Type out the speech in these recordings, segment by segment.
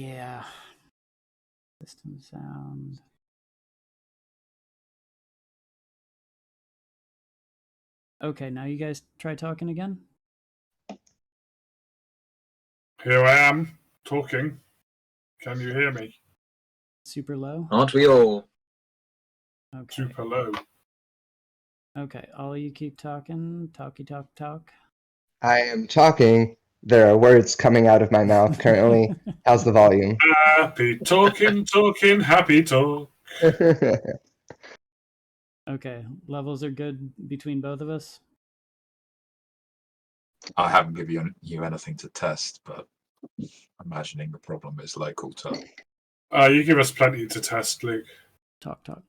Yeah. System sound. Okay, now you guys try talking again. Here I am, talking. Can you hear me? Super low? Aren't we all? Okay. Super low. Okay, all you keep talking. Talky talk talk. I am talking. There are words coming out of my mouth currently. How's the volume? Happy talking, talking, happy talk. Okay, levels are good between both of us. I haven't given you anything to test, but I'm imagining the problem is local to. You give us plenty to test, Luke. Talk talk.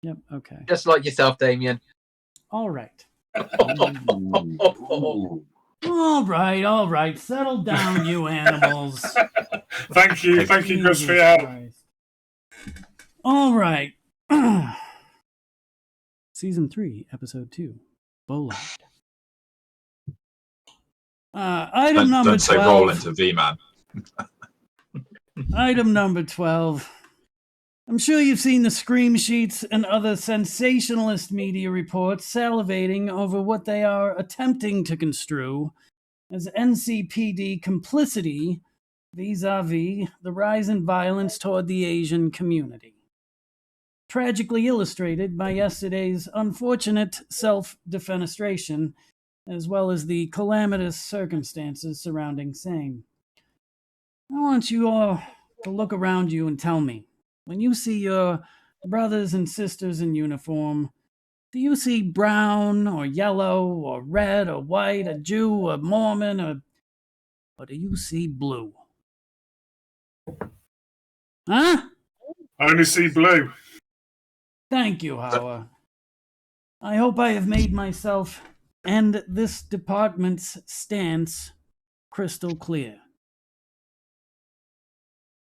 Yep, okay. Just like yourself, Damien. All right. Ooh. All right. Settle down, you animals. Thank you, Chris, for your help. All right. Season 3, Episode 2, Bolide. Item number 12. Don't say roll into V-Man. Item number 12. I'm sure you've seen the scream sheets and other sensationalist media reports salivating over what they are attempting to construe as NCPD complicity vis-a-vis the rise in violence toward the Asian community. Tragically illustrated by yesterday's unfortunate self-defenestration, as well as the calamitous circumstances surrounding same. I want you all to look around you and tell me, when you see your brothers and sisters in uniform, do you see brown or yellow or red or white, a Jew or Mormon, or do you see blue? Huh? I only see blue. Thank you, Howard. I hope I have made myself and this department's stance crystal clear.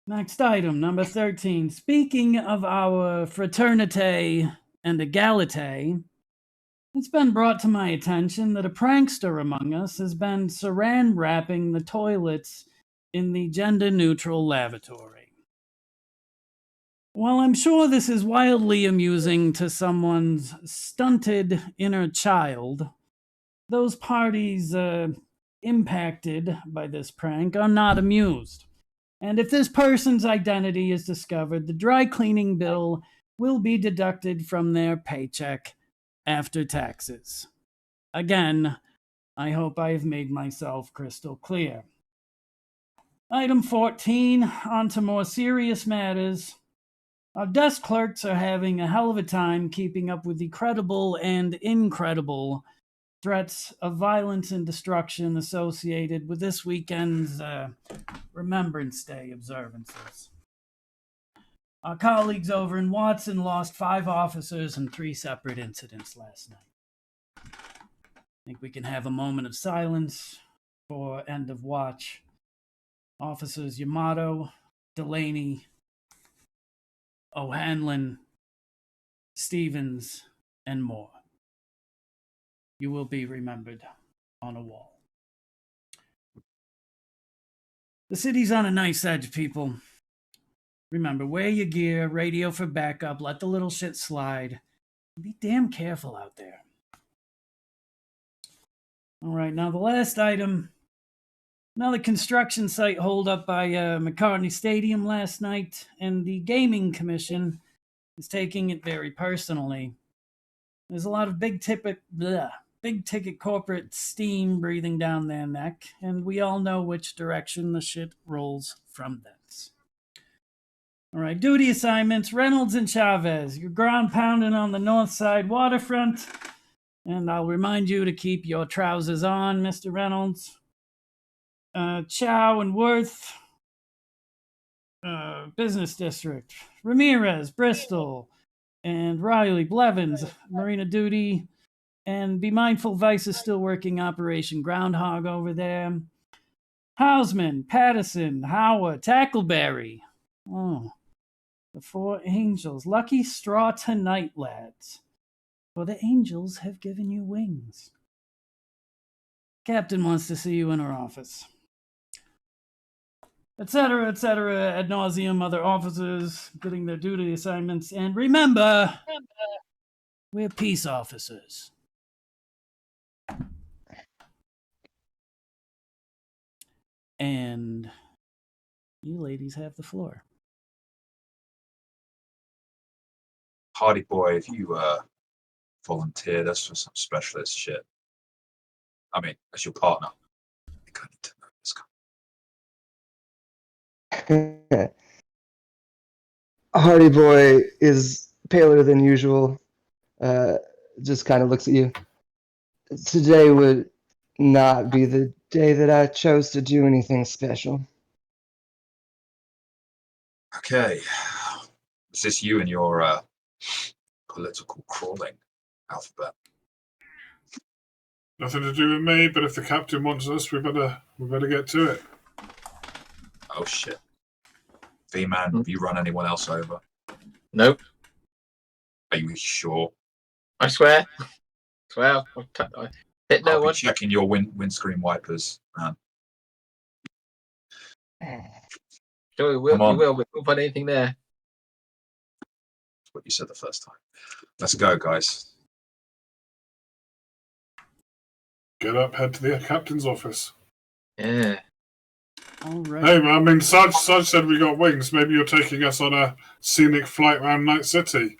Next item, number 13. Speaking of our fraternité and egalite, it's been brought to my attention that a prankster among us has been saran wrapping the toilets in the gender-neutral lavatory. While I'm sure this is wildly amusing to someone's stunted inner child, those parties impacted by this prank are not amused. And if this person's identity is discovered, the dry cleaning bill will be deducted from their paycheck after taxes. Again, I hope I have made myself crystal clear. Item 14, on to more serious matters. Our desk clerks are having a hell of a time keeping up with the credible and incredible threats of violence and destruction associated with this weekend's Remembrance Day observances. Our colleagues over in Watson lost 5 officers in 3 separate incidents last night. I think we can have a moment of silence for end of watch. Officers Yamato, Delaney, O'Hanlon, Stevens, and more. You will be remembered on a wall. The city's on a nice edge, people. Remember, wear your gear, radio for backup, let the little shit slide. Be damn careful out there. All right, now the last item. Another construction site holed up by McCartney Stadium last night, and the Gaming Commission is taking it very personally. There's a lot of big ticket corporate steam breathing down their neck, and we all know which direction the shit rolls from thence. All right, duty assignments, Reynolds and Chavez. You're ground pounding on the north side waterfront, and I'll remind you to keep your trousers on, Mr. Reynolds. Chow and Worth, Business District. Ramirez, Bristol, and Riley, Blevins, Marina Duty. And be mindful, Vice is still working Operation Groundhog over there. Hausman, Pattison, Howard, Tackleberry. Oh, the 4 angels. Lucky straw tonight, lads. For the angels have given you wings. Captain wants to see you in her office. etc., ad nauseum, other officers getting their duty assignments. And remember, we're peace officers. And you ladies have the floor. Hardy boy, if you volunteered us for some specialist shit, I mean, as your partner, I kind of need to know this guy. Hardy Boy is paler than usual. Just kind of looks at you. Today would not be the day that I chose to do anything special. Okay, is this you and your political crawling alphabet? Nothing to do with me, but if the captain wants us, we better get to it. Oh shit. V-Man, have you run anyone else over? Nope. Are you sure? I swear. I hit no I'll be one. checking your windscreen wipers, man. Sure, we will. Come on. We will. We won't find anything there. That's what you said the first time. Let's go, guys. Get up, head to the captain's office. Yeah. All right. Hey, I mean, Sarge said we got wings. Maybe you're taking us on a scenic flight around Night City.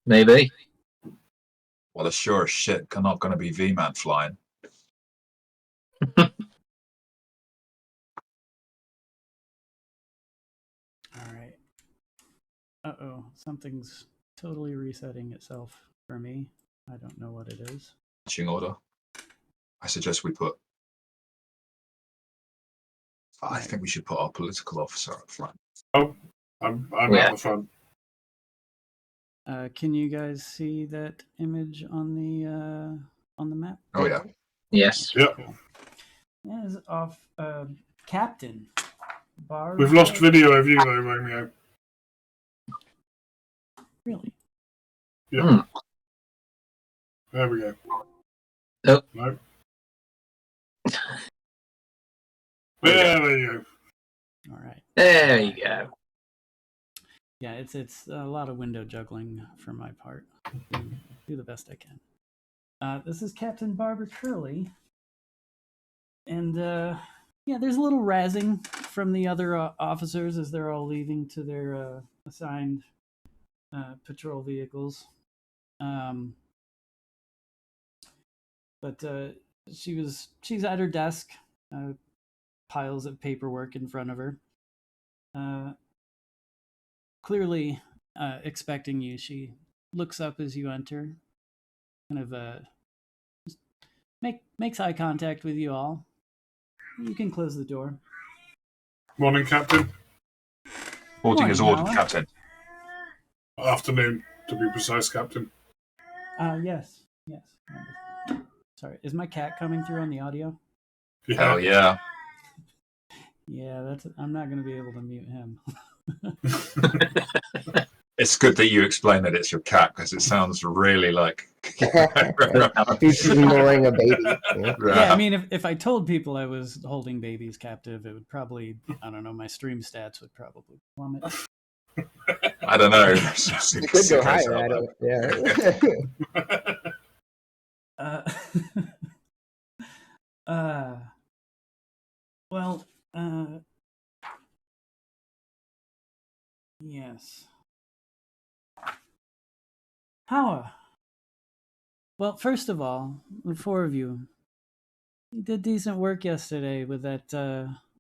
Maybe. Well, it's sure as shit not going to be V-Man flying. All right. Uh-oh. Something's totally resetting itself for me. I don't know what it is. Marching order. I suggest we put... I think we should put our political officer up front. Oh, I'm Yeah. at the front. Can you guys see that image on the map? Oh, yeah. Yes. Yep. That is off Captain Bar. We've lost video of you, though, Romeo. Really? Yep. Hmm. There we go. Nope. Nope. Yeah, there you go. All right. There you go. Yeah, it's a lot of window juggling for my part. Do the best I can. This is Captain Barbara Shirley, and yeah, there's a little razzing from the other officers as they're all leaving to their assigned patrol vehicles. But she's at her desk, piles of paperwork in front of her. Clearly expecting you. She looks up as you enter, kind of just makes eye contact with you all. You can close the door. Morning, Captain. Reporting as Morning, ordered, Alan. Captain. Afternoon, to be precise, Captain. Yes. Sorry, is my cat coming through on the audio? Yeah. Hell yeah. Yeah, I'm not going to be able to mute him. It's good that you explain that it's your cat, because it sounds really like... He's ignoring a baby. Yeah. Yeah, I mean, if I told people I was holding babies captive, it would probably, I don't know, my stream stats would probably plummet. I don't know. You could go higher at it. Yeah. Well, yes. How? Well, first of all, the four of you did decent work yesterday with that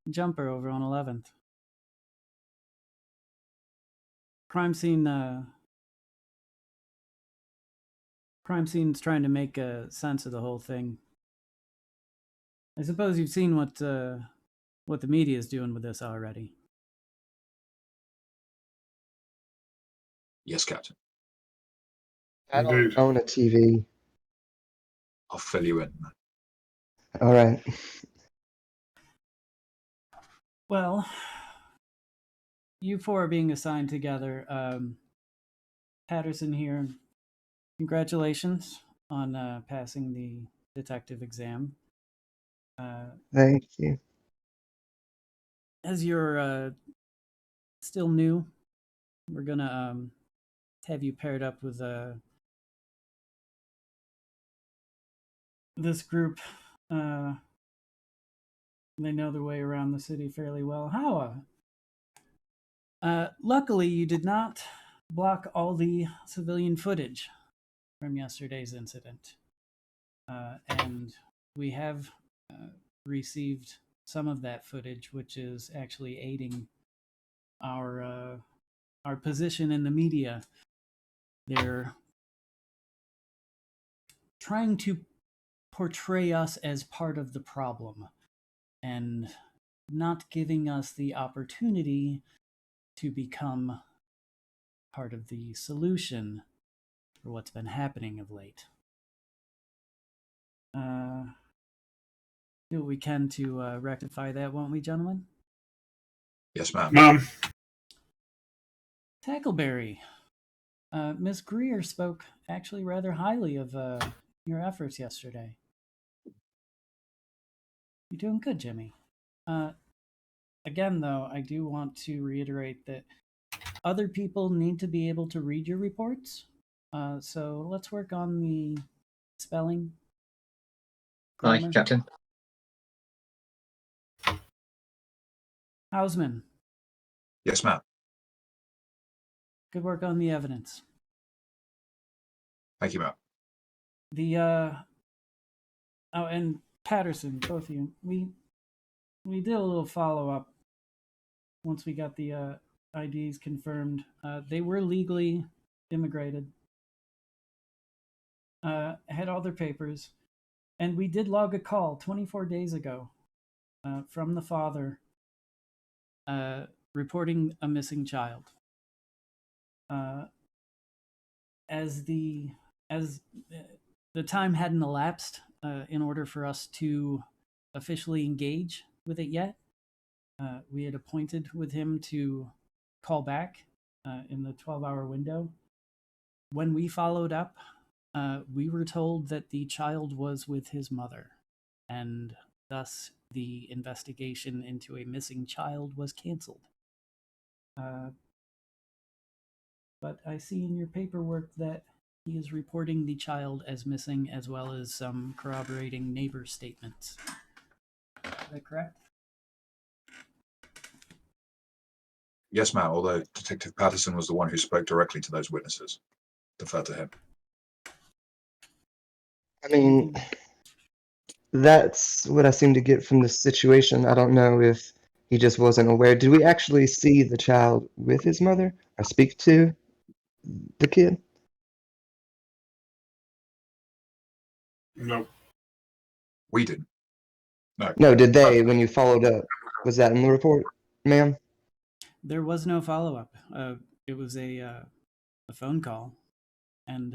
jumper over on 11th. Crime scene's trying to make sense of the whole thing. I suppose you've seen what the media is doing with this already. Yes, Captain. I don't Indeed. own a TV. I'll fill you in. All right. Well, you four are being assigned together. Patterson here. Congratulations on passing the detective exam. Thank you. as you're still new, we're gonna have you paired up with this group. They know their way around the city fairly well. How? Luckily, you did not block all the civilian footage from yesterday's incident. And we have received some of that footage, which is actually aiding our position in the media. They're trying to portray us as part of the problem and not giving us the opportunity to become part of the solution for what's been happening of late. Do what we can to rectify that, won't we, gentlemen? Yes, ma'am. Ma'am, Tackleberry, Miss Greer spoke actually rather highly of your efforts yesterday. You're doing good, Jimmy. Again, though, I do want to reiterate that other people need to be able to read your reports. So let's work on the spelling. Aye, grammar. Captain. Hausman, Yes, ma'am. good work on the evidence. Thank you, ma'am. The oh, and Patterson, both of you. We did a little follow up once we got the IDs confirmed. They were legally immigrated. Had all their papers, and we did log a call 24 days ago from the father reporting a missing child. As the time hadn't elapsed in order for us to officially engage with it yet, we had appointed with him to call back in the 12-hour window. When we followed up, we were told that the child was with his mother, and thus the investigation into a missing child was canceled. But I see in your paperwork that he is reporting the child as missing, as well as some corroborating neighbor statements. Is that correct? Yes, ma'am, although Detective Patterson was the one who spoke directly to those witnesses. Defer to him. I mean, that's what I seem to get from this situation. I don't know if he just wasn't aware. Did we actually see the child with his mother or speak to the kid? no. We didn't. No. No, did they when you followed up? Was that in the report, ma'am? There was no follow up. It was a phone call, and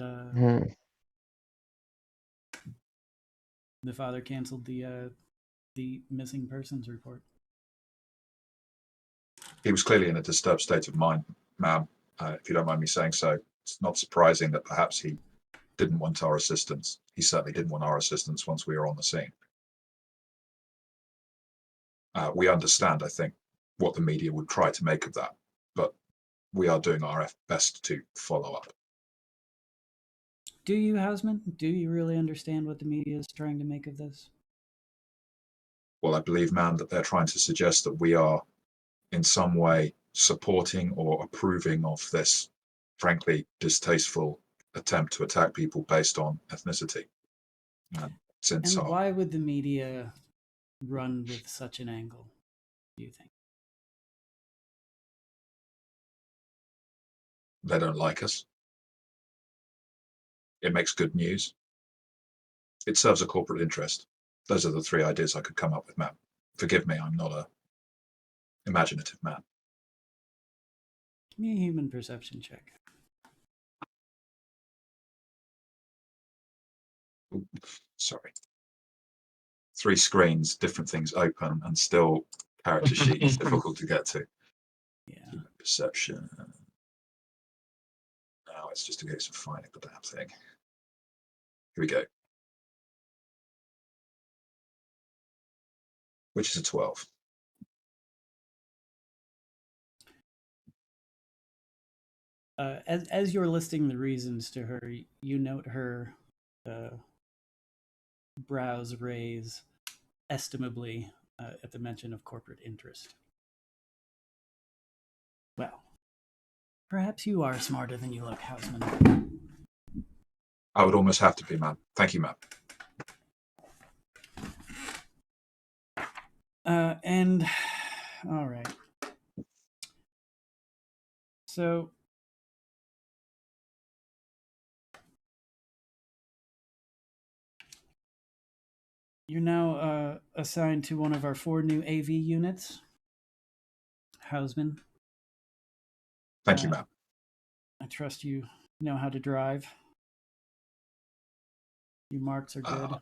the father canceled the missing persons report. He was clearly in a disturbed state of mind, ma'am, if you don't mind me saying so. It's not surprising that perhaps he didn't want our assistance. He certainly didn't want our assistance once we were on the scene. We understand, I think, what the media would try to make of that, but we are doing our best to follow up. Do you, Hausman? Do you really understand what the media is trying to make of this? Well, I believe, ma'am, that they're trying to suggest that we are in some way supporting or approving of this, frankly, distasteful attempt to attack people based on ethnicity. And why would the media run with such an angle, do you think? They don't like us. It makes good news. It serves a corporate interest. Those are the three ideas I could come up with, ma'am. Forgive me, I'm not a imaginative man. Give me a human perception check. Ooh, sorry. 3 screens, different things open, and still character sheet is difficult to get to. Yeah. Human perception. Now it's just a case of finding the damn thing. Here we go. Which is a 12. as you're listing the reasons to her, you note her brows raise estimably at the mention of corporate interest. Well, perhaps you are smarter than you look, Houseman. I would almost have to be, ma'am. Thank you, ma'am. And all right. So you're now assigned to one of our 4 new AV units, Houseman. Thank you, ma'am. I trust you know how to drive. Your marks are good.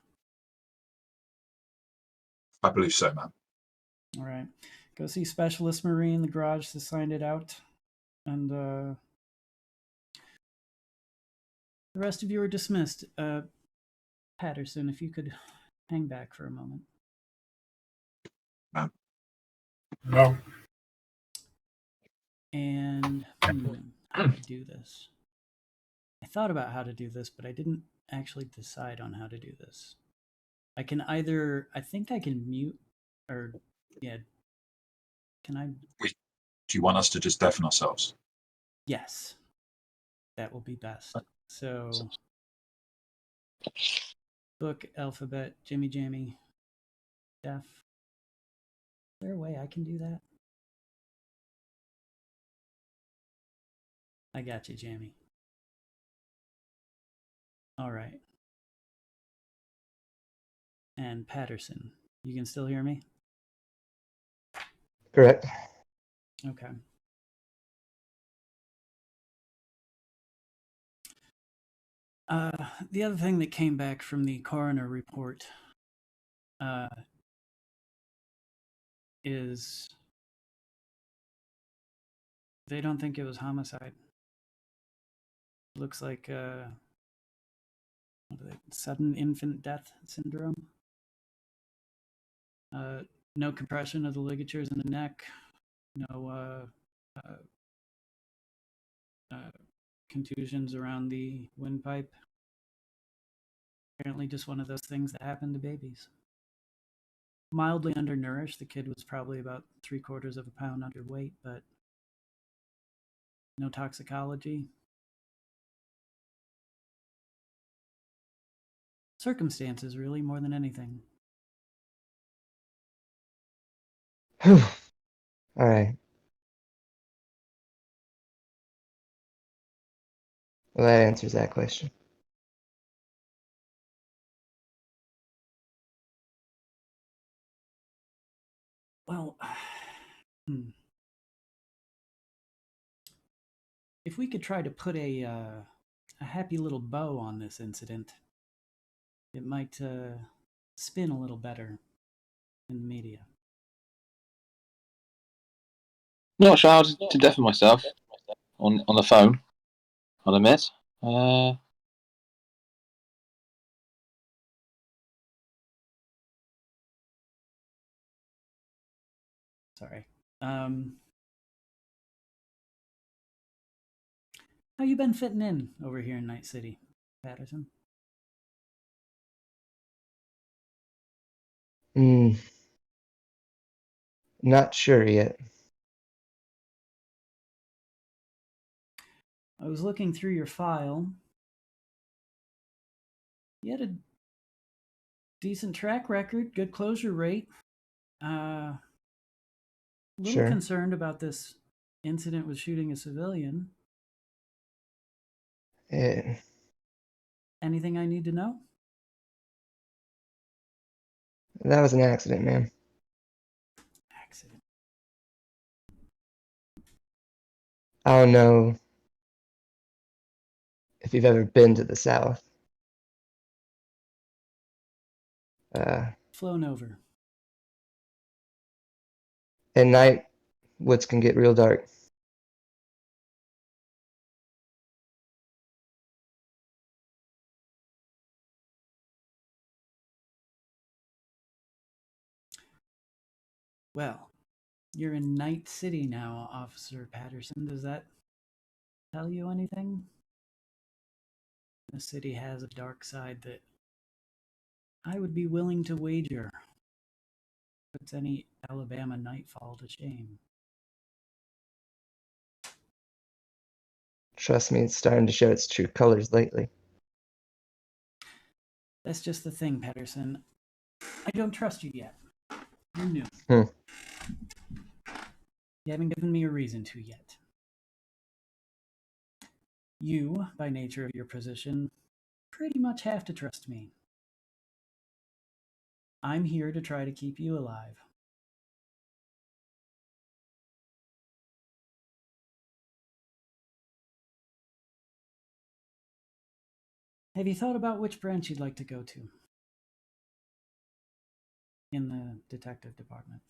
I believe so, ma'am. All right. Go see Specialist Marine, the garage that signed it out. And the rest of you are dismissed. Patterson, if you could hang back for a moment. Ma'am. No. And how do I do this? I thought about how to do this, but I didn't actually decide on how to do this. I can either, I think I can mute, or, yeah. Can I? Do you want us to just deafen ourselves? Yes. That will be best. So, book, alphabet, Jimmy Jammy, deaf. Is there a way I can do that? I got you, Jammy. All right. And Patterson, you can still hear me? Correct. Okay. The other thing that came back from the coroner report is they don't think it was homicide. Looks like sudden infant death syndrome. No compression of the ligatures in the neck. No contusions around the windpipe. Apparently just one of those things that happen to babies. Mildly undernourished. The kid was probably about 3/4 of a pound underweight, but no toxicology. Circumstances, really, more than anything. All right. Well, that answers that question. Well, if we could try to put a happy little bow on this incident, it might spin a little better in the media. Not sure how to deafen myself on the phone, I'll admit. Sorry. How you been fitting in over here in Night City, Patterson? Not sure yet. I was looking through your file. You had a decent track record, good closure rate. A little Sure. concerned about this incident with shooting a civilian. Anything I need to know? That was an accident, man. Accident. I don't know if you've ever been to the South. Flown over. At night, woods can get real dark. Well, you're in Night City now, Officer Patterson. Does that tell you anything? The city has a dark side that I would be willing to wager puts any Alabama nightfall to shame. Trust me, it's starting to show its true colors lately. That's just the thing, Patterson. I don't trust you yet. You're new. Hmm. You haven't given me a reason to yet. You, by nature of your position, pretty much have to trust me. I'm here to try to keep you alive. Have you thought about which branch you'd like to go to in the detective department?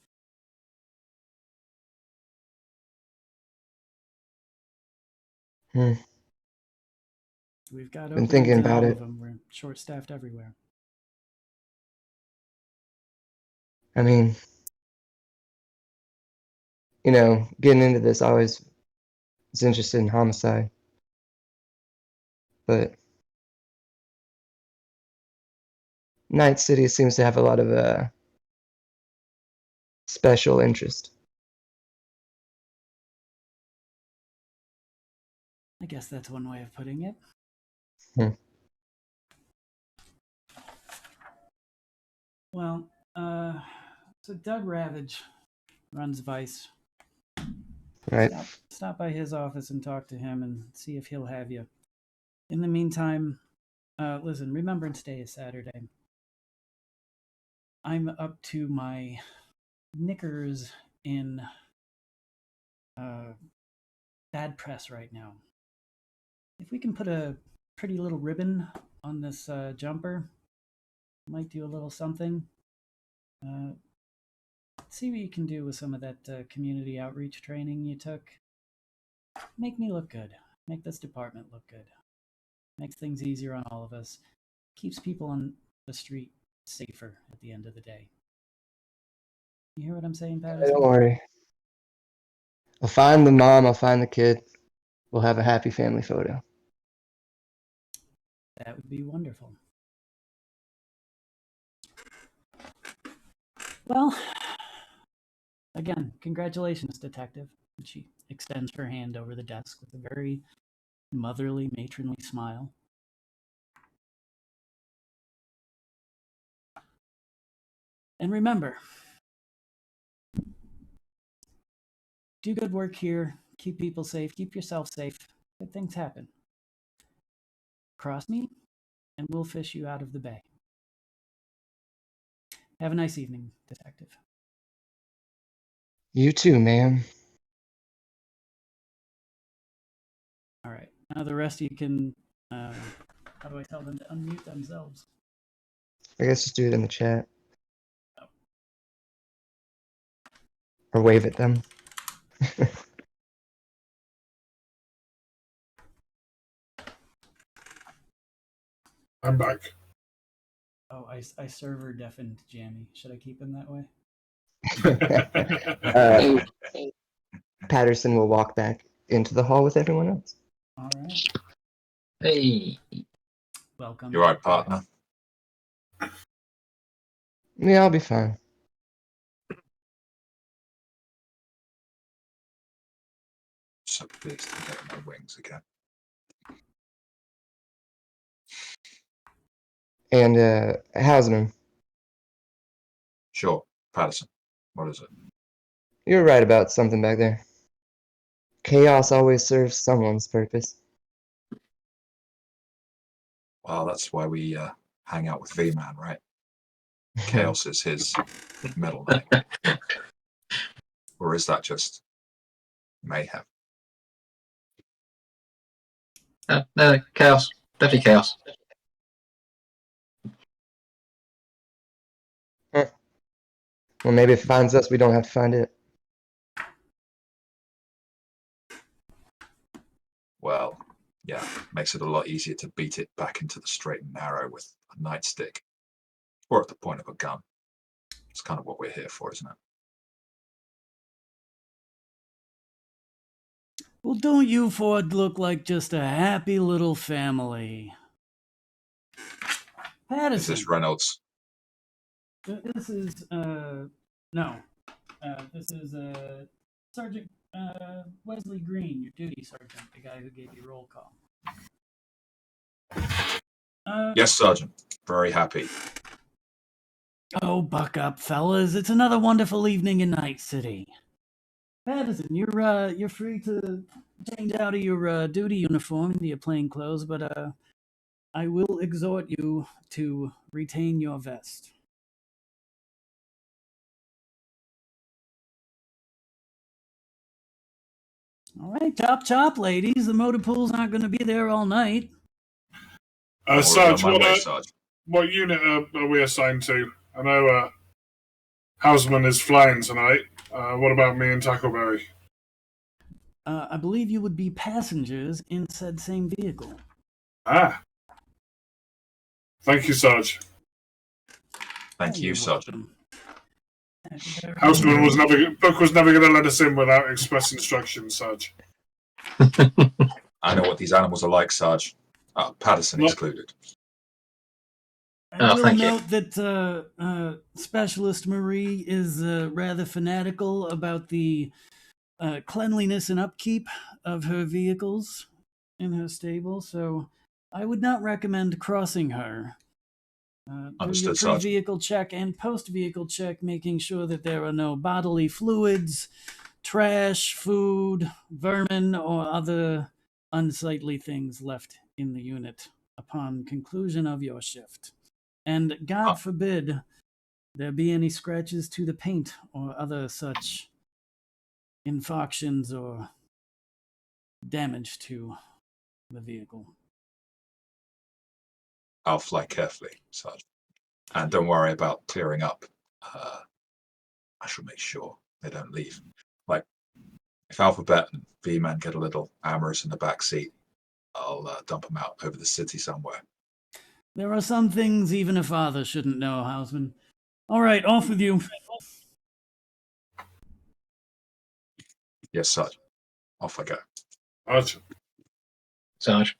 Hmm. We've got Been openings thinking in about all it. of them. We're short-staffed everywhere. I mean, you know, getting into this, I always was interested in homicide. But Night City seems to have a lot of special interest. I guess that's one way of putting it. Hmm. Well, so Doug Ravage runs Vice. Right. Stop by his office and talk to him and see if he'll have you. In the meantime, listen, Remembrance Day is Saturday. I'm up to my knickers in bad press right now. If we can put a pretty little ribbon on this jumper, might do a little something. See what you can do with some of that community outreach training you took. Make me look good. Make this department look good. Makes things easier on all of us. Keeps people on the street safer at the end of the day. You hear what I'm saying, Patterson? Don't worry. I'll find the mom, I'll find the kid. We'll have a happy family photo. That would be wonderful. Well, again, congratulations, Detective. And she extends her hand over the desk with a very motherly, matronly smile. And remember, do good work here, keep people safe, keep yourself safe. Good things happen. Cross me, and we'll fish you out of the bay. Have a nice evening, Detective. You too, ma'am. All right. Now the rest of you can, how do I tell them to unmute themselves? I guess just do it in the chat. Or wave at them. I'm back. Oh, I server deafened Jammy. Should I keep him that way? Patterson will walk back into the hall with everyone else. All right. Hey. Welcome. You're right, partner. Yeah, I'll be fine. So pleased to get my wings again. And Hausman, Sure, Patterson. What is it? you're right about something back there. Chaos always serves someone's purpose. Well, that's why we hang out with V-Man, right? Chaos is his middle name. Or is that just mayhem? No, chaos. Definitely chaos. Huh. Well, maybe if it finds us, we don't have to find it. Well, yeah, makes it a lot easier to beat it back into the straight and narrow with a nightstick. Or at the point of a gun. It's kind of what we're here for, isn't it? Well, don't you Ford look like just a happy little family? Patterson. Is this Reynolds? This is, no. This is, Sergeant, Wesley Green, your duty sergeant, the guy who gave you roll call. Yes, Sergeant. Very happy. Oh, buck up, fellas. It's another wonderful evening in Night City. Patterson, you're free to change out of your duty uniform into your plain clothes, but I will exhort you to retain your vest. All right, chop chop, ladies. The motor pools aren't going to be there all night. Sarge, On my way, Sarge. what unit are we assigned to? I know Houseman is flying tonight. What about me and Tackleberry? I believe you would be passengers in said same vehicle. Ah. Thank you, Sarge. Thank you, You're Sergeant. welcome. Houseman was never going to let us in without express instructions, Sarge. I know what these animals are like, Sarge. Patterson excluded. I will thank you. note that Specialist Marie is rather fanatical about the cleanliness and upkeep of her vehicles in her stable, so I would not recommend crossing her. Do your Understood, Sergeant. pre-vehicle check and post-vehicle check, making sure that there are no bodily fluids, trash, food, vermin, or other unsightly things left in the unit upon conclusion of your shift. And God forbid there be any scratches to the paint or other such infractions or damage to the vehicle. I'll fly carefully, Sergeant. And don't worry about clearing up. I shall make sure they don't leave. Like, if Alphabet and V-Man get a little amorous in the back seat, I'll dump them out over the city somewhere. There are some things even a father shouldn't know, Houseman. All right, off with you. Yes, Sergeant. Off I go. Sarge. Sarge.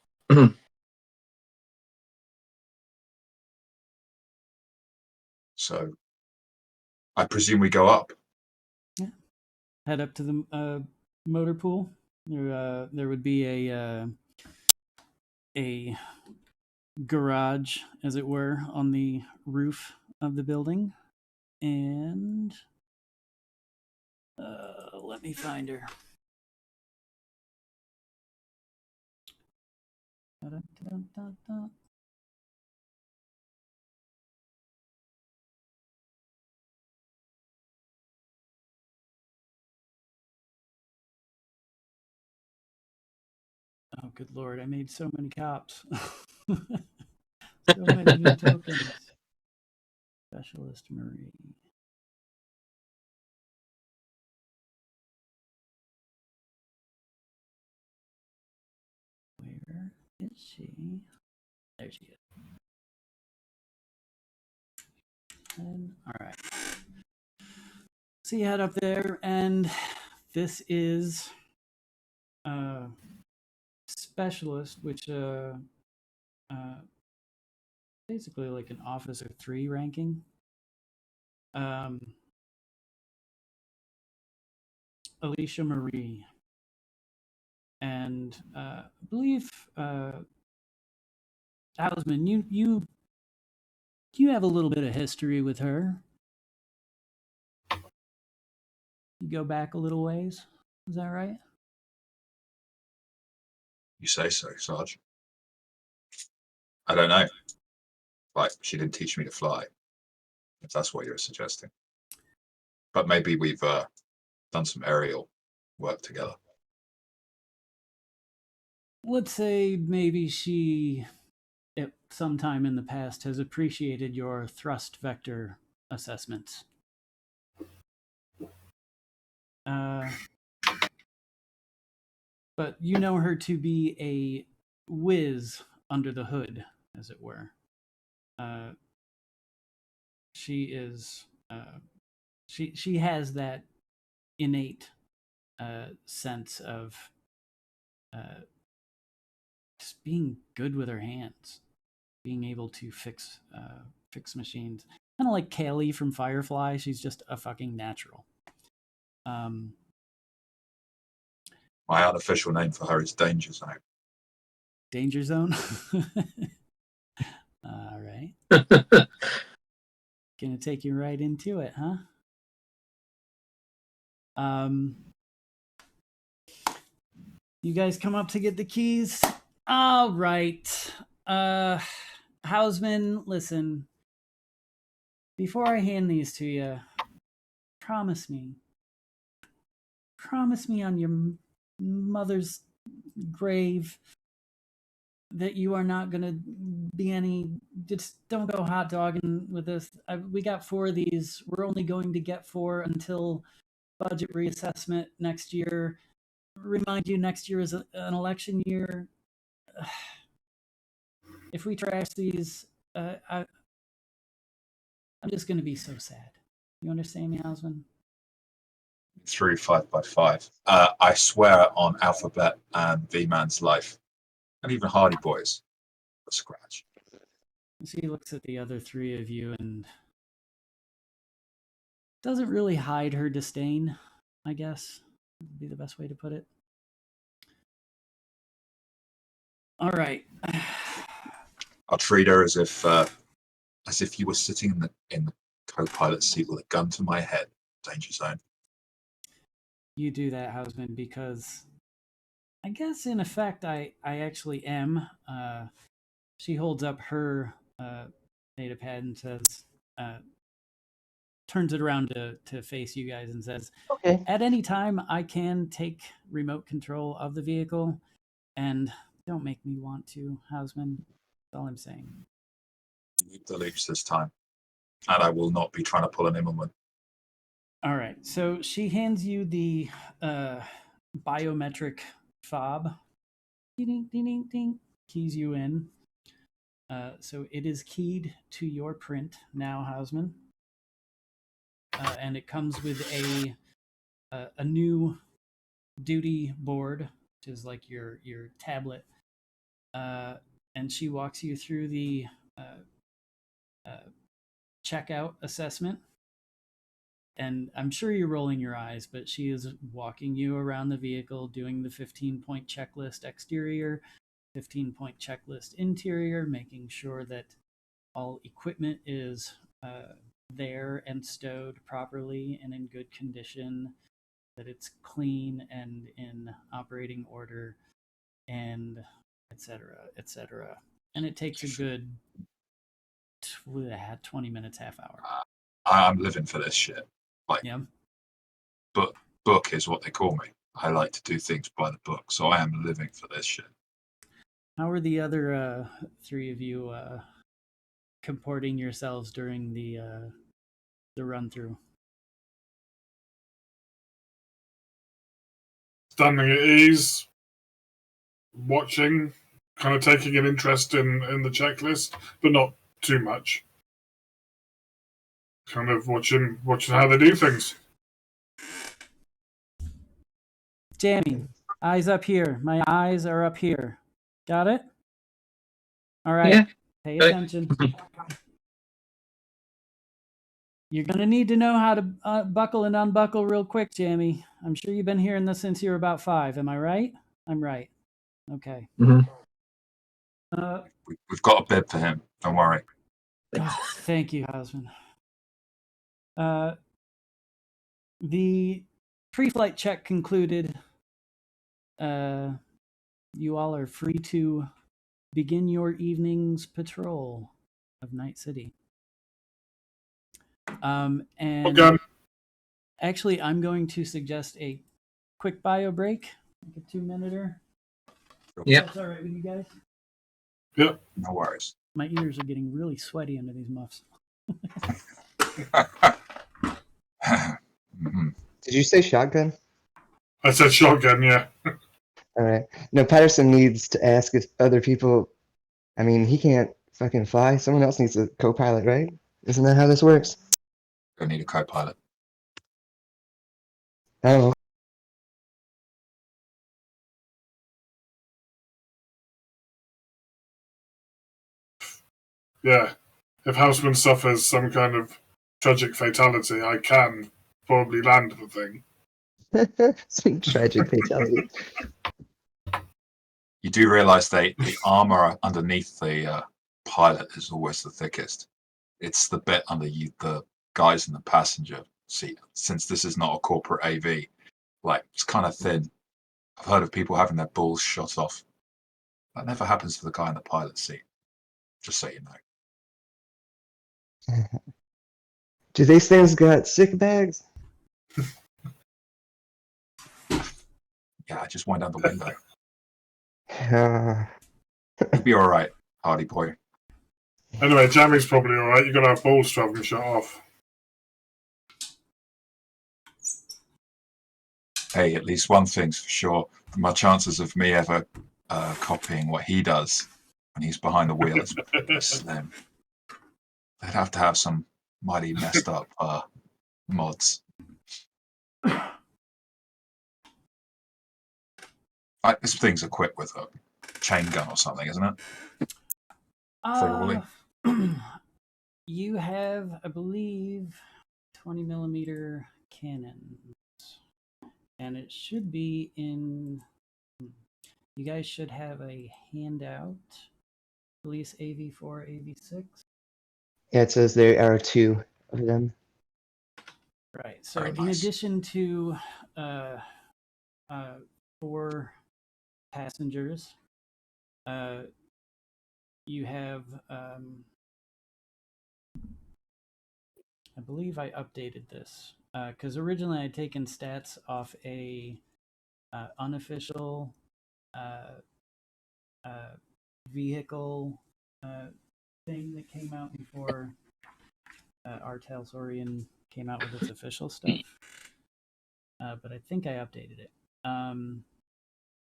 So, I presume we go up. Yeah. Head up to the motor pool. There would be a garage, as it were, on the roof of the building. And let me find her. Da-da-da-da-da. Oh, good lord, I made so many cops. So many new tokens. Specialist Marie. Where is she? There she is. And, all right. So you head up there, and this is Specialist, which basically like an Officer 3 ranking. Alicia Marie. And I believe Houseman, you have a little bit of history with her. You go back a little ways. Is that right? You say so, Sarge. I don't know. Like, she didn't teach me to fly, if that's what you're suggesting. But maybe we've done some aerial work together. Let's say maybe she, at some time in the past, has appreciated your thrust vector assessments. But you know her to be a whiz under the hood, as it were. She is. She has that innate sense of just being good with her hands, being able to fix machines. Kind of like Kaylee from Firefly. She's just a fucking natural. My unofficial name for her is Danger Zone. Danger Zone? All right. Gonna take you right into it, huh? You guys come up to get the keys? All right. Houseman, listen. Before I hand these to you, promise me on your mother's grave that you are not going to be any, just don't go hot dogging with this. We got 4 of these. We're only going to get 4 until budget reassessment next year. Remind you, next year is an election year. If we trash these, I'm just going to be so sad. You understand me, Houseman? Through 5x5. I swear on Alphabet and V-Man's life, and even Hardy Boys, a scratch. So he looks at the other 3 of you and doesn't really hide her disdain, I guess would be the best way to put it. All right. I'll treat her as if you were sitting in the co-pilot seat with a gun to my head. Danger Zone. You do that, Houseman, because I guess in effect I actually am. She holds up her data pad and says, turns it around to face you guys and says, Okay. at any time I can take remote control of the vehicle, and don't make me want to, Houseman. That's all I'm saying. You need the loops this time, and I will not be trying to pull an Immelman. All right, so she hands you the biometric fob. Ding, ding, ding, ding, ding. Keys you in. So it is keyed to your print now, Houseman. And it comes with a new duty board, which is like your tablet. And she walks you through the checkout assessment. And I'm sure you're rolling your eyes, but she is walking you around the vehicle, doing the 15-point checklist exterior, 15-point checklist interior, making sure that all equipment is there and stowed properly and in good condition, that it's clean and in operating order, and etc., etc. And it takes a good 20 minutes, half hour. I'm living for this shit. Like, Yeah. book is what they call me. I like to do things by the book, so I am living for this shit. How are the other 3 of you comporting yourselves during the run through? Standing at ease, watching, kind of taking an interest in the checklist, but not too much. Kind of watching how they do things. Jamie, eyes up here. My eyes are up here. Got it? All right. Yeah. Pay attention. You're going to need to know how to buckle and unbuckle real quick, Jamie. I'm sure you've been hearing this since you were about 5. Am I right? I'm right. Okay. Mm-hmm. We've got a bid for him. Don't worry. Oh, thank you, husband. The pre-flight check concluded. You all are free to begin your evening's patrol of Night City. And Okay. actually, I'm going to suggest a quick bio break, like a 2-minute. Yep. That's all right with you guys? Yep. No worries. My ears are getting really sweaty under these muffs. Mm-hmm. Did you say shotgun? I said shotgun, yeah. All right. No, Patterson needs to ask if other people. I mean, he can't fucking fly. Someone else needs a co-pilot, right? Isn't that how this works? Don't need a co-pilot. I don't know. yeah, if Houseman suffers some kind of tragic fatality, I can probably land the thing. Some tragic fatality. You do realise the armour underneath the pilot is always the thickest. It's the bit under the guys in the passenger seat. Since this is not a corporate AV, like it's kind of thin. I've heard of people having their balls shot off. That never happens to the guy in the pilot seat. Just so you know. Do these things got sick bags? Yeah, I just went down the window. Uh, You'll be all right, Hardy boy. Anyway, jamming's probably all right. You're gonna have balls to have them shut off. Hey, at least one thing's for sure. My chances of me ever copying what he does when he's behind the wheel is slim. They'd have to have some mighty messed up mods. Like, this thing's equipped with a chain gun or something, isn't it? You have, I believe, 20mm cannons. And it should be in... You guys should have a handout. Police AV4, AV6. yeah, it says there are 2 of them. Right. So Very in nice. addition to 4 passengers, you have, I believe I updated this because originally I'd taken stats off a unofficial vehicle thing that came out before our Talsorian came out with its official stuff. But I think I updated it.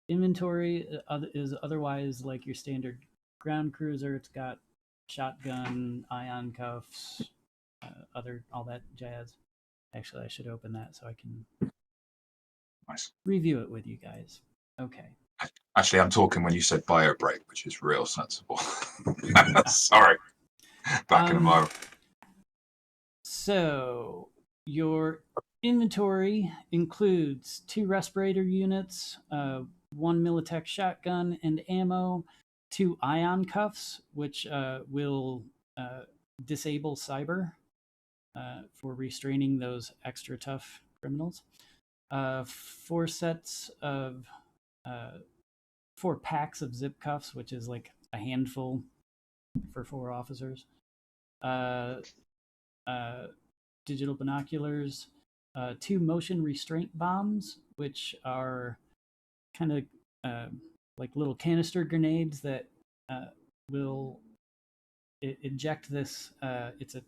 Inventory is otherwise like your standard ground cruiser. It's got shotgun, ion cuffs, all that jazz. Actually, I should open that so I can review it with you guys. Okay. Actually, I'm talking when you said bio break, which is real sensible. Sorry. Back in a moment. So your inventory includes 2 respirator units, 1 Militech shotgun and ammo, 2 ion cuffs, which will disable cyber for restraining those extra tough criminals. 4 sets of 4 packs of zip cuffs, which is like a handful for 4 officers. Digital binoculars, 2 motion restraint bombs, which are kind of like little canister grenades that will eject this. It's a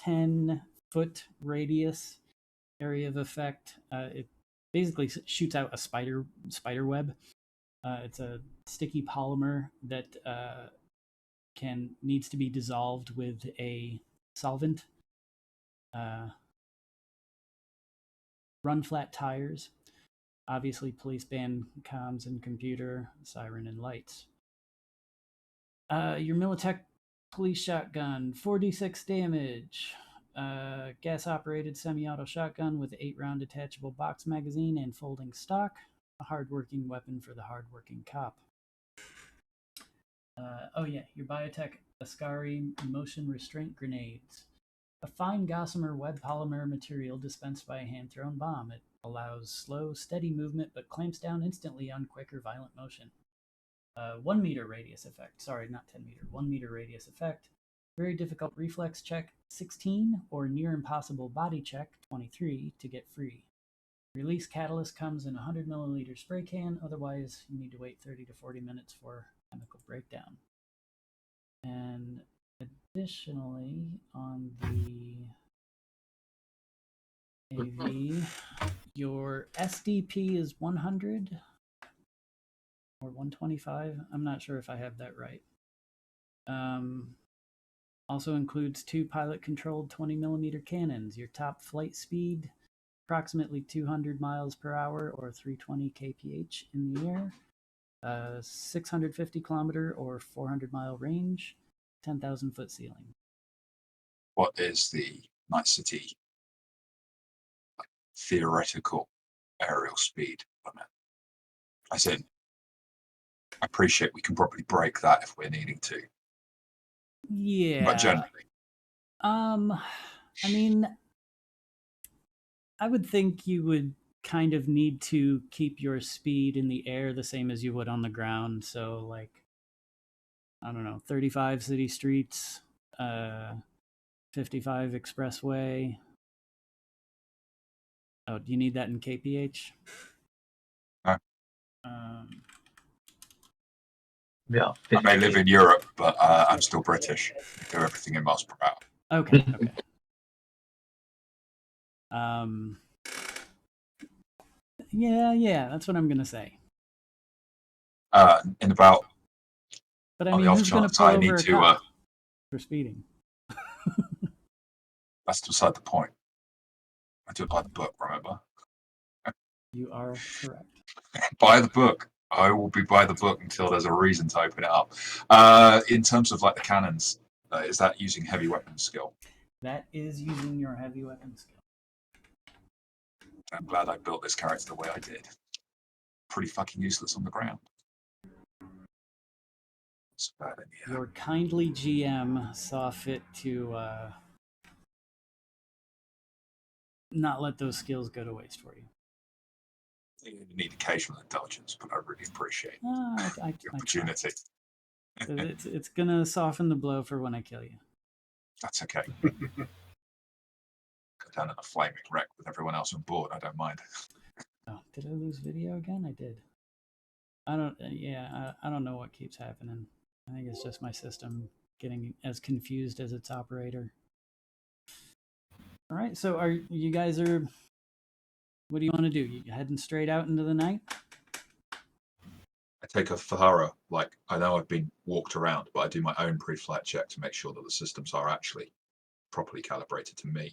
10-foot radius area of effect. It basically shoots out a spider web. It's a sticky polymer that needs to be dissolved with a solvent. Run flat tires, obviously police band comms and computer, siren and lights. Your Militech police shotgun, 4d6 damage. Gas operated semi-auto shotgun with 8-round detachable box magazine and folding stock. A hard-working weapon for the hard-working cop. Your Biotech Ascari motion restraint grenades. A fine gossamer web polymer material dispensed by a hand-thrown bomb. It allows slow, steady movement, but clamps down instantly on quick or violent motion. 1 meter radius effect. Sorry, not 10 meter. 1 meter radius effect. Very difficult reflex check, 16, or near impossible body check, 23, to get free. Release catalyst comes in a 100 milliliter spray can. Otherwise, you need to wait 30 to 40 minutes for chemical breakdown. And additionally, on the AV, your SDP is 100 or 125. I'm not sure if I have that right. Also includes 2 pilot-controlled 20mm cannons. Your top flight speed, approximately 200 miles per hour or 320 kph in the air. 650 kilometer or 400 mile range. 10,000-foot ceiling. What is the Night City theoretical aerial speed limit? As in, I appreciate we can probably break that if we're needing to. Yeah. But generally. I mean, I would think you would kind of need to keep your speed in the air the same as you would on the ground. So, like, I don't know, 35 city streets, 55 expressway. Oh, do you need that in KPH? Yeah. I may live in Europe, but I'm still British. I do everything in miles per hour. Okay. Yeah, that's what I'm gonna say. In about, But I on mean, the off who's gonna chance pull I over need a to, cop for speeding? that's beside the point. I do it by the book, remember? You are correct. By the book. I will be by the book until there's a reason to open it up. In terms of like the cannons, is that using heavy weapons skill? That is using your heavy weapon skill. I'm glad I built this character the way I did. Pretty fucking useless on the ground. It's bad in the air. Your kindly GM saw fit to not let those skills go to waste for you. You need occasional indulgence, but I really appreciate I the opportunity. It's gonna soften the blow for when I kill you. That's okay. Go down in a flaming wreck with everyone else on board. I don't mind. Oh, did I lose video again? I did. I don't. Yeah, I don't know what keeps happening. I think it's just my system getting as confused as its operator. All right, so are you guys are? What do you want to do? You heading straight out into the night? I take a thorough, like, I know I've been walked around, but I do my own pre-flight check to make sure that the systems are actually properly calibrated to me.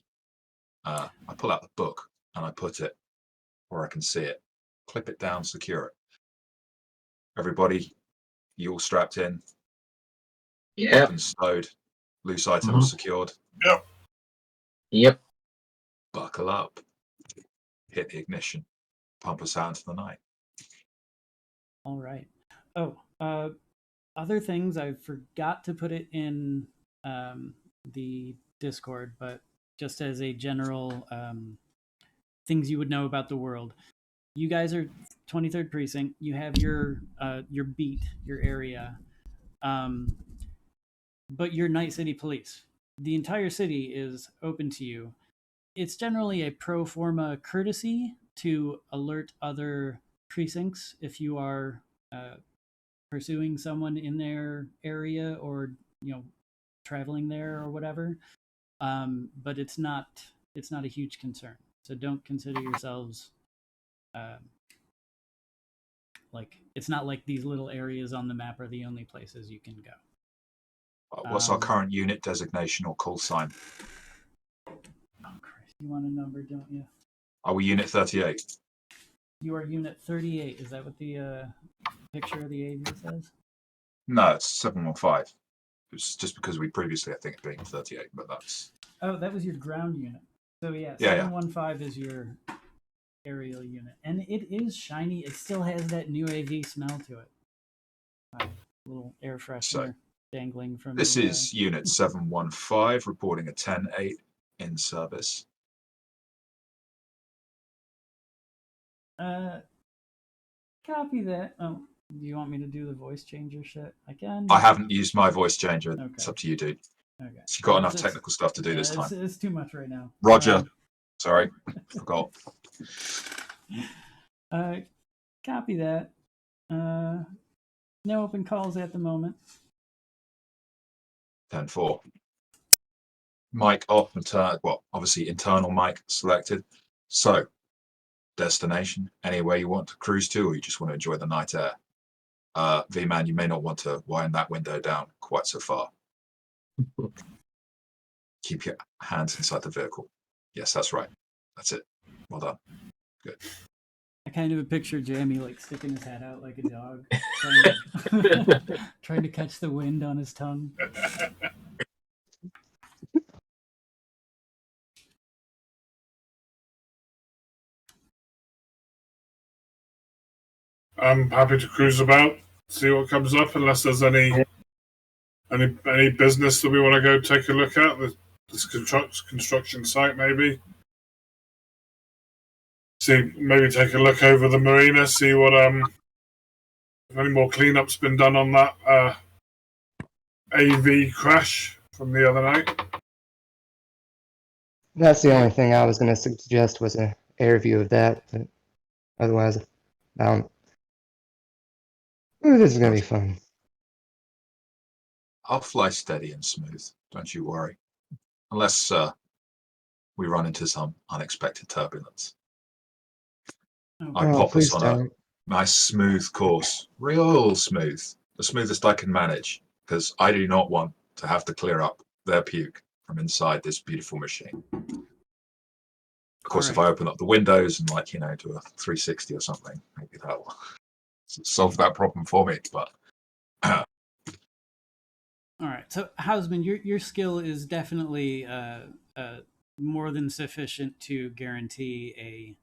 I pull out the book and I put it where I can see it, clip it down, secure it. Everybody, you all strapped in, Yeah. weapons stowed, loose items secured. Yep. Buckle up, hit the ignition, pump us out into the night. All right. Oh, other things I forgot to put it in the Discord, but just as a general things you would know about the world. You guys are 23rd Precinct. You have your beat, your area, but you're Night City Police. The entire city is open to you. It's generally a pro forma courtesy to alert other precincts if you are pursuing someone in their area or traveling there or whatever. But it's not a huge concern. So don't consider yourselves like it's not like these little areas on the map are the only places you can go. What's our current unit designation or call sign? Oh Christ, you want a number, don't you? Are we Unit 38? You are Unit 38. Is that what the picture of the AV says? No, it's 715. It's just because we previously, I think, being 38, but that's... Oh, that was your ground unit. So yeah, Yeah, 715 is your aerial unit. And it is shiny. It still has that new AV smell to it. Little air freshener dangling from This the, is Unit 715, reporting a 10-8 in service. Copy that. Oh, do you want me to do the voice changer shit? I can. I haven't used my voice changer. Okay. It's up to you, dude. Okay. You've got enough technical stuff to do this time. It's too much right now. Roger. Sorry, forgot. Copy that. No open calls at the moment. 10-4. Mic off, obviously internal mic selected. So, destination, anywhere you want to cruise to, or you just want to enjoy the night air. V-Man, you may not want to wind that window down quite so far. Keep your hands inside the vehicle. Yes, that's right. That's it. Well done. Good. I kind of picture Jamie like sticking his head out like a dog, Trying to catch the wind on his tongue. I'm happy to cruise about, see what comes up, unless there's any business that we want to go take a look at. This construction site, maybe. See, maybe take a look over the marina, see what if any more cleanup's been done on that AV crash from the other night. That's the only thing I was going to suggest was an air view of that, but otherwise, this is going to be fun. I'll fly steady and smooth. Don't you worry. Unless we run into some unexpected turbulence. I Oh, pop us please on don't. a nice smooth course. Real smooth. The smoothest I can manage. Because I do not want to have to clear up their puke from inside this beautiful machine. Of course, if I open up the windows and, like, you know, do a 360 or something, maybe that'll solve that problem for me. But All right, so Hausman, your skill is definitely more than sufficient to guarantee a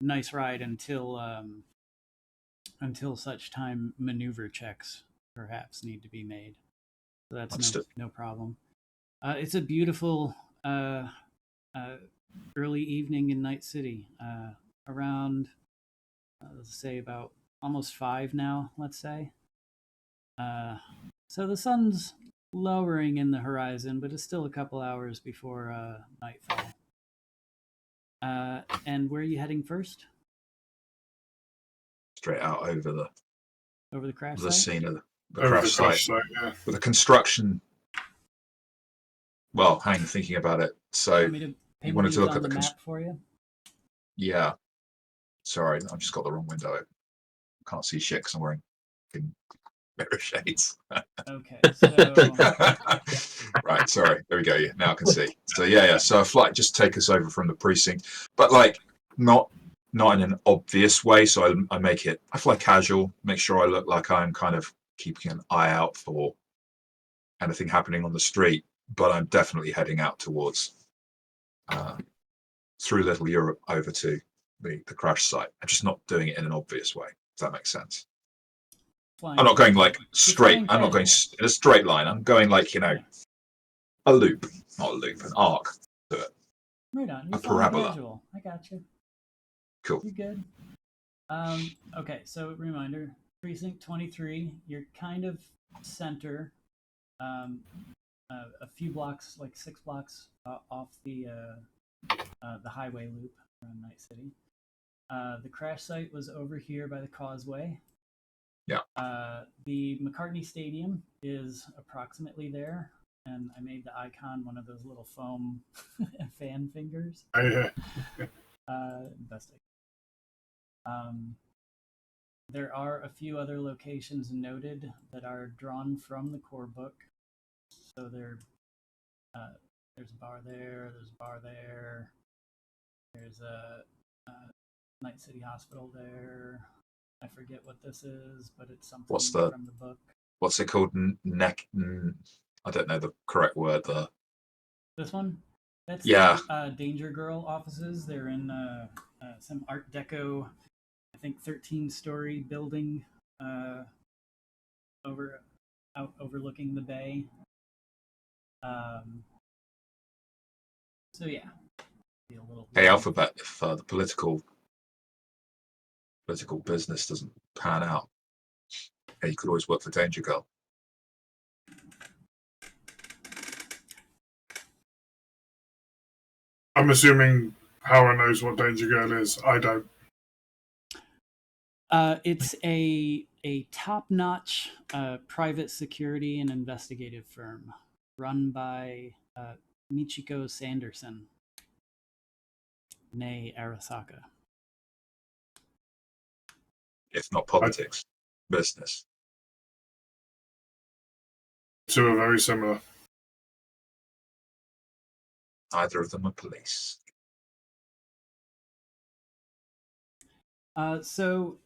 nice ride until such time maneuver checks perhaps need to be made. So that's no problem. It's a beautiful early evening in Night City, around let's say about almost 5 now. Let's say. So the sun's lowering in the horizon, but it's still a couple hours before nightfall. And where are you heading first? straight out over the crash the site? scene of the crash site. Yeah. With the construction. Well, thinking about it. So you wanted to look at the map for you? Yeah. Sorry, I've just got the wrong window open. Can't see shit because I'm wearing mirror shades. Okay, so right, sorry. There we go. Yeah, now I can see. So yeah. So a flight just take us over from the precinct, but like not in an obvious way. So I fly casual, make sure I look like I'm kind of keeping an eye out for anything happening on the street. But I'm definitely heading out towards through Little Europe over to the crash site. I'm just not doing it in an obvious way. If that makes sense. I'm not going like straight. I'm not going in a straight line. I'm going like, you know, a loop, not a loop, an arc to it. Right on. You're a parabola. Casual. I got you. Cool. You good? Okay. So reminder: precinct 23. You're kind of center. A few blocks, like 6 blocks off the highway loop around Night City. The crash site was over here by the causeway. Yeah. The McCartney Stadium is approximately there, and I made the icon one of those little foam fan fingers. Best I can. There are a few other locations noted that are drawn from the core book. So there's a bar there, there's a bar there, there's a Night City Hospital there. I forget what this is, but it's something from the book. What's it called? I don't know the correct word there. This one? That's Danger Girl offices. They're in some Art Deco, I think 13-story building overlooking the bay. So yeah. Hey, Alphabet, if the political business doesn't pan out, you could always work for Danger Girl. I'm assuming Howard knows what Danger Girl is. I don't. It's a top-notch private security and investigative firm run by Michiko Sanderson, née Arasaka. If not politics, business. Two are very similar. Neither of them are police. So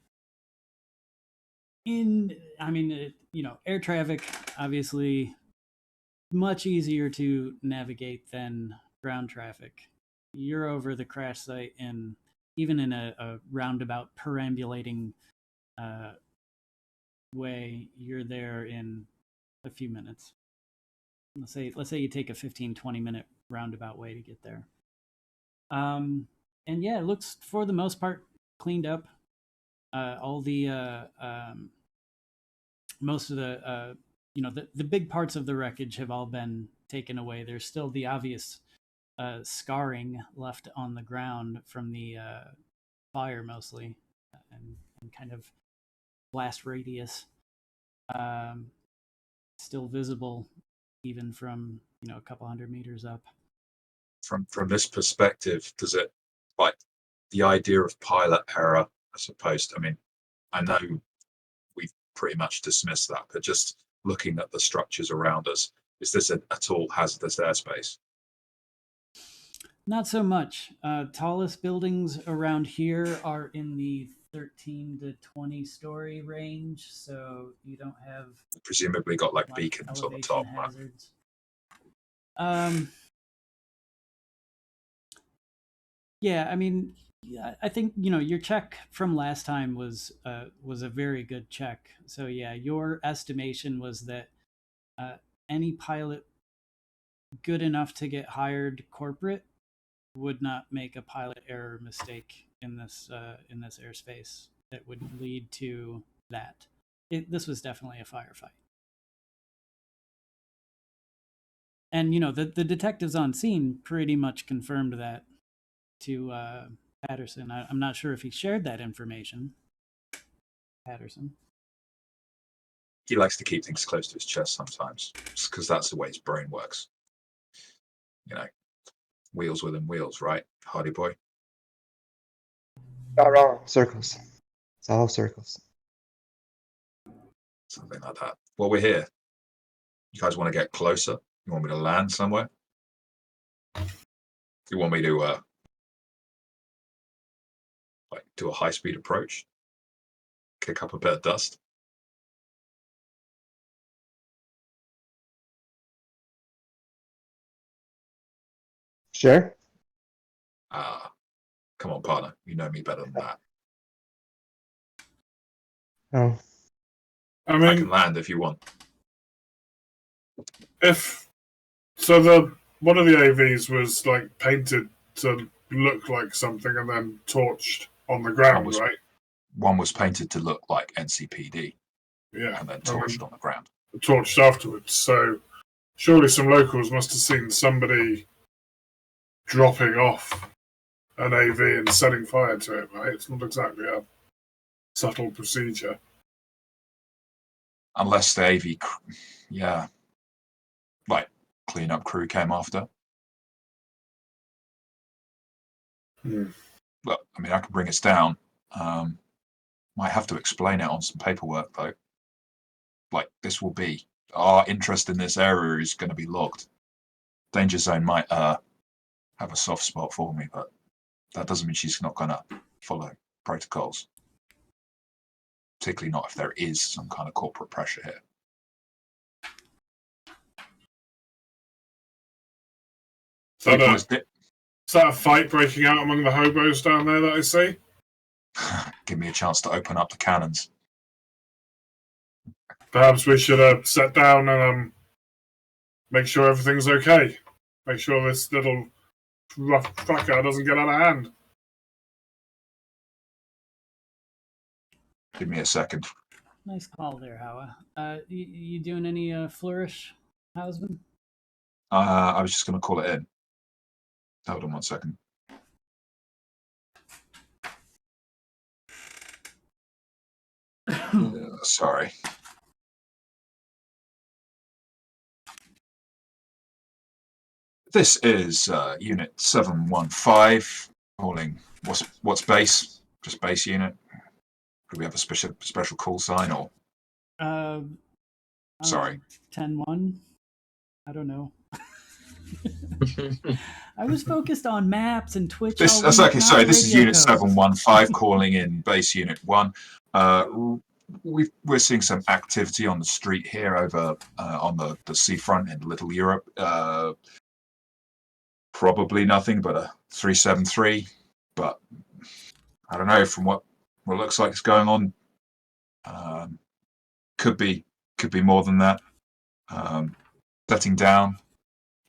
air traffic, obviously much easier to navigate than ground traffic. You're over the crash site in even in a roundabout perambulating way, you're there in a few minutes. Let's say you take a 15-20 minute roundabout way to get there. And yeah, it looks for the most part cleaned up. All the most of the the big parts of the wreckage have all been taken away. There's still the obvious scarring left on the ground from the fire mostly, and kind of blast radius still visible even from a couple hundred meters up. From this perspective, does it, like, the idea of pilot error as opposed to, I mean, I know we've pretty much dismissed that, but just looking at the structures around us, is this at all hazardous airspace? Not so much. Tallest buildings around here are in the 13 to 20 story range, so you don't have Presumably got like beacons on the top. Hazards. Yeah, I mean, I think your check from last time was a very good check. So yeah, your estimation was that any pilot good enough to get hired corporate would not make a pilot error mistake in this airspace that would lead to that. This was definitely a firefight. And the detectives on scene pretty much confirmed that to Patterson. I'm not sure if he shared that information. Patterson. He likes to keep things close to his chest sometimes, because that's the way his brain works. Wheels within wheels, right, Hardy boy? Not wrong. Circles. It's all circles. Something like that. Well, we're here. You guys want to get closer? You want me to land somewhere? You want me to do a high-speed approach? Kick up a bit of dust? Sure. Come on, partner. You know me better than that. Oh. I I mean, can land if you want. One of the AVs was like painted to look like something and then torched on the ground, right? One was painted to look like NCPD. Yeah. And then torched on the ground. Torched afterwards. So surely some locals must have seen somebody dropping off an AV and setting fire to it, right? It's not exactly a subtle procedure. Unless the AV, cleanup crew came after. Look, I mean, I can bring us down. Might have to explain it on some paperwork, though. This will be, our interest in this area is going to be logged. Danger Zone might have a soft spot for me, but that doesn't mean she's not going to follow protocols. Particularly not if there is some kind of corporate pressure here. Is that a fight breaking out among the hobos down there that I see? Give me a chance to open up the cannons. Perhaps we should sit down and make sure everything's okay. Make sure this little rough fucker doesn't get out of hand. Give me a second. Nice call there, Howa. You doing any flourish, Hausman? I was just going to call it in. Hold on 1 second. Sorry. This is Unit 715 calling. What's base? Just base unit. Do we have a special call sign or? Sorry. 10-1. I don't know. I was focused on maps and Twitch. This is Unit 715 calling in base unit 1. we're seeing some activity on the street here over on the seafront in Little Europe. Probably nothing but a 373, but I don't know. From what looks like is going on, could be more than that. Setting down,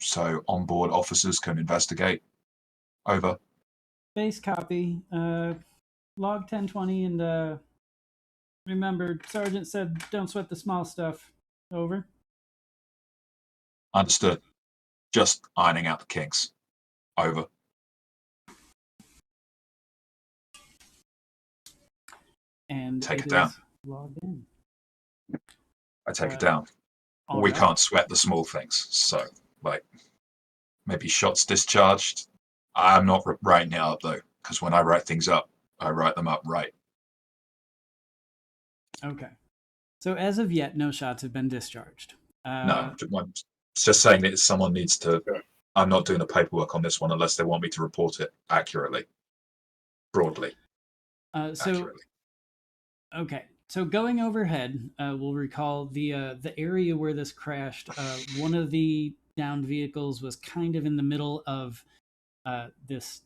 so onboard officers can investigate. Over. Base copy. Log 1020 and remember, Sergeant said don't sweat the small stuff. Over. Understood. Just ironing out the kinks. Over. And Take it is down. Logged in. I take it down. We can't sweat the small things. So, like, maybe shots discharged. I'm not writing it up, though, because when I write things up, I write them up right. Okay. So as of yet, no shots have been discharged. No, I'm just saying that someone needs to... I'm not doing the paperwork on this one unless they want me to report it accurately. Broadly. Accurately. Okay. So going overhead, we'll recall the area where this crashed. One of the downed vehicles was kind of in the middle of this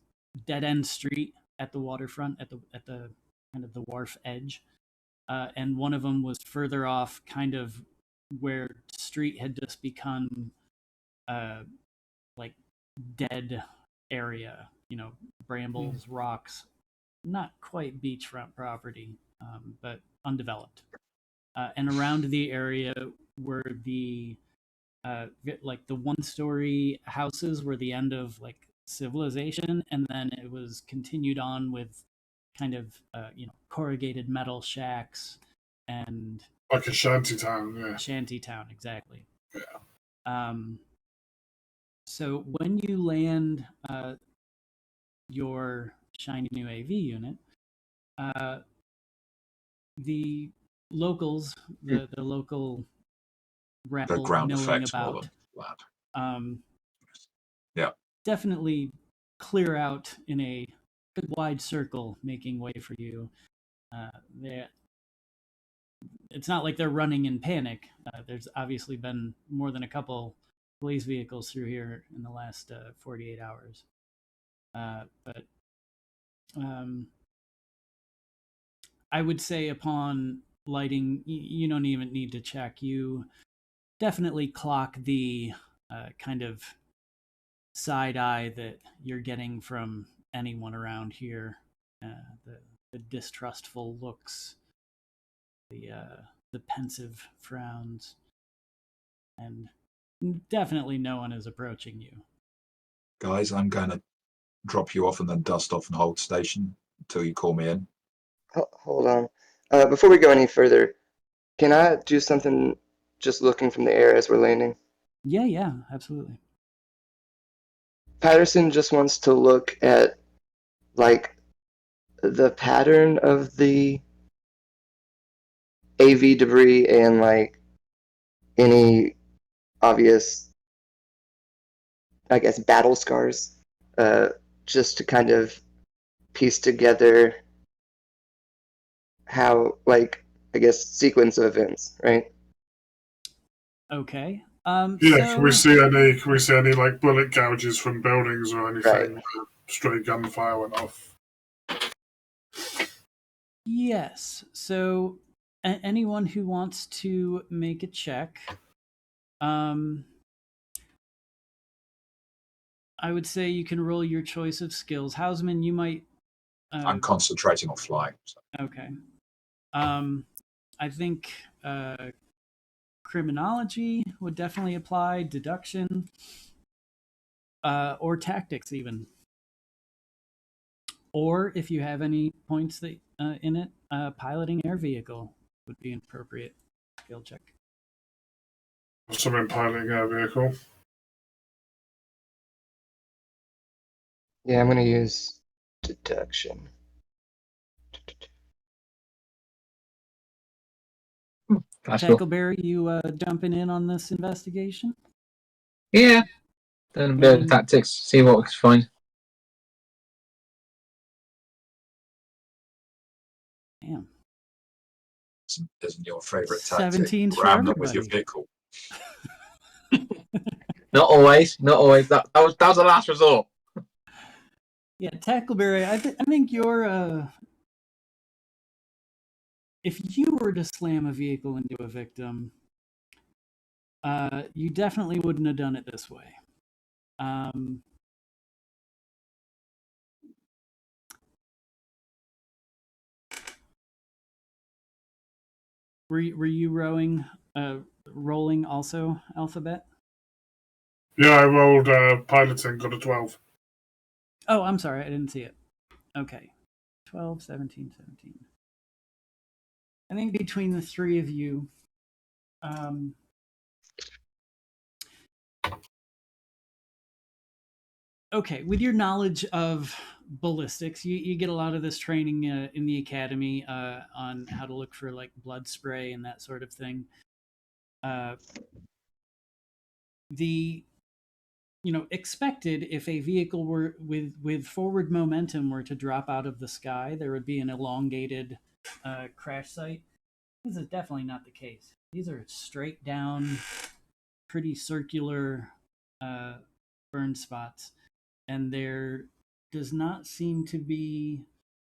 dead end street at the waterfront, at the kind of the wharf edge, and one of them was further off, kind of where street had just become like dead area. You know, brambles, rocks, not quite beachfront property, but undeveloped. And around the area were the like the one-story houses were the end of like civilization, and then it was continued on with kind of corrugated metal shacks and like a shanty town. Yeah, shanty town, exactly. Yeah. So when you land your shiny new AV unit, the locals, the local rabble The ground milling effect about, yeah, definitely clear out in a good wide circle, making way for you. It's not like they're running in panic. There's obviously been more than a couple police vehicles through here in the last 48 hours. But I would say upon lighting, you don't even need to check. You definitely clock the kind of side eye that you're getting from anyone around here. The distrustful looks, the pensive frowns, and definitely no one is approaching you. Guys, I'm going to drop you off and then dust off and hold station until you call me in. Hold on. Before we go any further, can I do something just looking from the air as we're landing? Yeah, absolutely. Patterson just wants to look at, like, the pattern of the AV debris and, like, any obvious, I guess, battle scars, just to kind of piece together how, like, I guess, sequence of events, right? Okay. Yeah, so... can we see any like bullet gouges from buildings or anything? Right. Stray gunfire went off. Yes. So anyone who wants to make a check, I would say you can roll your choice of skills. Hausman, you might... I'm concentrating on flying. So. Okay. I think criminology would definitely apply, deduction, or tactics even. Or if you have any points that in it, piloting air vehicle would be an appropriate skill check. Someone piloting a vehicle. Yeah, I'm going to use deduction. Tackleberry, you jumping in on this investigation? Yeah. Then a bit of tactics, see what we can find. Damn. isn't your favourite tactic. 17's for Ram them with your everybody. vehicle. Not always. Not always. That was the last resort. Yeah, Tackleberry, I think you're if you were to slam a vehicle into a victim, you definitely wouldn't have done it this way. Were you rolling also, Alphabet? Yeah, I rolled piloting, got a 12. Oh, I'm sorry, I didn't see it. Okay. 12, 17, 17. I think between the three of you, okay, with your knowledge of ballistics, you get a lot of this training in the academy on how to look for like blood spray and that sort of thing. The expected, if a vehicle were with forward momentum were to drop out of the sky, there would be an elongated crash site. This is definitely not the case. These are straight down, pretty circular burn spots, and there does not seem to be.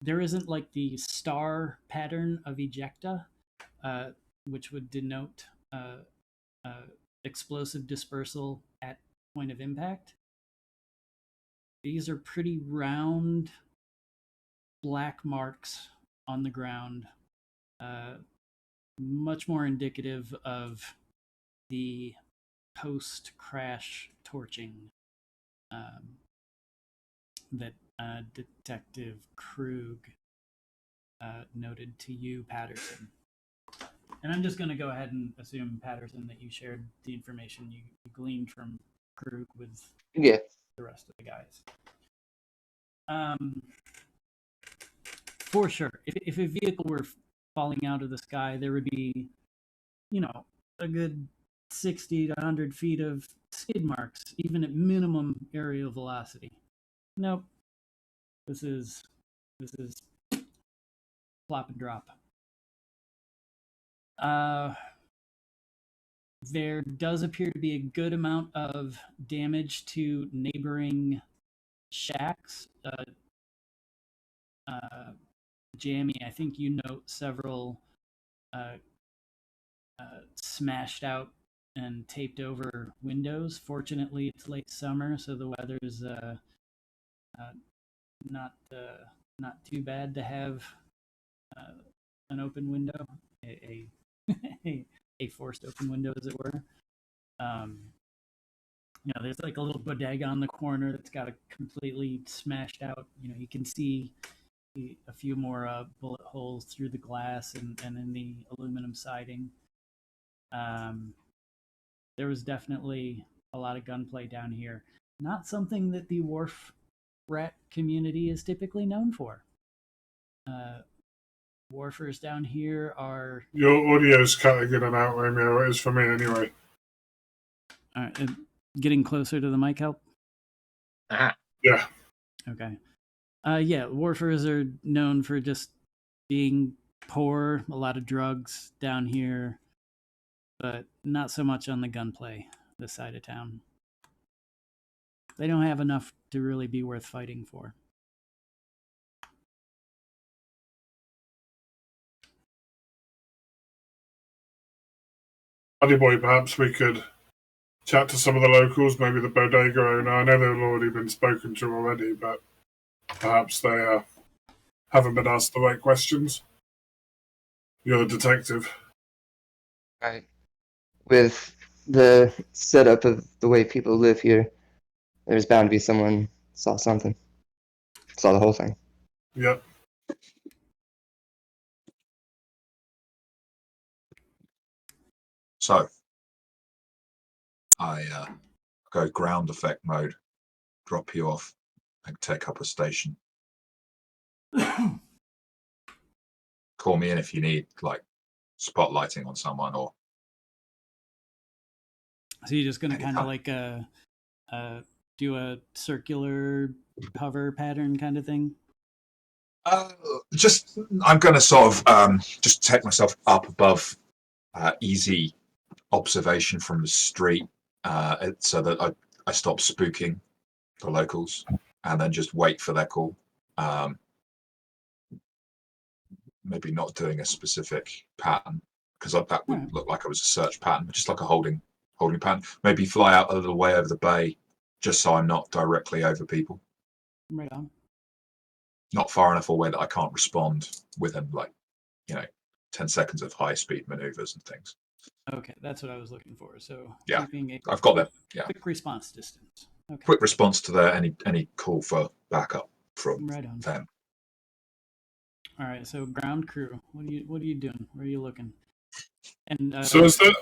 There isn't like the star pattern of ejecta, which would denote explosive dispersal at point of impact. These are pretty round black marks on the ground, much more indicative of the post-crash torching that Detective Krug noted to you, Patterson. And I'm just going to go ahead and assume, Patterson, that you shared the information you gleaned from Krug with Yeah. the rest of the guys. For sure, if a vehicle were falling out of the sky, there would be, a good 60 to 100 feet of skid marks, even at minimum aerial velocity. Nope. This is plop and drop. There does appear to be a good amount of damage to neighboring shacks. Jamie, I think you note several smashed out and taped over windows. Fortunately, it's late summer, so the weather's not too bad to have an open window, a forced open window, as it were. There's like a little bodega on the corner that's got a completely smashed out. You can see a few more bullet holes through the glass and in the aluminum siding. There was definitely a lot of gunplay down here. Not something that the wharf rat community is typically known for. Wharfers down here are... Your audio's cutting in and out, Romeo. It is for me anyway. All right, getting closer to the mic help? Aha. Yeah. Okay. Yeah, wharfers are known for just being poor, a lot of drugs down here, but not so much on the gunplay this side of town. They don't have enough to really be worth fighting for. Buddy boy, perhaps we could chat to some of the locals, maybe the bodega owner. I know they've already been spoken to already, but perhaps they haven't been asked the right questions. You're the detective. Right. With the setup of the way people live here, there's bound to be someone saw something. Saw the whole thing. Yep. So, I go ground effect mode, drop you off, and take up a station. Call me in if you need, like, spotlighting on someone or... So you're just going to kind of Anytime. like do a circular hover pattern kind of thing? I'm going to sort of just take myself up above easy observation from the street, so that I stop spooking the locals, and then just wait for their call. Maybe not doing a specific pattern, because that would look like it was a search pattern, but just like a holding pattern. Maybe fly out a little way over the bay, just so I'm not directly over people. Right on. Not far enough away that I can't respond within 10 seconds of high speed maneuvers and things. Okay, that's what I was looking for. So Yeah, keeping I've got that. Yeah, quick response distance. Okay. quick response to their any call for backup from Right on. them. All right, so ground crew, what are you doing? Where are you looking? And So is that?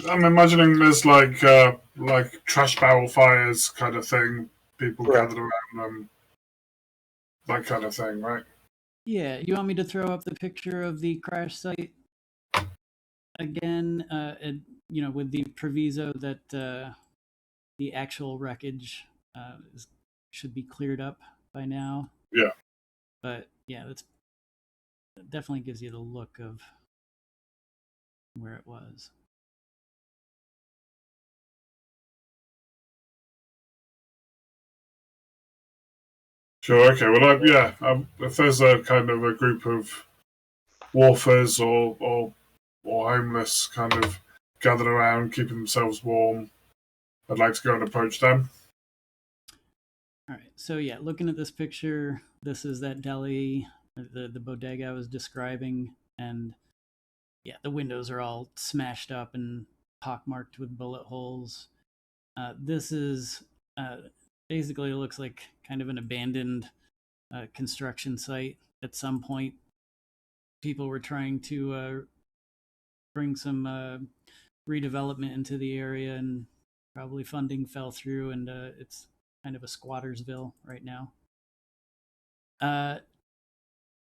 I'm imagining there's like trash barrel fires kind of thing. People gathered around them, that kind of thing, right? yeah, you want me to throw up the picture of the crash site again? With the proviso that the actual wreckage should be cleared up by now. Yeah. But yeah, that definitely gives you the look of where it was. Sure. Okay. Well, if there's a kind of a group of wharfers or homeless kind of gathered around, keeping themselves warm, I'd like to go and approach them. All right. So yeah, looking at this picture, this is that deli, the bodega I was describing, and yeah, the windows are all smashed up and pockmarked with bullet holes. This is basically, it looks like kind of an abandoned construction site. At some point, people were trying to bring some redevelopment into the area, and probably funding fell through, and it's kind of a squattersville right now.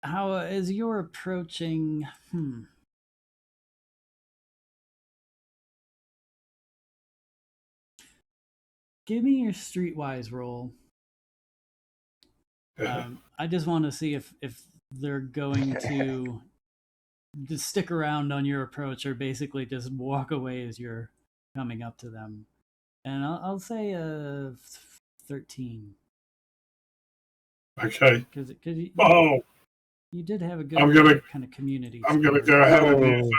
How as you're approaching? Give me your streetwise roll. I just want to see if they're going to just stick around on your approach, or basically just walk away as you're coming up to them. And I'll say 13. Okay. Because you did have a good kind of community. I'm gonna go ahead and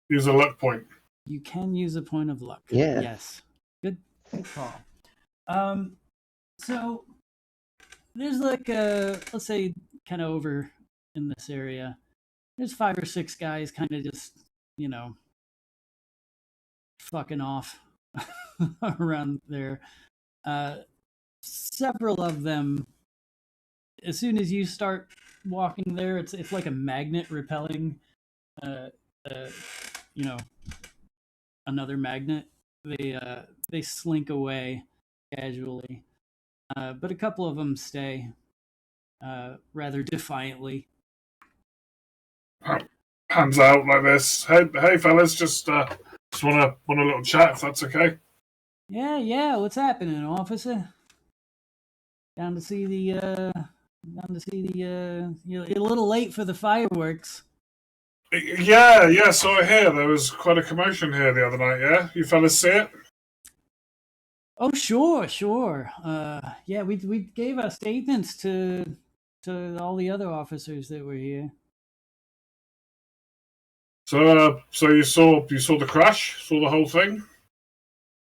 use a luck point. You can use a point of luck. Yeah. Yes. Good call. So there's like let's say kind of over in this area, there's 5 or 6 guys kind of just, fucking off around there. Several of them, as soon as you start walking there, it's like a magnet repelling another magnet. They slink away casually. But a couple of them stay rather defiantly. Hands out like this. Hey, fellas, just want a little chat, if that's okay. Yeah. What's happening, officer? Down to see the. You're a little late for the fireworks. Yeah. So I hear there was quite a commotion here the other night. Yeah, you fellas see it? Oh, sure. Yeah, we gave our statements to all the other officers that were here. So you saw the crash? Saw the whole thing?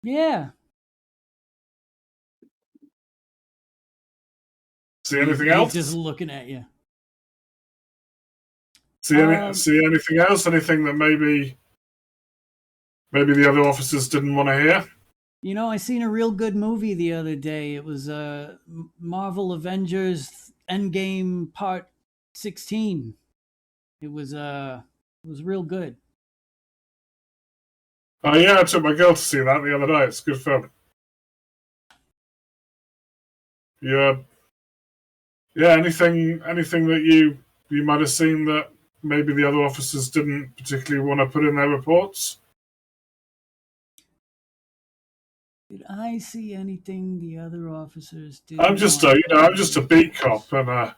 Yeah. See anything else? He's just looking at you. See anything else? Anything that maybe the other officers didn't want to hear? I seen a real good movie the other day. It was Marvel Avengers Endgame Part 16. It was real good. Oh yeah, I took my girl to see that the other night. It's a good film. Yeah, anything that you might have seen that maybe the other officers didn't particularly want to put in their reports? Did I see anything the other officers did? I'm just a beat cop, and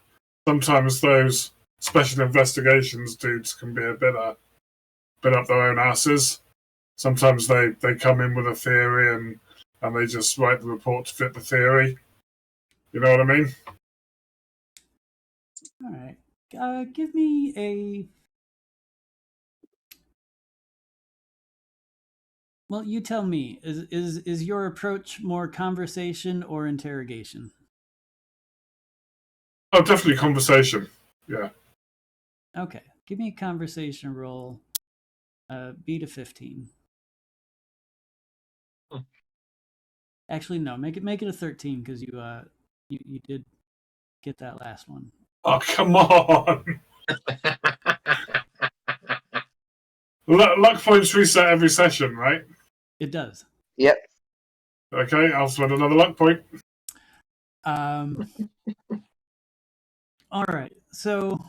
sometimes those special investigations dudes can be a bit up their own asses. Sometimes they come in with a theory and they just write the report to fit the theory. You know what I mean? All right. Give me a... Well, you tell me. Is your approach more conversation or interrogation? Oh, definitely conversation. Yeah. Okay. Give me a conversation roll. B to 15. Actually, no. Make it a 13 because you did get that last one. Oh, come on. Luck points reset every session, right? It does. Yep. Okay, I'll spend another luck point. All right. So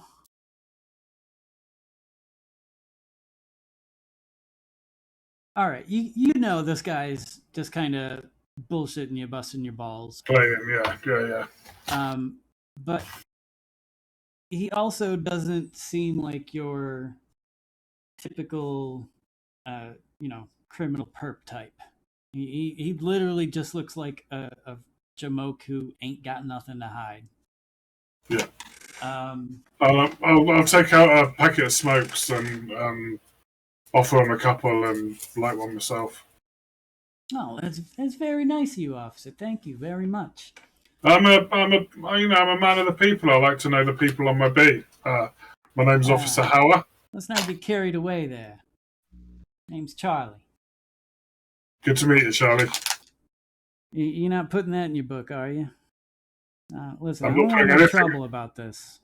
all right, you know this guy's just kind of bullshitting you, busting your balls. Playing, yeah. But he also doesn't seem like your typical, criminal perp type. He literally just looks like a jamoke who ain't got nothing to hide. Yeah. I'll take out a packet of smokes and offer him a couple and light one myself. Oh, that's very nice of you, officer. Thank you very much. I'm a man of the people. I like to know the people on my beat. My name's Officer Hauer. Let's not get carried away there. Name's Charlie. Good to meet you, Charlie. You're not putting that in your book, are you? Listen, I I'm don't not want putting no anything. trouble about this.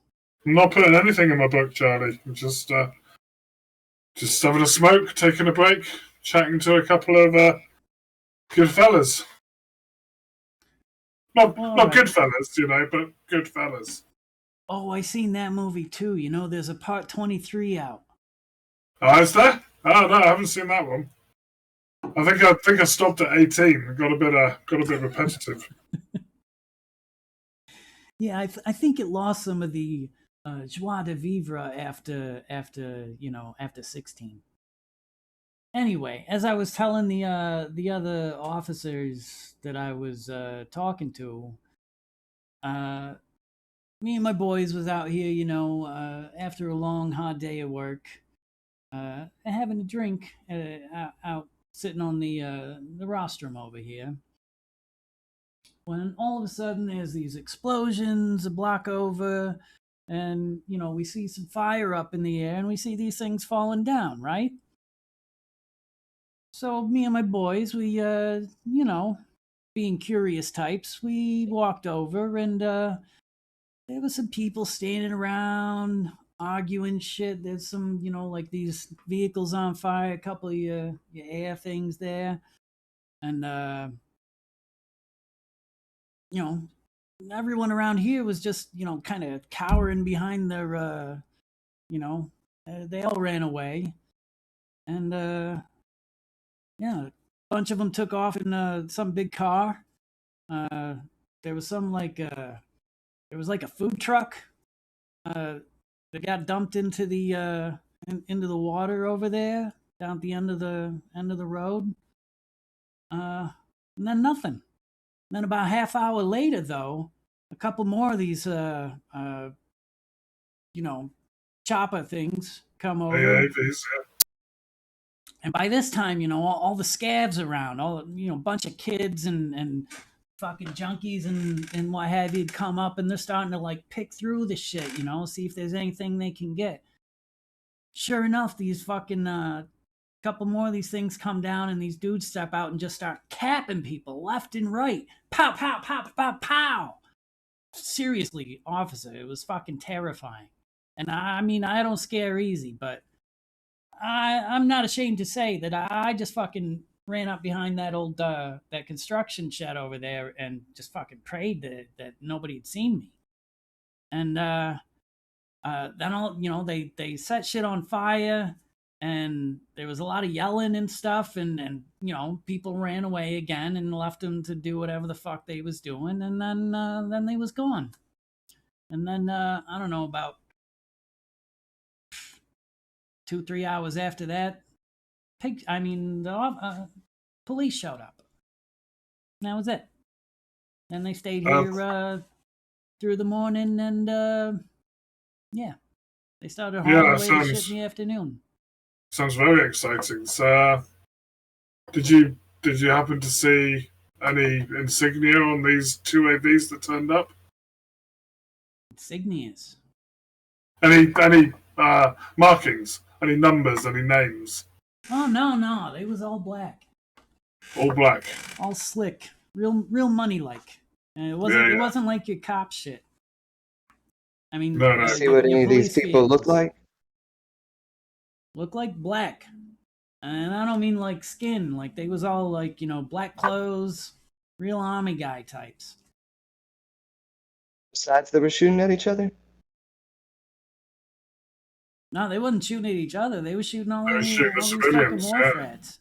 I'm not putting anything in my book, Charlie. I'm just having a smoke, taking a break, chatting to a couple of good fellas. Not good fellas, but good fellas. Oh, I seen that movie too. There's a part 23 out. Oh, is there? Oh no, I haven't seen that one. I think I stopped at 18. It got a bit repetitive. Yeah, I think it lost some of the joie de vivre after 16. Anyway, as I was telling the other officers that I was talking to, me and my boys was out here, after a long hard day of work, having a drink out sitting on the rostrum over here. When all of a sudden there's these explosions a block over, and we see some fire up in the air, and we see these things falling down, right? So me and my boys, we being curious types, we walked over, and there was some people standing around arguing shit. There's some like these vehicles on fire, a couple of your air things there, and everyone around here was just kind of cowering behind their they all ran away, and yeah, a bunch of them took off in some big car. There was some there was like a food truck that got dumped into the water over there down at the end of the road. And then nothing. And then about a half hour later, though, a couple more of these chopper things come over. Yeah, these, And by this time, all the scavs around, all bunch of kids and fucking junkies and what have you come up, and they're starting to like pick through the shit, see if there's anything they can get. Sure enough, these fucking couple more of these things come down, and these dudes step out and just start capping people left and right. Pow, pow, pow, pow, pow. Seriously, officer, it was fucking terrifying. And I mean, I don't scare easy, but I'm not ashamed to say that I just fucking ran up behind that old that construction shed over there and just fucking prayed that nobody had seen me. And then all they set shit on fire, and there was a lot of yelling and stuff, and people ran away again and left them to do whatever the fuck they was doing, and then they was gone. And then, I don't know, about 2-3 hours after that, the police showed up. And that was it. And they stayed here through the morning, and yeah, they started hauling away the shit in the afternoon. Sounds very exciting. So, did you happen to see any insignia on these two AVs that turned up? Insignias. Any markings? Any numbers? Any names? Oh no, they was all black. All black. All slick. Real money like. And it wasn't like your cop shit. I mean, No. You see what any of these people look like? Look like black. And I don't mean like skin. Like they was all like, black clothes, real army guy types. Besides, they were shooting at each other? No, they wasn't shooting at each other. They were shooting all these fucking civilians, wharf rats.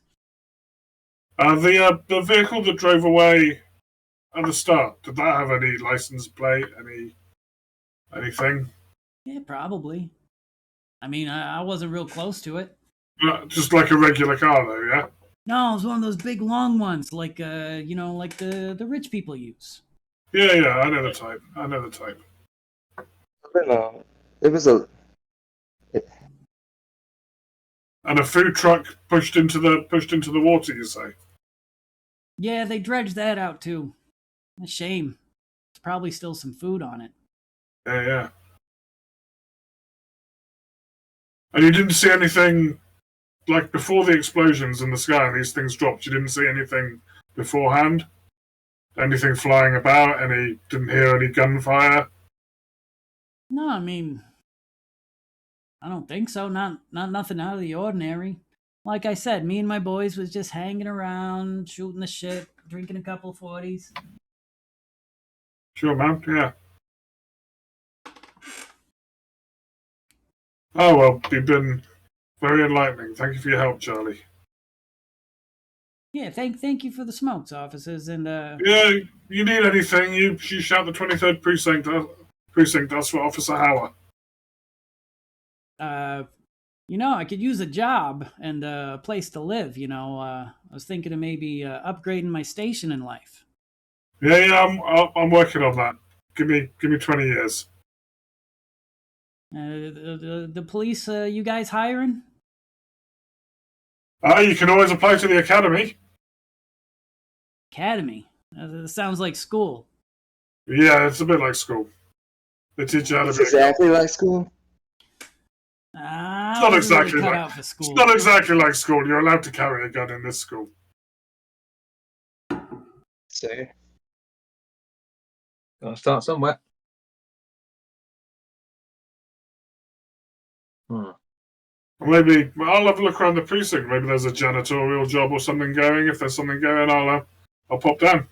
The vehicle that drove away at the start, did that have any license plate? Anything? Yeah, probably. I mean, I wasn't real close to it. Just like a regular car, though, yeah? No, it was one of those big long ones, like like the rich people use. Yeah, I know the type. I don't know. It was a... And a food truck pushed into the water, you say? Yeah, they dredged that out too. A shame. There's probably still some food on it. Yeah. And you didn't see anything, like before the explosions in the sky and these things dropped, you didn't see anything beforehand? Anything flying about? Didn't hear any gunfire? No, I mean, I don't think so. Not nothing out of the ordinary. Like I said, me and my boys was just hanging around, shooting the shit, drinking a couple of 40s. Sure, man, yeah. Oh, well, you've been very enlightening. Thank you for your help, Charlie. Yeah, thank you for the smokes, officers, and Yeah, you need anything, you shout the 23rd precinct. That's for Officer Hauer. I could use a job and a place to live. I was thinking of maybe upgrading my station in life. Yeah, I'm working on that. Give me 20 years. The police, you guys hiring? You can always apply to the academy. Academy? That sounds like school. Yeah, it's a bit like school. They teach you how to It's be exactly like school? It's not exactly like school. It's not exactly like school. You're allowed to carry a gun in this school. So, Gotta start somewhere. Maybe I'll have a look around the precinct. Maybe there's a janitorial job or something going. If there's something going, I'll pop down.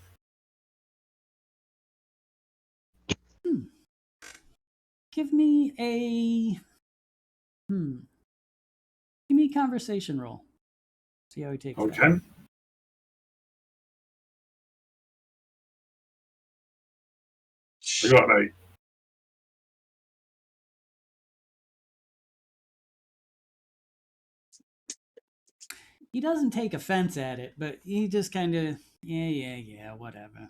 Give me a conversation roll. See how he takes Okay. that. I got an 8. He doesn't take offense at it, but he just kind of, yeah, whatever.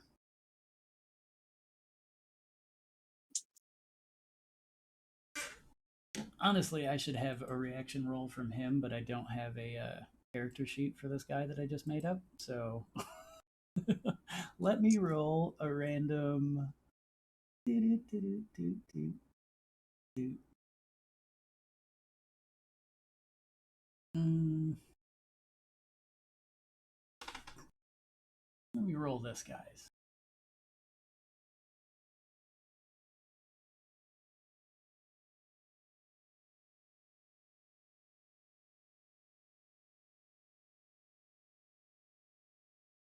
Honestly, I should have a reaction roll from him, but I don't have a character sheet for this guy that I just made up. So let me roll a random. Let me roll this, guys.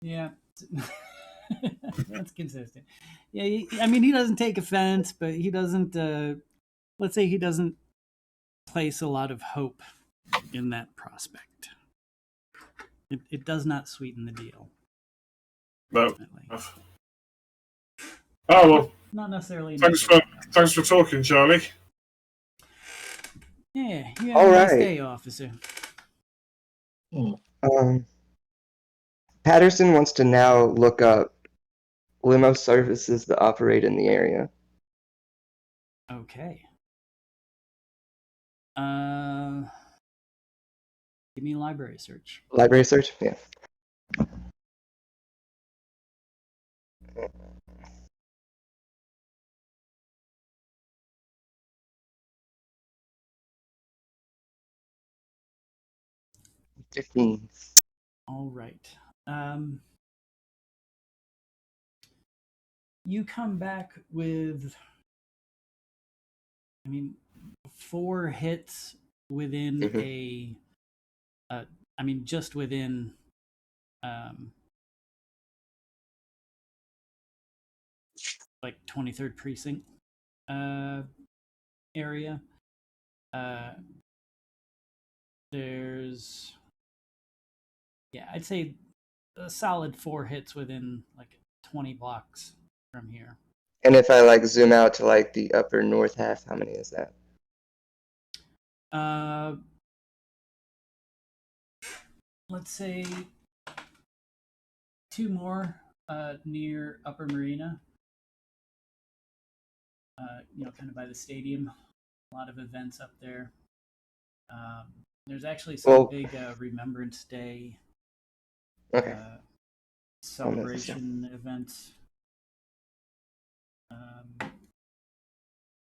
Yeah, that's consistent. Yeah, he doesn't take offense, but he doesn't. Let's say he doesn't place a lot of hope in that prospect. It does not sweeten the deal. No. Definitely. Oh well, not necessarily. Thanks for talking, Charlie. Yeah, you have All a nice right. day, officer. Patterson wants to now look up limo services that operate in the area. Okay. Give me a library search. Library search? Yeah. $15. All right. You come back with, 4 hits within Mhm. just within, like 23rd precinct area. There's, I'd say a solid 4 hits within like 20 blocks from here. And if I like zoom out to like the upper north half, how many is that? Let's say 2 more near Upper Marina. Kind of by the stadium. A lot of events up there. There's actually some big Remembrance Day celebration events.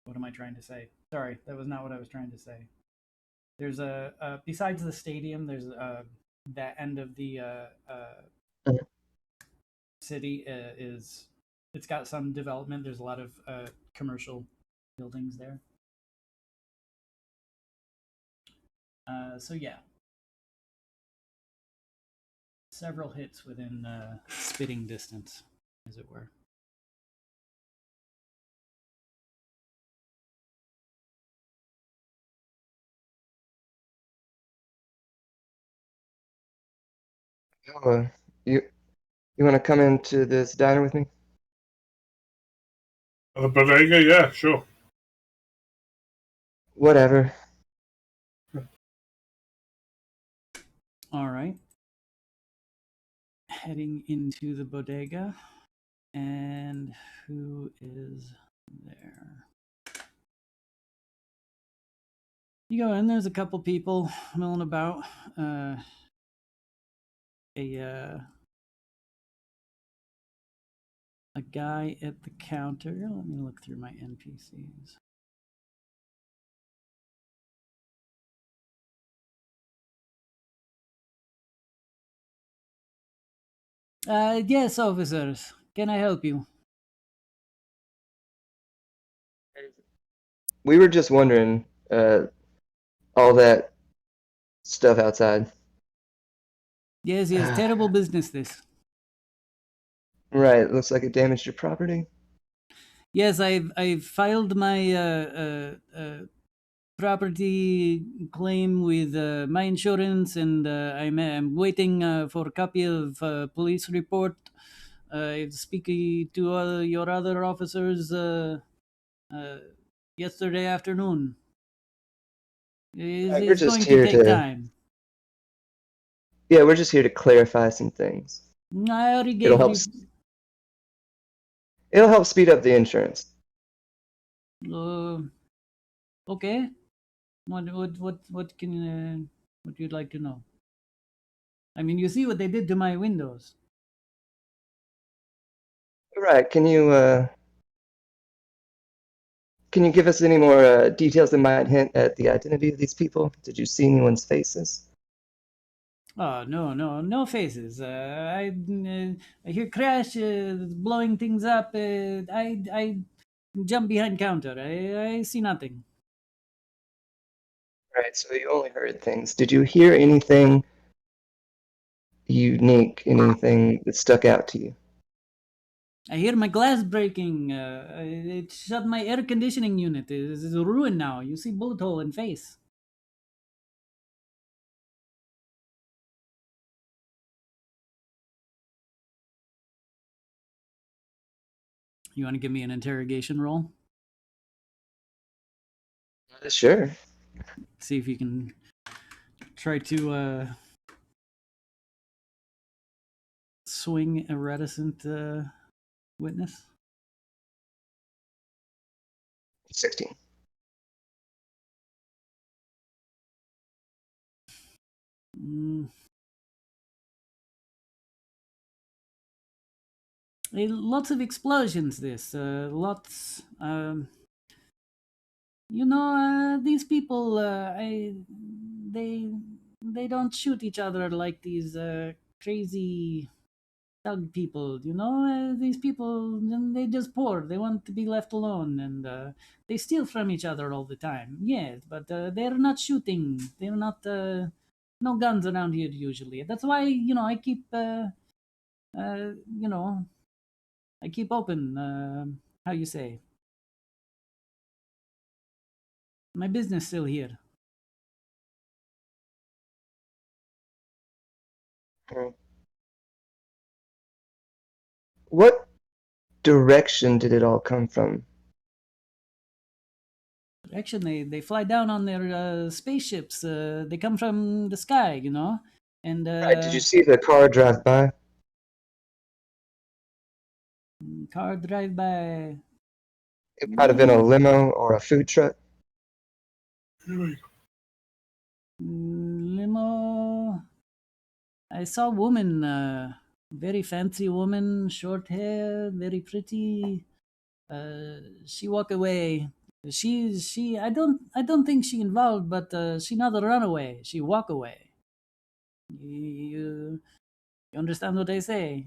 What am I trying to say? Sorry, that was not what I was trying to say. There's besides the stadium, there's that end of the city it's got some development. There's a lot of commercial buildings there. So yeah, several hits within spitting distance, as it were. You want to come into this diner with me? The bodega, yeah, sure. Whatever. All right. Heading into the bodega, and who is there? You go in. There's a couple people milling about. A guy at the counter. Let me look through my NPCs. Yes, officers. Can I help you? We were just wondering, all that stuff outside. Yes, terrible business this. Right, looks like it damaged your property. Yes, I've filed my property claim with my insurance, and I'm waiting for a copy of police report. I've speaking to your other officers yesterday afternoon. Right, we're It's just going to here take to. time. Yeah, we're just here to clarify some things. I already It'll gave help. It'll help speed up the insurance. Okay. What can what you'd like to know? I mean, you see what they did to my windows. Right, can you give us any more details that might hint at the identity of these people? Did you see anyone's faces? Oh no faces. I hear crash, blowing things up. I jump behind counter. I see nothing. Right, so you only heard things. Did you hear anything unique, anything that stuck out to you? I hear my glass breaking. It shut my air conditioning unit. It's ruined now. You see bullet hole in face. You want to give me an interrogation roll? Sure. See if you can try to swing a reticent witness. 16. Lots of explosions. Lots. You know, these people. They don't shoot each other like these crazy thug people. You know, these people. They just poor. They want to be left alone, and they steal from each other all the time. Yes, but they're not shooting. They're not. No guns around here usually. That's why I keep. You know, I keep open. How you say? My business still here. What direction did it all come from? Actually, they fly down on their spaceships. They come from the sky, and Right, did you see the car drive by? car drive by. It might have been a limo or a food truck. Limo. I saw a woman, very fancy woman, short hair, very pretty. She walk away. She. I don't think she involved, but she not a runaway. She walk away. You understand what I say?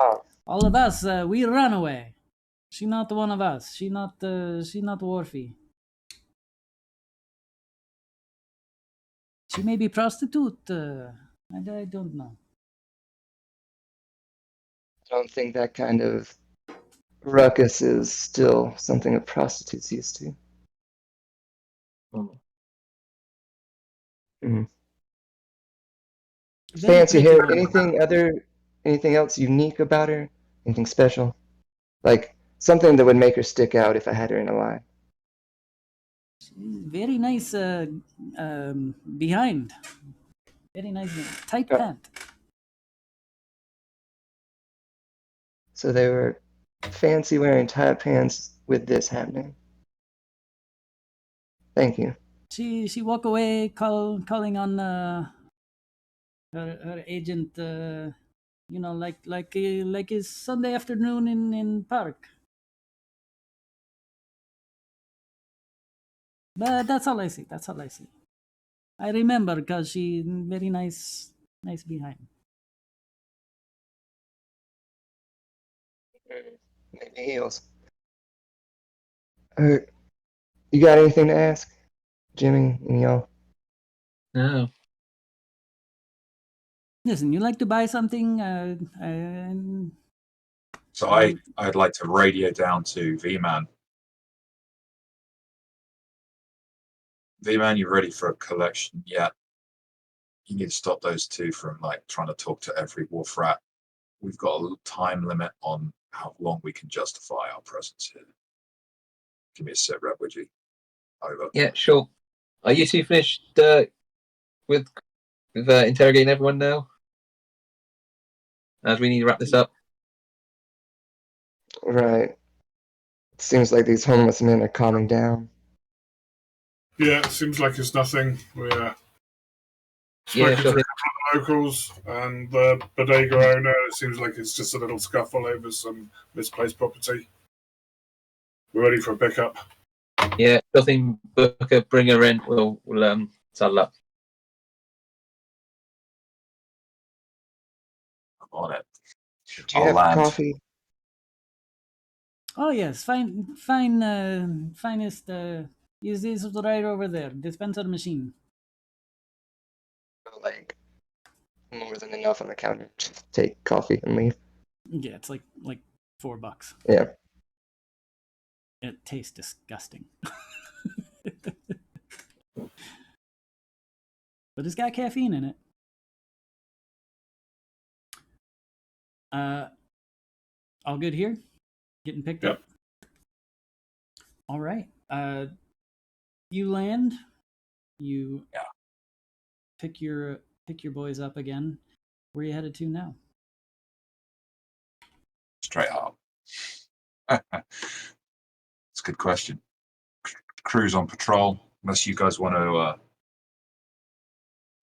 Oh, All of us, we run away. She not one of us. She not Worfy. She may be prostitute. I don't know. I don't think that kind of ruckus is still something that prostitutes used to. Mm. Fancy hair. Anything else unique about her? Anything special? Like something that would make her stick out if I had her in a line. Very nice behind. Very nice tight Oh. pant. So they were fancy wearing tight pants with this happening. Thank you. She walk away calling on her agent. Like his Sunday afternoon in park. But that's all I see. That's all I see. I remember because she very nice behind. Maybe heels. You got anything to ask, Jimmy and y'all? No. Listen, you like to buy something? So I'd like to radio down to V-Man. V-Man, you ready for a collection yet? You need to stop those two from trying to talk to every wharf rat. We've got a time limit on how long we can justify our presence here. Give me a sit rep, would you? Over. Yeah, sure. Are you two finished with interrogating everyone now? As we need to wrap this up. Right. It seems like these homeless men are calming down. Yeah, it seems like it's nothing. We're Yeah, spoken to sure. a couple of locals and the bodega owner. It seems like it's just a little scuffle over some misplaced property. We're ready for a pickup. Yeah, nothing. Booker, bring her in. We'll saddle up. I'm on it. Do you I'll have land. coffee? Oh yes, finest. Is this right over there? Dispenser machine. Like more than enough on the counter. Just take coffee and leave. Yeah, it's like $4. Yeah. It tastes disgusting. But it's got caffeine in it. All good here? Getting picked Yep. up. All right. You land. You pick your boys up again. Where are you headed to now? Straight up. It's a good question. Crew's on patrol, unless you guys want to,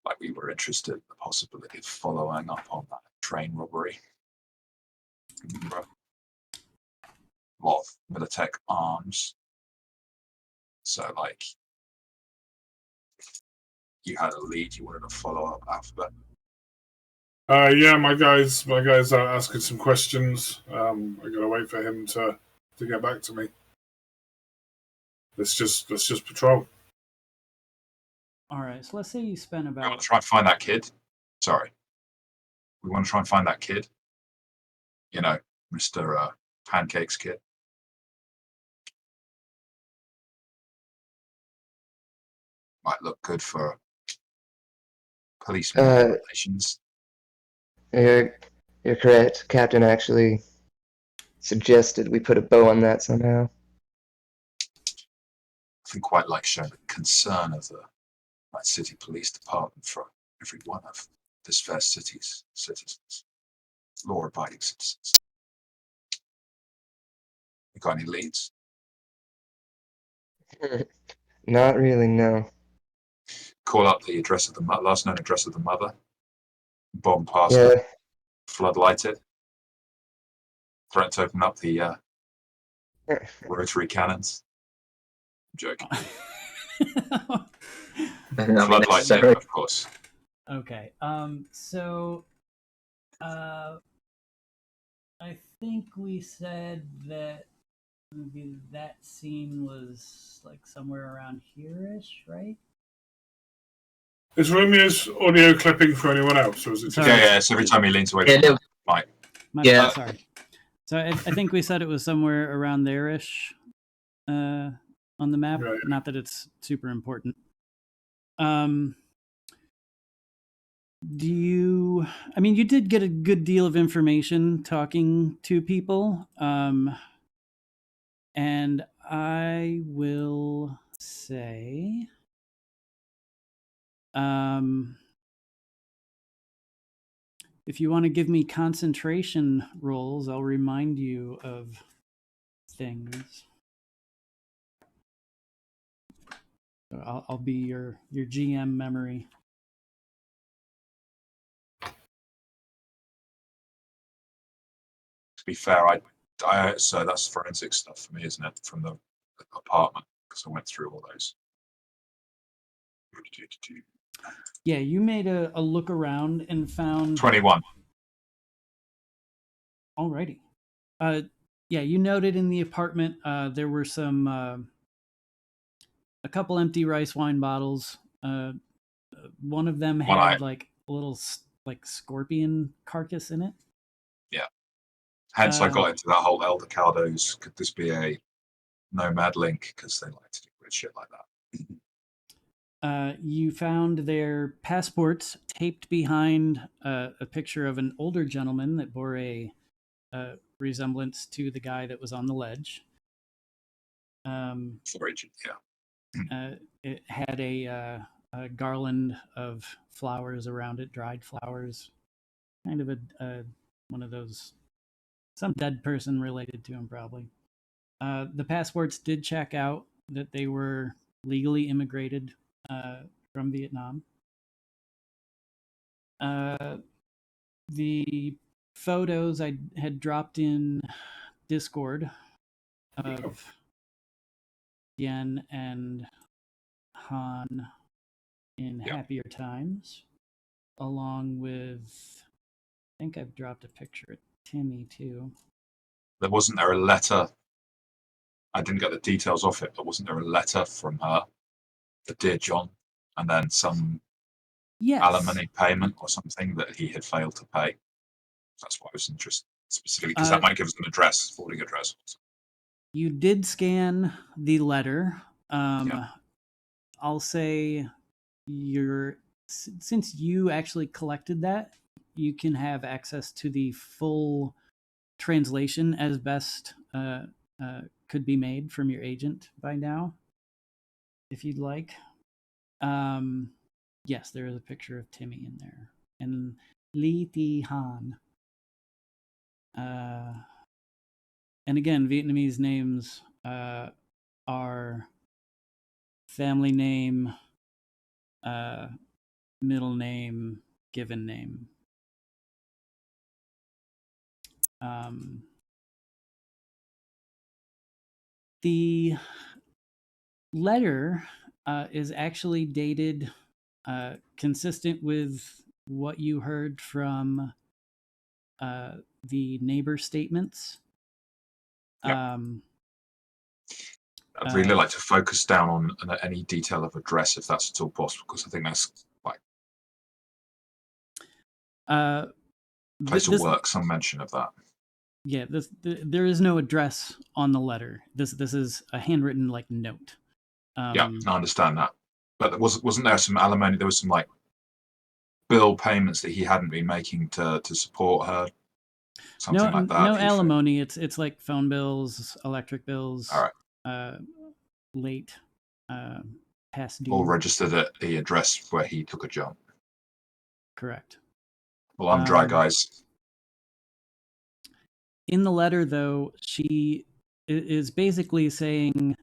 like we were interested in the possibility of following up on that train robbery. A lot of Militech arms. So, like, you had a lead, you wanted to follow up Alphabet. Yeah, my guys are asking some questions. I gotta wait for him to get back to me. Let's just patrol. All right. So let's say you spent We want about. to try and find that kid. Sorry. We want to try and find that kid. You know, Mr. Pancake's kid. Might look good for police relations. You're correct. Captain actually suggested we put a bow on that somehow. I think quite like showing the concern of the city police department for every one of this fair city's citizens, law-abiding citizens. You got any leads? Not really, no. Call up the address of the last known address of the mother. Bomb past Yeah. her. Floodlight it. Threaten to open up the rotary cannons. I'm joking. Floodlight it, of course. Okay. So, I think we said that maybe that scene was like somewhere around here-ish, right? Is Romeo's audio clipping for anyone else, or is it? Sorry. Yeah. So every time he leans away from the mic. My Yeah. bad, sorry. So I think we said it was somewhere around there-ish on the map. Right. Not that it's super important. You did get a good deal of information talking to people. And I will say, if you want to give me concentration rolls, I'll remind you of things. So I'll be your GM memory. To be fair, I so that's forensic stuff for me, isn't it? From the apartment, because I went through all those. Yeah, you made a look around and found 21. Alrighty. Yeah, you noted in the apartment there were some a couple empty rice wine bottles. One of them had like a little like scorpion carcass in it. Yeah. Hence, I got into that whole El Ducados. Could this be a nomad link? Because they like to do weird shit like that. You found their passports taped behind a picture of an older gentleman that bore a resemblance to the guy that was on the ledge. It had a garland of flowers around it, dried flowers, kind of a one of those, some dead person related to him probably. The passports did check out that they were legally immigrated from Vietnam. The photos I had dropped in Discord of Yen and Han in happier times, along with, I think I've dropped a picture of Timmy too. Wasn't there a letter? I didn't get the details of it, but wasn't there a letter from her, the Dear John, and then some alimony payment or something that he had failed to pay? That's why I was interested specifically, because that might give us an address, forwarding address. You did scan the letter. I'll say since you actually collected that, you can have access to the full translation as best could be made from your agent by now, if you'd like. Yes, there is a picture of Timmy in there. And Li Thi Han. And again, Vietnamese names are family name, middle name, given name. The letter is actually dated consistent with what you heard from the neighbor statements. Yep. I'd really like to focus down on any detail of address, if that's at all possible, because I think that's like place of work, some mention of that. Yeah, there is no address on the letter. This is a handwritten like note. Yeah, I understand that. But wasn't there some alimony? There was some like bill payments that he hadn't been making to support her. Something like that. No alimony. It's like phone bills, electric bills. All right. Late, past due. All registered at the address where he took a jump. Correct. Well, I'm dry, guys. In the letter, though, she is basically saying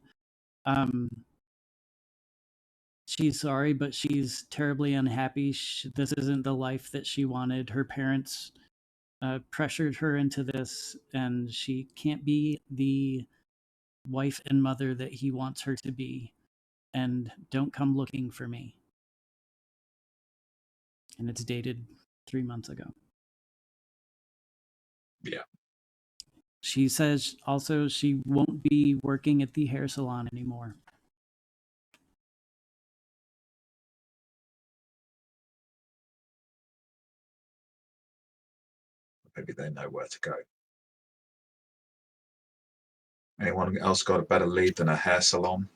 she's sorry, but she's terribly unhappy. This isn't the life that she wanted. Her parents pressured her into this, and she can't be the wife and mother that he wants her to be. And don't come looking for me. And it's dated 3 months ago. Yeah. She says also she won't be working at the hair salon anymore. Maybe they know where to go. Anyone else got a better lead than a hair salon?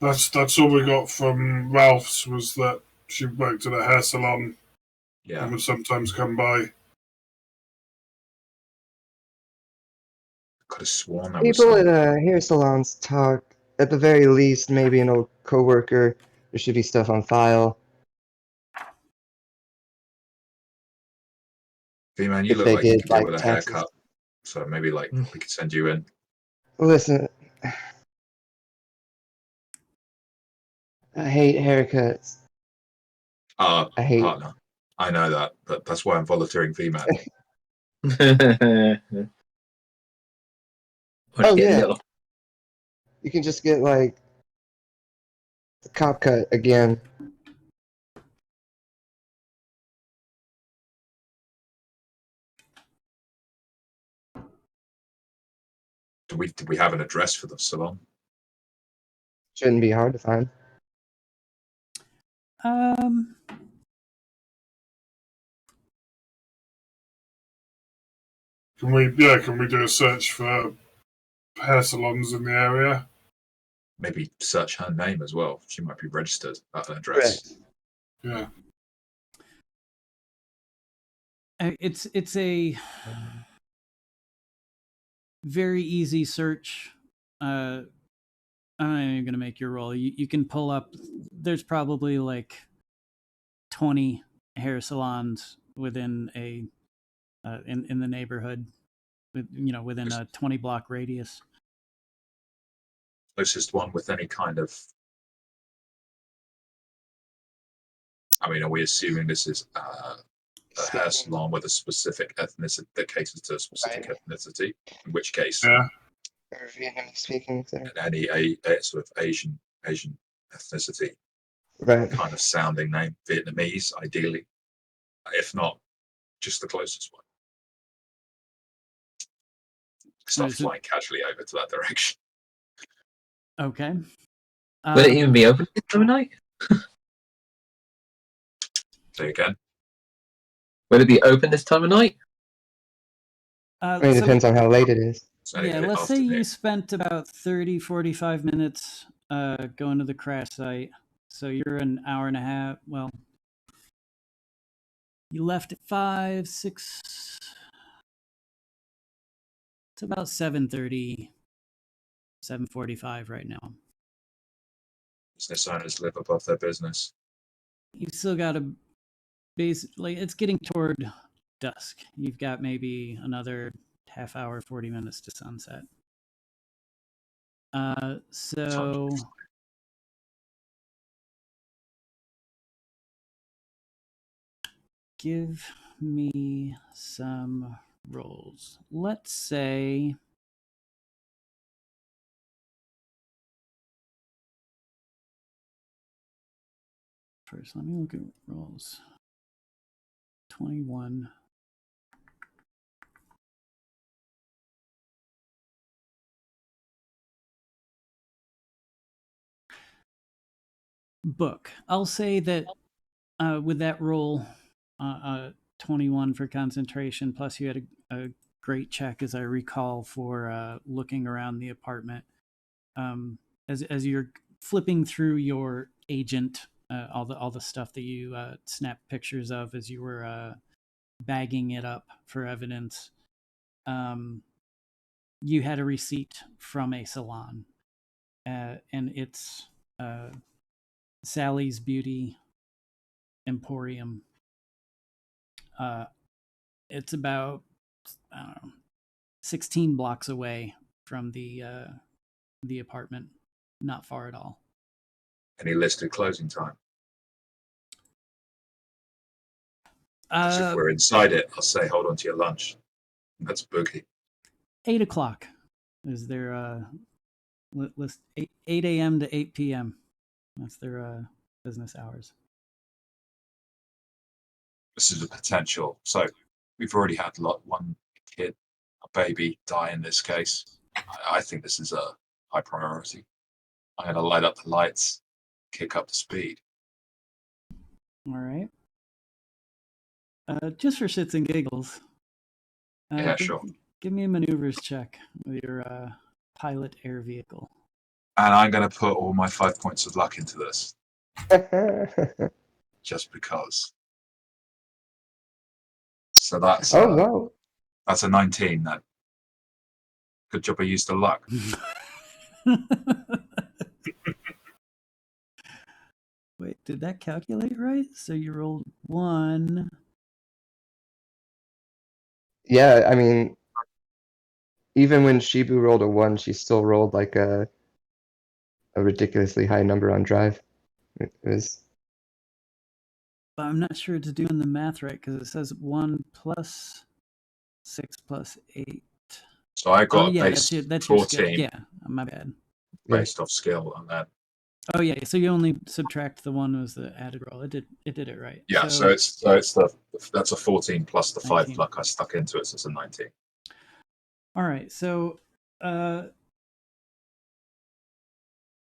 That's all we got from Ralph's, was that she worked at a hair salon. Yeah. And would sometimes come by. Could have sworn there People was at hair salons talk. At the very least, maybe an old coworker. There should be stuff on file. V-Man, you If look they like you did, could do like, with a taxes. haircut. So maybe like we could send you in. Listen, I hate haircuts. I hate. Partner. I know that, but that's why I'm volunteering V-Man. Oh yeah. You can just get like a cop cut again. Do we have an address for the salon? Shouldn't be hard to find. Can we do a search for hair salons in the area? Maybe search her name as well. She might be registered at an address. Yeah. It's a very easy search. I'm not even gonna make your roll. You can pull up. There's probably like 20 hair salons within a in the neighborhood, within a 20-block radius. Closest one with any kind of. I mean, are we assuming this is a hair salon with a specific ethnicity that caters to a specific ethnicity? In which case, yeah, or Vietnamese speaking, and any sort of Asian ethnicity, right? Kind of sounding name, Vietnamese, ideally. If not, just the closest one. Start flying casually over to that direction. Okay. Will it even be open this time of night? Say again. Will it be open this time of night? I mean, it depends on how late it is. Yeah, let's say you spent about 30, 45 minutes going to the crash site. So you're an hour and a half. Well, you left at 5, 6. It's about 7:30, 7:45 right now. Business owners live above their business. You've still got a basically, it's getting toward dusk. You've got maybe another half hour, 40 minutes to sunset. So give me some rolls. Let's say first, let me look at rolls. 21. Book. I'll say that with that roll, 21 for concentration, plus you had a great check, as I recall, for looking around the apartment. As you're flipping through your agent, all the stuff that you snapped pictures of as you were bagging it up for evidence, you had a receipt from a salon, and it's Sally's Beauty Emporium. It's about, I don't know, 16 blocks away from the apartment. Not far at all. Any listed closing time? 'Cause if we're inside it, I'll say hold on to your lunch. That's boogie. 8 o'clock is their list. 8 a.m. to 8 p.m. That's their business hours. This is a potential. So we've already had one kid, a baby, die in this case. I think this is a high priority. I'm going to light up the lights, kick up the speed. All right. Just for shits and giggles. Yeah, sure. Give me a maneuvers check with your pilot air vehicle. And I'm going to put all my 5 points of luck into this. Just because. So that's wow. That's a 19. That good job I used the luck. Wait, did that calculate right? So you rolled 1. Yeah, I mean, even when Shibu rolled a 1, she still rolled like a ridiculously high number on drive. It was. But I'm not sure it's doing the math right because it says 1 plus 6 plus 8. So I got that's 14. your skill. Yeah, my bad. Based off skill on that. Oh yeah, so you only subtract the 1 was the added roll. It did it right. Yeah, so it's that's a 14 plus the 5 luck I stuck into it, so it's a 19. All right, so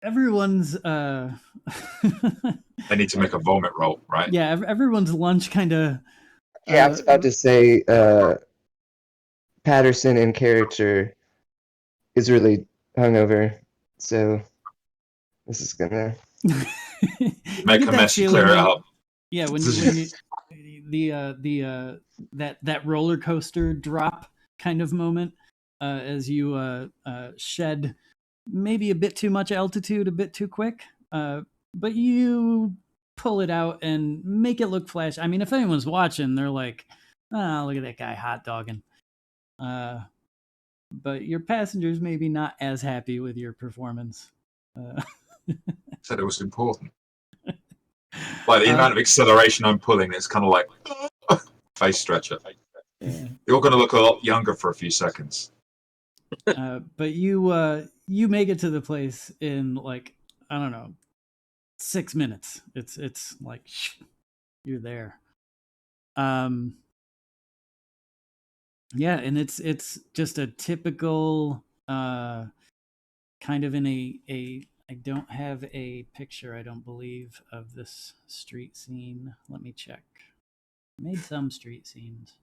everyone's I need to make a vomit roll, right? Yeah, everyone's lunch kind of. Yeah, I was about to say, Patterson in character is really hungover, so this is gonna make a mess, clear it up. Yeah, when you that roller coaster drop kind of moment, as you shed maybe a bit too much altitude, a bit too quick, but you pull it out and make it look flash. I mean, if anyone's watching, they're like, "Ah, look at that guy hot dogging." But your passengers maybe not as happy with your performance. Said it was important. Like the amount of acceleration I'm pulling, it's kind of like face stretcher. Yeah. You're going to look a lot younger for a few seconds. But you make it to the place in like, I don't know, 6 minutes. It's like you're there. Yeah, and it's just a typical kind of in a I don't have a picture, I don't believe, of this street scene. Let me check. I made some street scenes.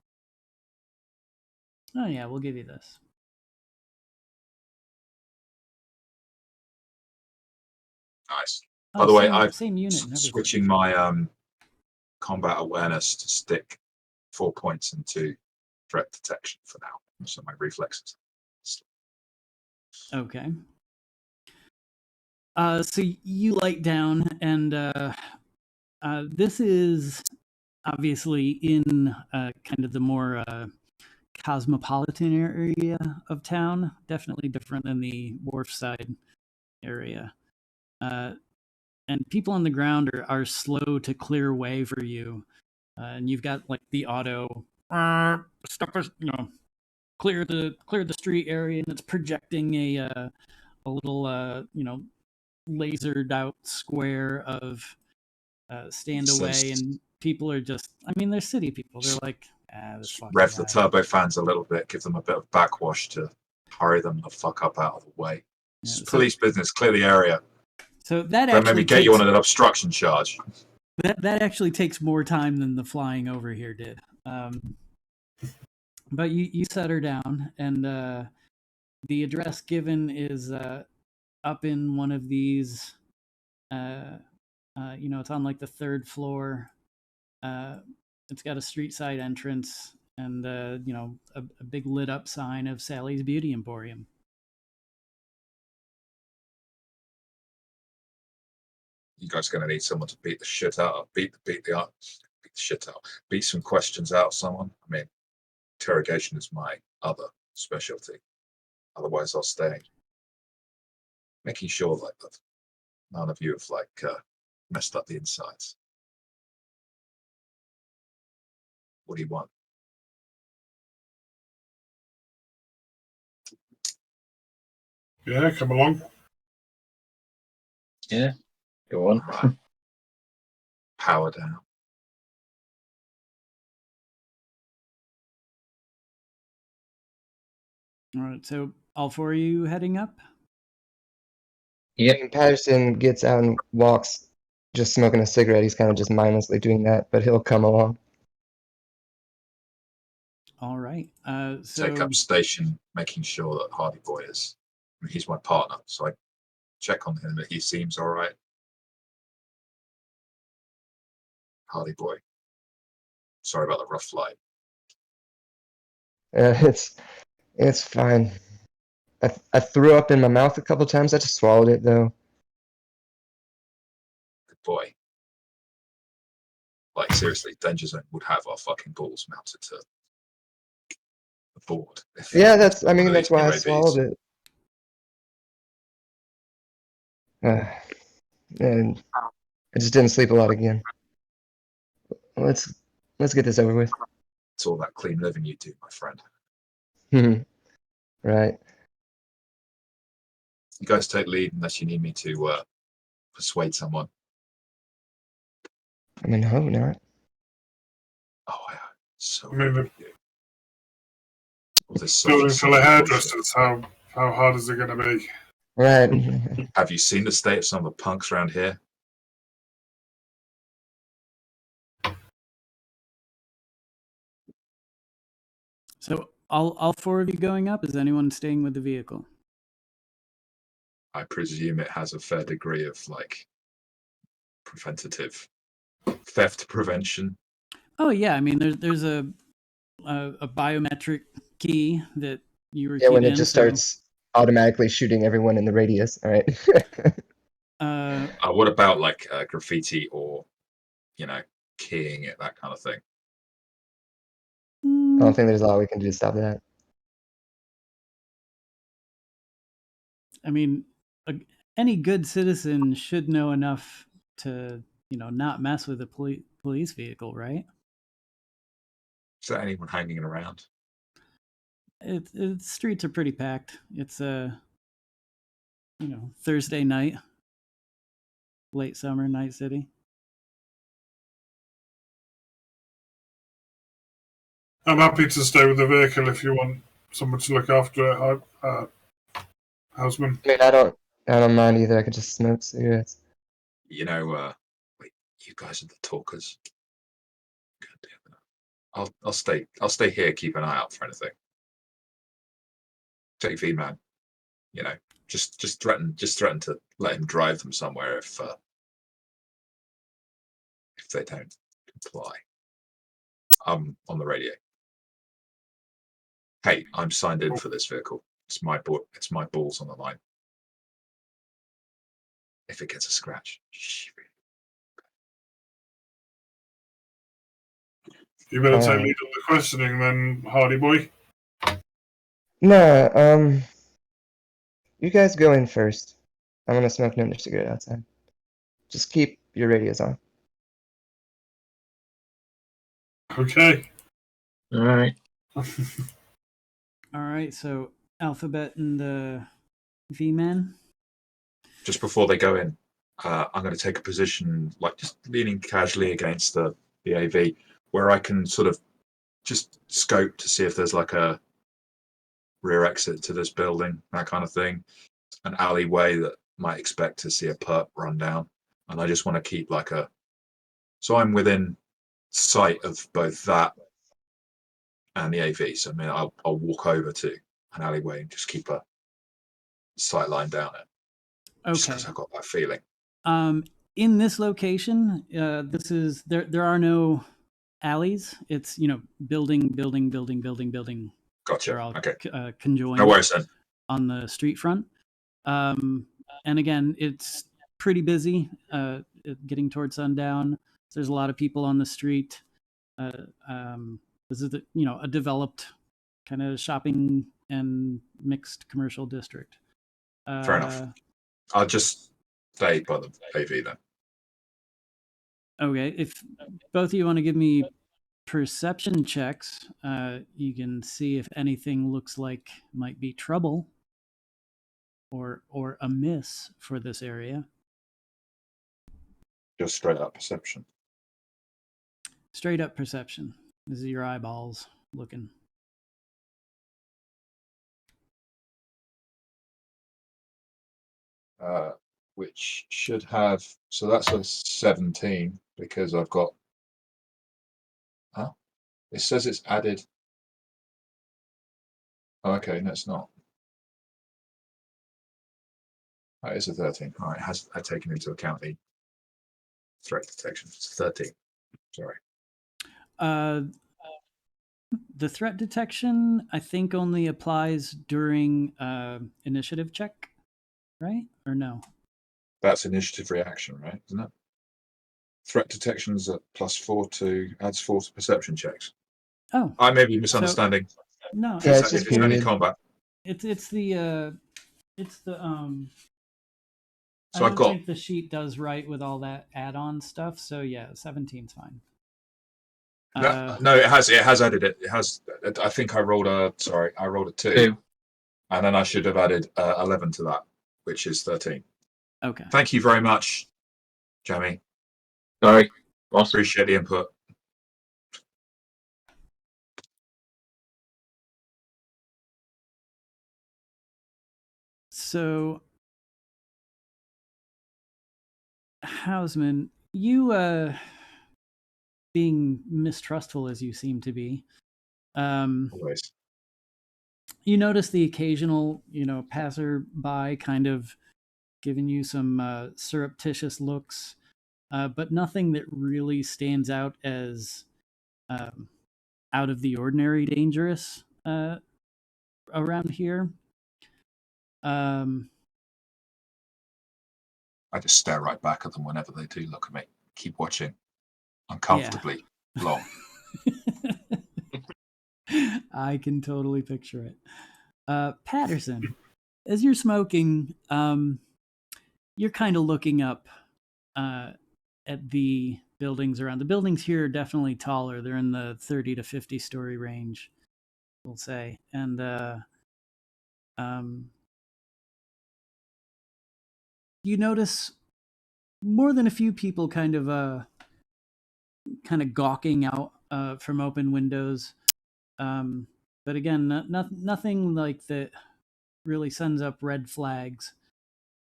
Oh yeah, we'll give you this. Nice. By the way, I'm switching my combat awareness to stick 4 points into threat detection for now, so my reflexes. Okay. So you light down, and this is obviously in kind of the more cosmopolitan area of town. Definitely different than the Wharfside area. And people on the ground are slow to clear way for you. And you've got like the auto stuff, clear the street area, and it's projecting a little lasered out square of stand away, and people are just, I mean, they're city people. They're like, this fucking Rev guy. the turbo fans a little bit, give them a bit of backwash to hurry them the fuck up out of the way. It's police business, clear the area. So that Don't actually maybe get you on an obstruction charge. that actually takes more time than the flying over here did. But you set her down, and the address given is up in one of these. It's on like the third floor. It's got a street side entrance, and a big lit up sign of Sally's Beauty Emporium. You guys are going to need someone to beat the shit out of, beat some questions out of someone. I mean, interrogation is my other specialty. Otherwise, I'll stay making sure that none of you have messed up the insides. What do you want? Yeah, come along. Yeah, go on. Right. Power down. All right, so all four of you heading up? Yep. And Patterson gets out and walks, just smoking a cigarette. He's kind of just mindlessly doing that, but he'll come along. All right. Take up station, making sure that Hardy Boy is. I mean, he's my partner, so I check on him that he seems all right. Hardy Boy. Sorry about the rough flight. It's fine. I threw up in my mouth a couple times. I just swallowed it though. Good boy. Like seriously, Danger Zone would have our fucking balls mounted to the board. Yeah, that's why I swallowed it. And I just didn't sleep a lot again. Let's get this over with. It's all that clean living you do, my friend. Right. You guys take lead unless you need me to persuade someone. I mean, hope not. Oh, yeah. So I mean, the this building social full of bullshit. hairdressers, how hard is it going to be? Right. Have you seen the state of some of the punks around here? So all four of you going up? Is anyone staying with the vehicle? I presume it has a fair degree of preventative theft prevention. Oh yeah, I mean there's a biometric key that you were When keyed it in, just so, starts automatically shooting everyone in the radius. All right. What about graffiti or keying it, that kind of thing? I don't think there's a lot we can do to stop that. I mean, any good citizen should know enough to not mess with a police vehicle, right? Is there anyone hanging around? Streets are pretty packed. It's Thursday night, late summer, Night City. I'm happy to stay with the vehicle if you want someone to look after it, houseman. I mean, I don't mind either. I could just smoke cigarettes. Wait, you guys are the talkers. God damn it. I'll stay here, keep an eye out for anything. Take V man. Just threaten to let him drive them somewhere if they don't comply. I'm on the radio. Hey, I'm signed in for this vehicle. It's my balls on the line. If it gets a scratch. You better take lead on the questioning then, Hardy boy. No, you guys go in first. I'm gonna smoke another cigarette outside. Just keep your radios on. Okay. All right. All right, so Alphabet and V-Man. Just before they go in, I'm going to take a position, like just leaning casually against the AV, where I can sort of just scope to see if there's like a rear exit to this building, that kind of thing, an alleyway that might expect to see a perp run down, and I just want to keep like so I'm within sight of both that and the AV. So I mean, I'll walk over to an alleyway and just keep a sight line down it. Just Okay. because I've got that feeling. In this location, there are no alleys. It's building. Gotcha. They're all Okay. conjoined No worries then. on the street front. And again, it's pretty busy. Getting towards sundown, there's a lot of people on the street. This is a developed kind of shopping and mixed commercial district. Fair enough. I'll just stay by the AV then. Okay, if both of you want to give me perception checks, you can see if anything looks like might be trouble or amiss for this area. Just straight up perception. Straight up perception. This is your eyeballs looking. Which should have, so that's a 17 because I've got, it says it's added. Oh, okay, no, it's not. That is a 13. All right, I've taken into account the threat detection. It's 13. Sorry. The threat detection, I think, only applies during initiative check, right? Or no? That's initiative reaction, right? Isn't it? Threat detection's at +4 adds 4 to perception checks. Oh, I may be misunderstanding. no. Yeah, If it's only combat. It's the So I I've don't got. think the sheet does right with all that add-on stuff. So yeah, 17's fine. No, it has added it. It has. I think I rolled a 2, and then I should have added 11 to that, which is 13. Okay. Thank you very much, Jamie. Sorry. Awesome. Appreciate the input. So, Hausman, you being mistrustful as you seem to be, Always. you notice the occasional, passerby kind of giving you some surreptitious looks, but nothing that really stands out as out of the ordinary dangerous around here. I just stare right back at them whenever they do look at me. Keep watching uncomfortably long. I can totally picture it. Patterson, as you're smoking, you're kind of looking up at the buildings around. The buildings here are definitely taller. They're in the 30 to 50 story range, we'll say. And you notice more than a few people kind of gawking out from open windows. But again, nothing like that really sends up red flags.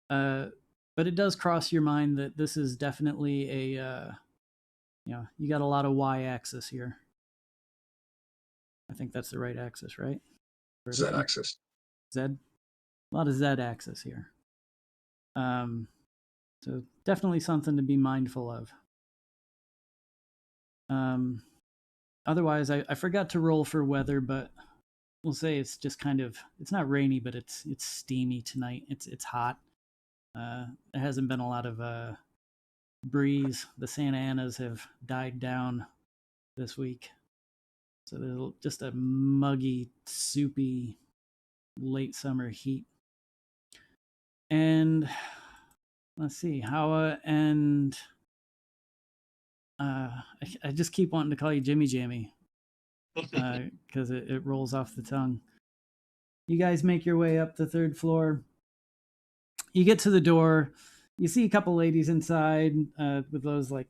But it does cross your mind that this is definitely a, you got a lot of y-axis here. I think that's the right axis, right? Z-axis. Z? A lot of Z-axis here. So definitely something to be mindful of. Otherwise, I forgot to roll for weather, but we'll say it's just kind of, it's not rainy, but it's steamy tonight. It's hot. There hasn't been a lot of breeze. The Santa Anas have died down this week, so there's just a muggy, soupy late summer heat. And let's see, Hawa and I just keep wanting to call you Jimmy Jammy because it rolls off the tongue. You guys make your way up the third floor. You get to the door. You see a couple ladies inside with those like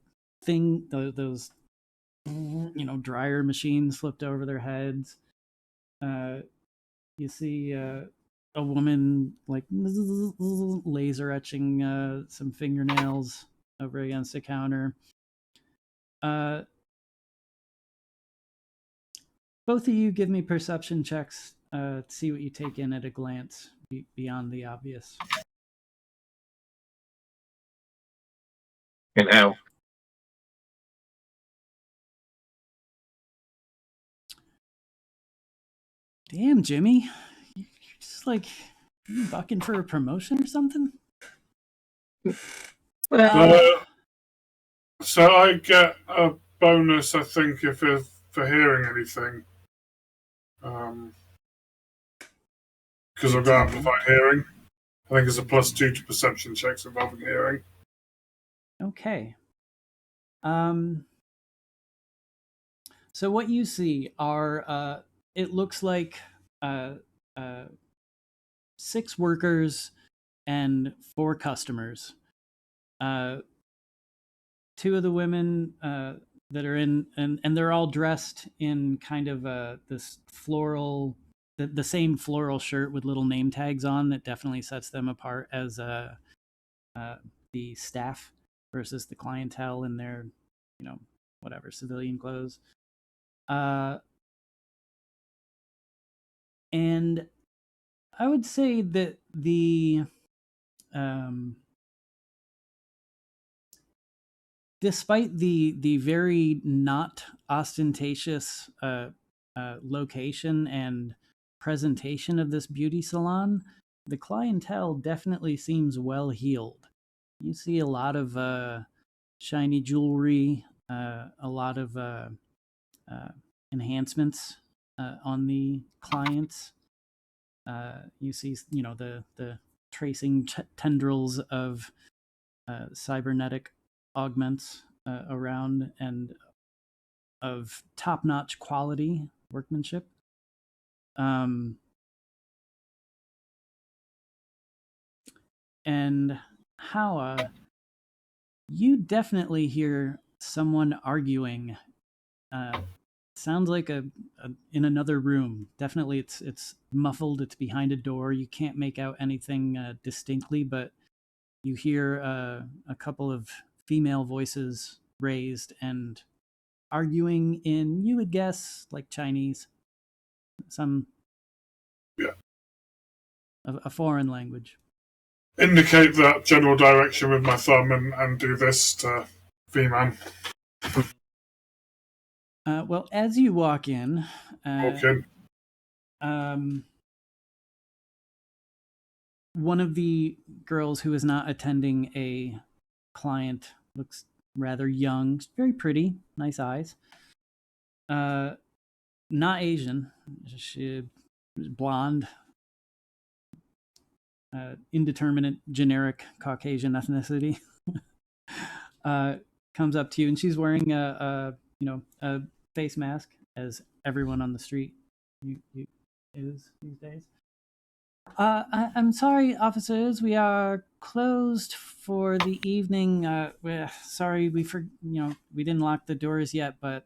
those dryer machines flipped over their heads. You see a woman like laser etching some fingernails over against the counter. Both of you give me perception checks to see what you take in at a glance beyond the obvious. And how? Damn, Jimmy. You're just like, you bucking for a promotion or something? So I get a bonus, I think, if for hearing anything. Because I've got amplified hearing. I think it's a +2 to perception checks involving hearing. Okay. So what you see are it looks like 6 workers and 4 customers. 2 of the women that are in, and they're all dressed in kind of this floral, the same floral shirt with little name tags on that definitely sets them apart as the staff versus the clientele in their, whatever, civilian clothes. And I would say that despite the very not ostentatious location and presentation of this beauty salon, the clientele definitely seems well heeled. You see a lot of shiny jewelry, a lot of enhancements on the clients. You see, the tracing tendrils of cybernetic augments around, and of top-notch quality workmanship. And how you definitely hear someone arguing. Sounds like a in another room. Definitely, it's muffled. It's behind a door. You can't make out anything distinctly, but you hear a couple of female voices raised and arguing in, you would guess, like Chinese, a foreign language. Indicate that general direction with my thumb and do this to V-Man. Well, as you walk in, one of the girls who is not attending a client looks rather young, very pretty, nice eyes. Not Asian. She was blonde, indeterminate, generic Caucasian ethnicity. Comes up to you, and she's wearing a face mask, as everyone on the street is these days. I'm sorry, officers. We are closed for the evening. Sorry, we didn't lock the doors yet, but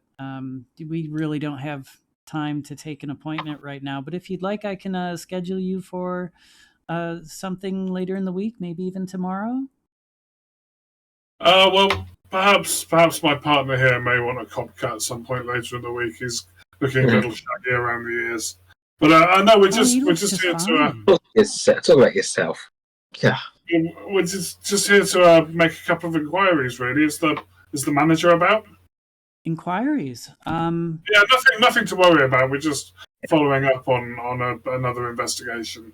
we really don't have time to take an appointment right now. But if you'd like, I can schedule you for something later in the week, maybe even tomorrow. Well, perhaps my partner here may want a copycat at some point later in the week. He's looking a little shaggy around the ears. But I know we're just here to Talk about yourself. Yeah. We're just here to make a couple of inquiries. Really, is the manager about? inquiries. Yeah, nothing to worry about. We're just following up on another investigation.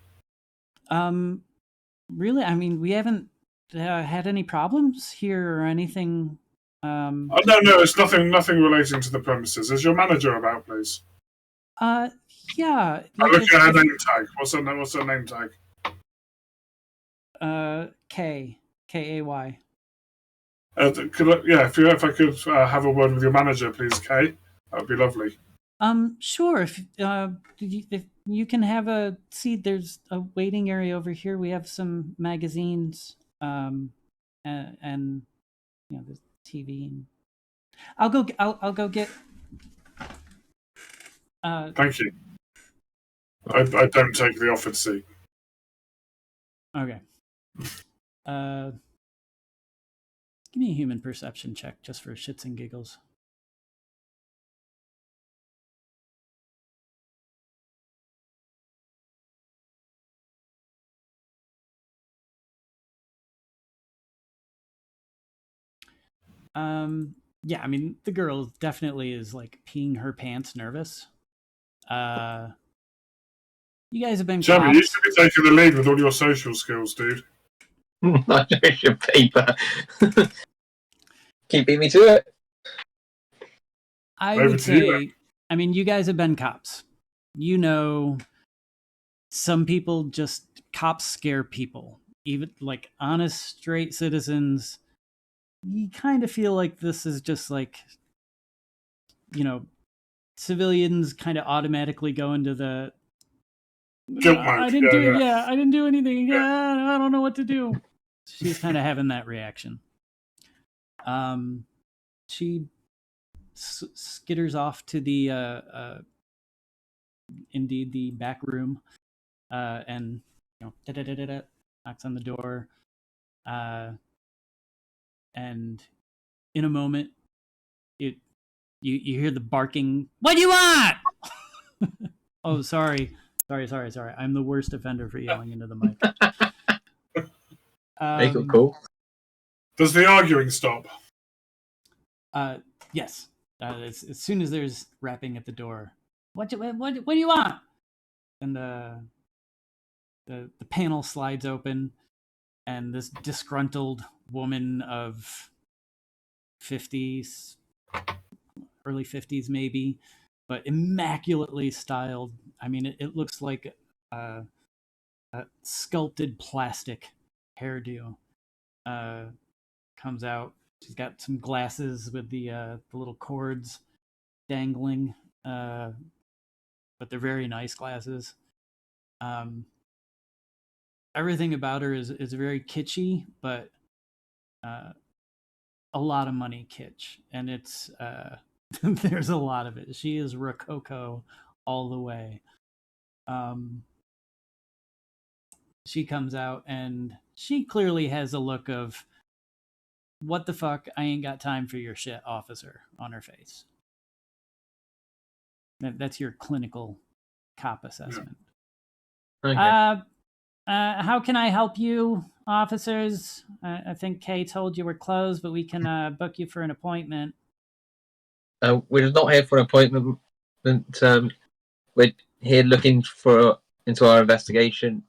Really, I mean, we haven't had any problems here or anything. Oh, no, it's nothing relating to the premises. Is your manager about, please? Yeah. I'm looking at her name tag. What's her name tag? K-A-Y. If I could have a word with your manager, please, Kay, that would be lovely. Sure. If you can have a seat, there's a waiting area over here. We have some magazines, and the TV. And I'll go get. Thank you. I don't take the offered seat. Okay. Give me a human perception check just for shits and giggles. Yeah, I mean, the girl definitely is like peeing her pants nervous. You guys have been Jamie, you cops. should be taking the lead with all your social skills, dude. I know your paper. Keep beating me to it. I Over would to you, say, I mean, you guys have been cops. You know, some people just, cops scare people. Even like honest, straight citizens, you kind of feel like this is just like, civilians kind of automatically go into the Guilt mode. I didn't I didn't do anything. Yeah, I don't know what to do. She's kind of having that reaction. She skitters off to the indeed the back room, and knocks on the door, and in a moment, you hear the barking. What do you want? Oh, sorry. I'm the worst offender for yelling into the mic. Make it cool. Does the arguing stop? Yes. As soon as there's rapping at the door. What do you want? And the panel slides open, and this disgruntled woman of 50s, early 50s maybe, but immaculately styled. I mean, it looks like a sculpted plastic hairdo comes out. She's got some glasses with the little cords dangling, but they're very nice glasses. Everything about her is very kitschy, but a lot of money kitsch, and it's there's a lot of it. She is Rococo all the way. She comes out, and she clearly has a look of, what the fuck, I ain't got time for your shit, officer, on her face. That's your clinical cop assessment. Okay. How can I help you, officers? I think Kay told you we're closed, but we can book you for an appointment. We're not here for an appointment. We're here looking into our investigation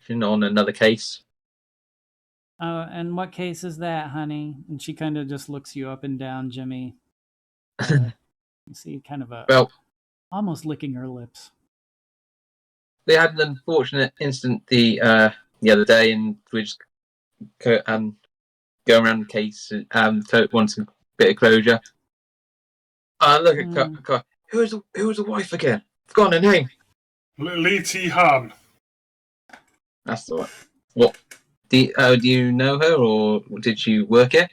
on another case. And what case is that, honey? And she kind of just looks you up and down, Jimmy. You see kind of almost licking her lips. We had an unfortunate incident the other day, and we just going around the case and want some bit of closure. Look at who was the wife again? Forgotten her name. Lee T. Han. That's the one. What? Do you know her, or did you work it?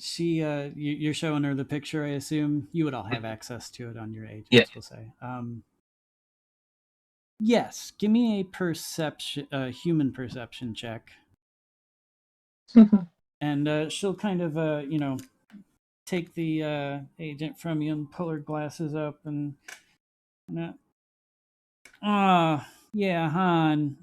She, you're showing her the picture, I assume. You would all have access to it on your agents, Yeah. we'll say. Yes, give me a human perception check. And she'll kind of, take the agent from you and pull her glasses up and yeah, Han.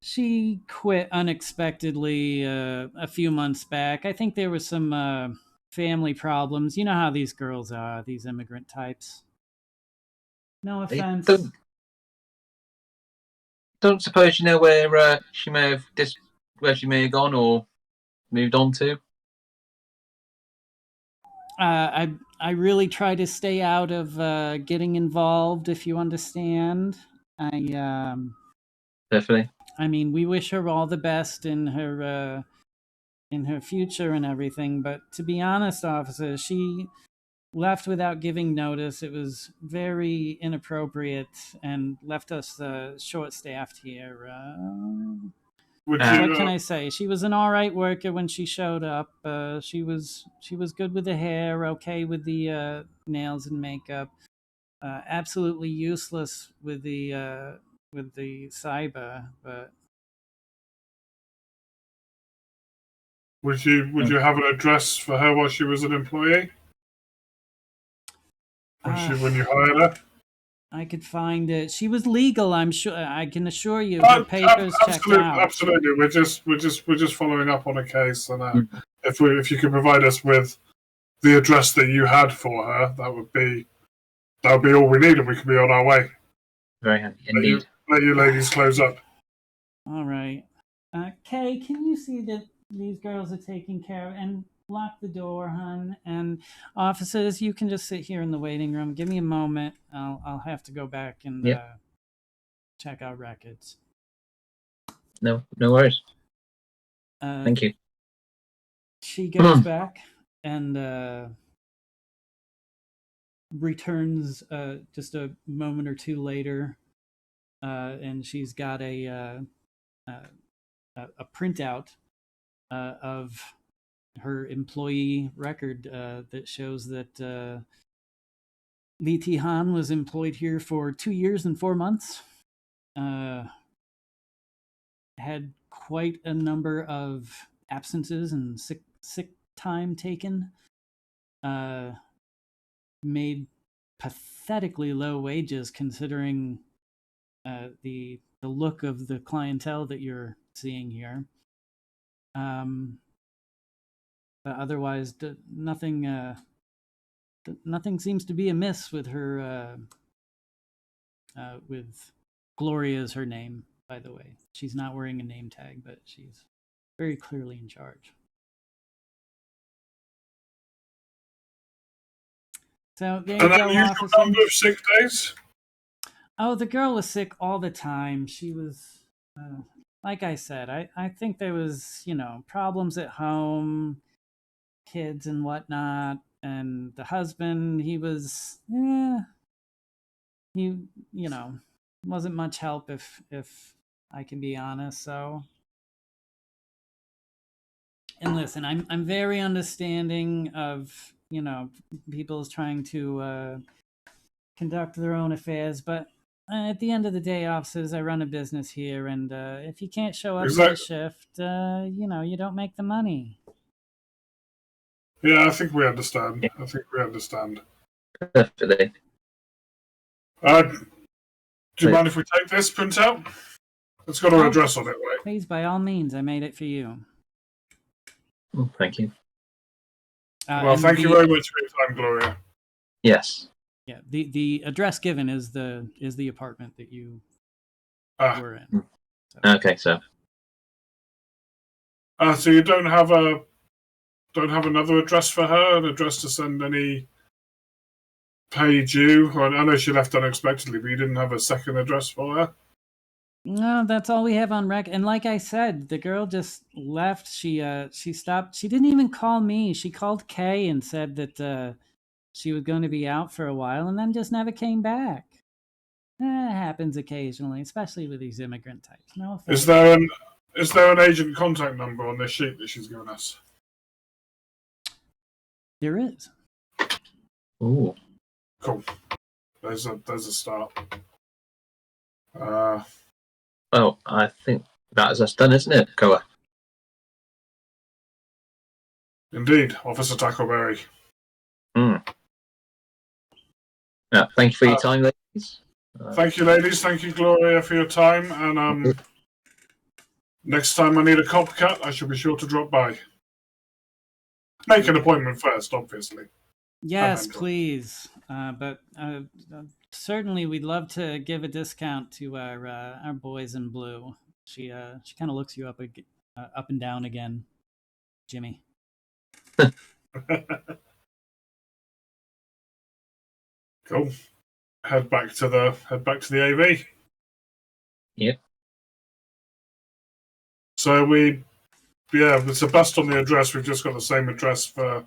She quit unexpectedly a few months back. I think there was some family problems. You know how these girls are, these immigrant types. No offense. Don't suppose you know where she may have where she may have gone or moved on to? I really try to stay out of getting involved, if you understand. Definitely. I mean, we wish her all the best in her future and everything. But to be honest, officer, she left without giving notice. It was very inappropriate and left us short-staffed here. Would What you, can I say? She was an all right worker when she showed up. She was good with the hair, okay with the nails and makeup. Absolutely useless with the cyber, but would you have an address for her while she was an employee? When you hired her? I could find it. She was legal, I'm sure. I can assure you, her papers checked out. Absolutely. We're just following up on a case, and if you could provide us with the address that you had for her, that would be all we need, and we could be on our way. Very handy indeed. Let you ladies close up. All right. Kay, can you see that these girls are taken care of? And lock the door, hon. And officers, you can just sit here in the waiting room. Give me a moment. I'll have to go back and check our records. No worries. Thank you. She goes back and returns just a moment or two later, and she's got a printout of her employee record that shows that Li Tihan was employed here for 2 years and 4 months. Had quite a number of absences and sick time taken. Made pathetically low wages considering the look of the clientele that you're seeing here. But otherwise, nothing seems to be amiss with her. With Gloria is her name, by the way. She's not wearing a name tag, but she's very clearly in charge. So there you go, officer. Number of sick days? Oh, the girl was sick all the time. She was, like I said, I think there was, problems at home, kids and whatnot, and the husband, he was, he, wasn't much help if I can be honest. So, and listen, I'm very understanding of, people's trying to conduct their own affairs, but at the end of the day, officers, I run a business here, and if you can't show up to the shift, you don't make the money. Yeah, I think we understand. Definitely. Do you mind if we take this printout? It's got our address on it, right? Please, by all means, I made it for you. Oh, thank you. Well, thank you very much for your time, Gloria. Yes. Yeah, the address given is the apartment that you were in. So. Okay, so. So you don't have another address for her, an address to send any pay due? I know she left unexpectedly, but you didn't have a second address for her? No, that's all we have on rec. And like I said, the girl just left. She stopped. She didn't even call me. She called Kay and said that she was going to be out for a while, and then just never came back. It happens occasionally, especially with these immigrant types. No offense. Is there an agent contact number on this sheet that she's given us? There is. Ooh. Cool. There's a start. Well, I think that is us done, isn't it, Koa? Indeed, Officer Tackleberry. Yeah, thank you for your time, ladies. Thank you, ladies. Thank you, Gloria, for your time. And Next time I need a copycat, I shall be sure to drop by. Make an appointment first, obviously. Yes, Eventually. please. But certainly, we'd love to give a discount to our boys in blue. She kind of looks you up and down again, Jimmy. Cool. Head back to the AV. Yep. So it's a bust on the address. We've just got the same address for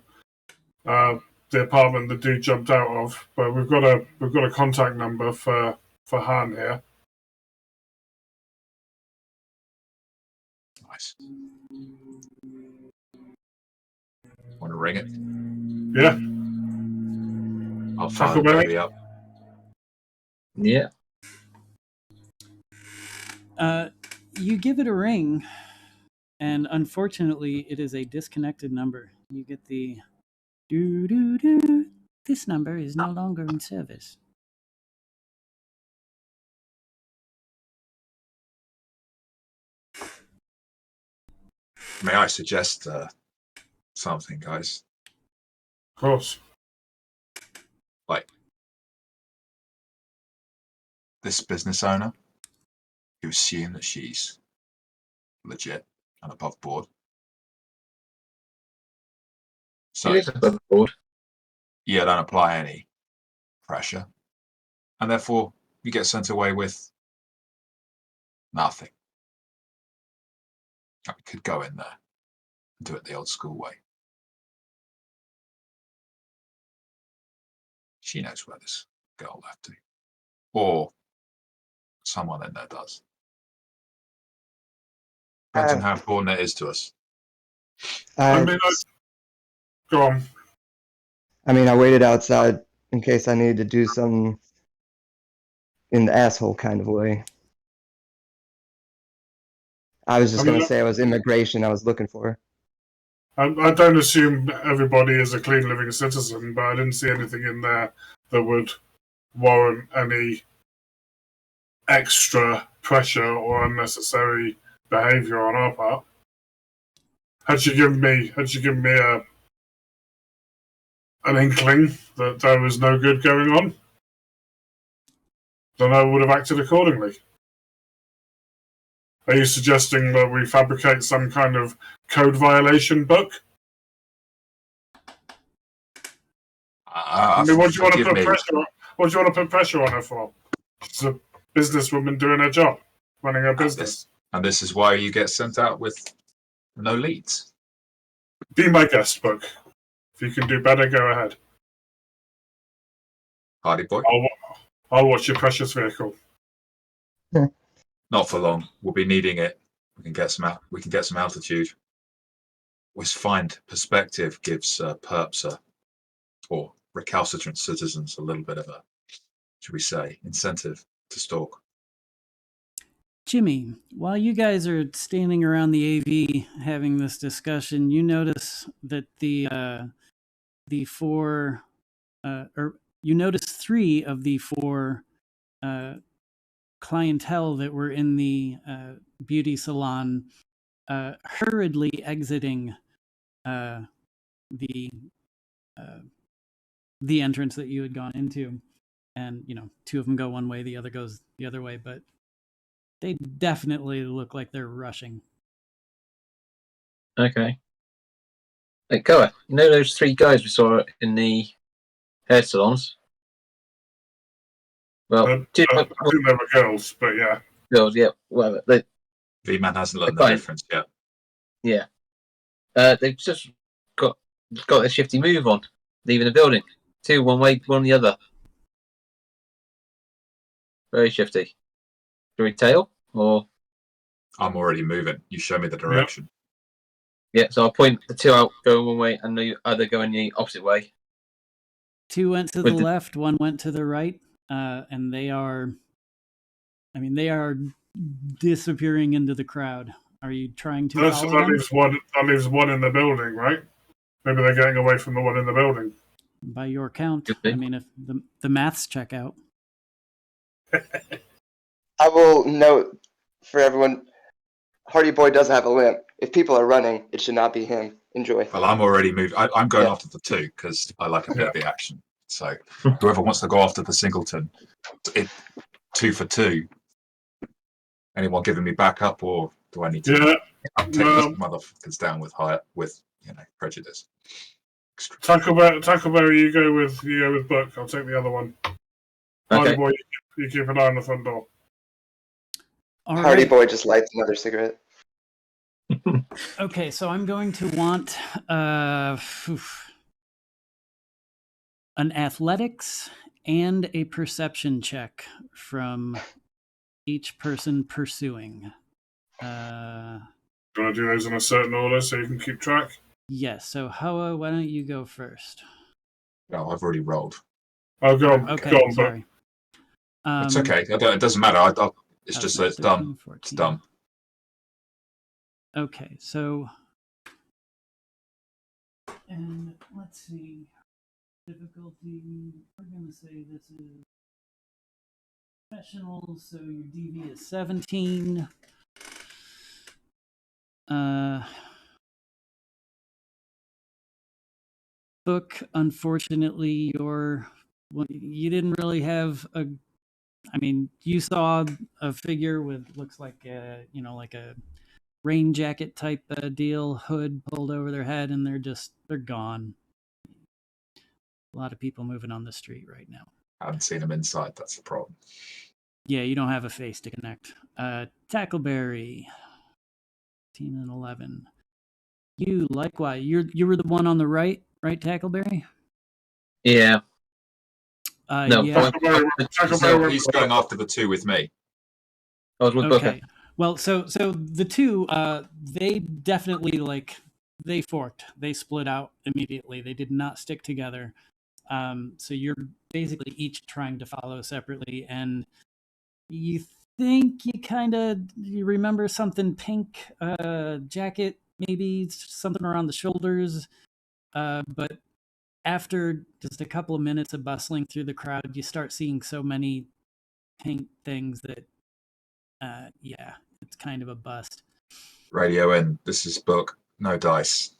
the apartment the dude jumped out of, but we've got a contact number for Han here. Nice. Want to ring it? Yeah. I'll fire the baby up. Yeah. You give it a ring, and unfortunately, it is a disconnected number. You get the doo. This number is no longer in service. May I suggest something, guys? Of course. Like, this business owner, you assume that she's legit and above board. So It is above board. you don't apply any pressure, and therefore you get sent away with nothing. I could go in there and do it the old school way. She knows where this girl left to, or someone in there does. Depends on how important it is to us. Go on. I mean, I waited outside in case I needed to do something in the asshole kind of way. I was just going to say I was immigration I was looking for. I don't assume everybody is a clean living citizen, but I didn't see anything in there that would warrant any extra pressure or unnecessary behaviour on our part. Had she given me an inkling that there was no good going on, then I would have acted accordingly. Are you suggesting that we fabricate some kind of code violation book? I mean, what do you want to put pressure on? What do you want to put pressure on her for? She's a businesswoman doing her job, running her business. And this is why you get sent out with no leads. Be my guest, book. If you can do better, go ahead. Hardy boy. I'll watch your precious vehicle. Not for long. We'll be needing it. We can get some altitude. Always find perspective gives perps or recalcitrant citizens a little bit of a, should we say, incentive to stalk. Jimmy, while you guys are standing around the AV having this discussion, you notice that you notice 3 of the 4 clientele that were in the beauty salon hurriedly exiting the entrance that you had gone into, and 2 of them go one way, the other goes the other way, but they definitely look like they're rushing. Okay. Hey, Koa, you know those 3 guys we saw in the hair salons? Well, I think they were girls, but yeah. Girls, yeah, whatever. V-Man hasn't learned the difference yet. Yeah. They've just got a shifty move on, leaving the building. 2 one way, 1 the other. Very shifty. Do we tail or? I'm already moving. You show me the direction. Yeah, so I'll point the 2 out going one way and the other going the opposite way. 2 went to the left, 1 went to the right, and they are disappearing into the crowd. Are you trying to follow them? That leaves one in the building, right? Maybe they're getting away from the one in the building. By your count, I mean, if the maths check out. I will note for everyone, Hardy Boy does have a limp. If people are running, it should not be him. Enjoy. Well, I'm already moved. I'm going Yeah. after the 2 because I like a bit of the action. So whoever wants to go after the singleton, 2 for 2. Anyone giving me backup, or do I need to take these motherfuckers down with prejudice? Tackleberry, you go with Book. I'll take the other one. Hardy Okay. Boy, you keep an eye on the front door. All Hardy right. Boy just lights another cigarette. Okay, so I'm going to want an athletics and a perception check from each person pursuing. Do you want to do those in a certain order so you can keep track? Yes. So Hoa, why don't you go first? No, I've already rolled. Oh, go on. Okay, Go on, sorry. It's okay. It doesn't matter. It's just that it's 13, done. 14. It's done. Okay, so and let's see. Difficulty. We're gonna say this is professional, so your DV is 17. Book, unfortunately, you didn't really have a. I mean, you saw a figure with looks like like a rain jacket type deal, hood pulled over their head, and they're gone. A lot of people moving on the street right now. I haven't seen them inside. That's the problem. Yeah, you don't have a face to connect. Tackleberry, 10 and 11. You likewise. You were the one on the right, Tackleberry? Yeah. No, yeah. He's going after the 2 with me. I was with Booker. Okay. Well, so the 2, they definitely they forked. They split out immediately. They did not stick together. So you're basically each trying to follow separately, and you think you remember something pink, jacket, maybe something around the shoulders, but after just a couple of minutes of bustling through the crowd, you start seeing so many pink things that, it's kind of a bust. Radio in. This is Book. No dice.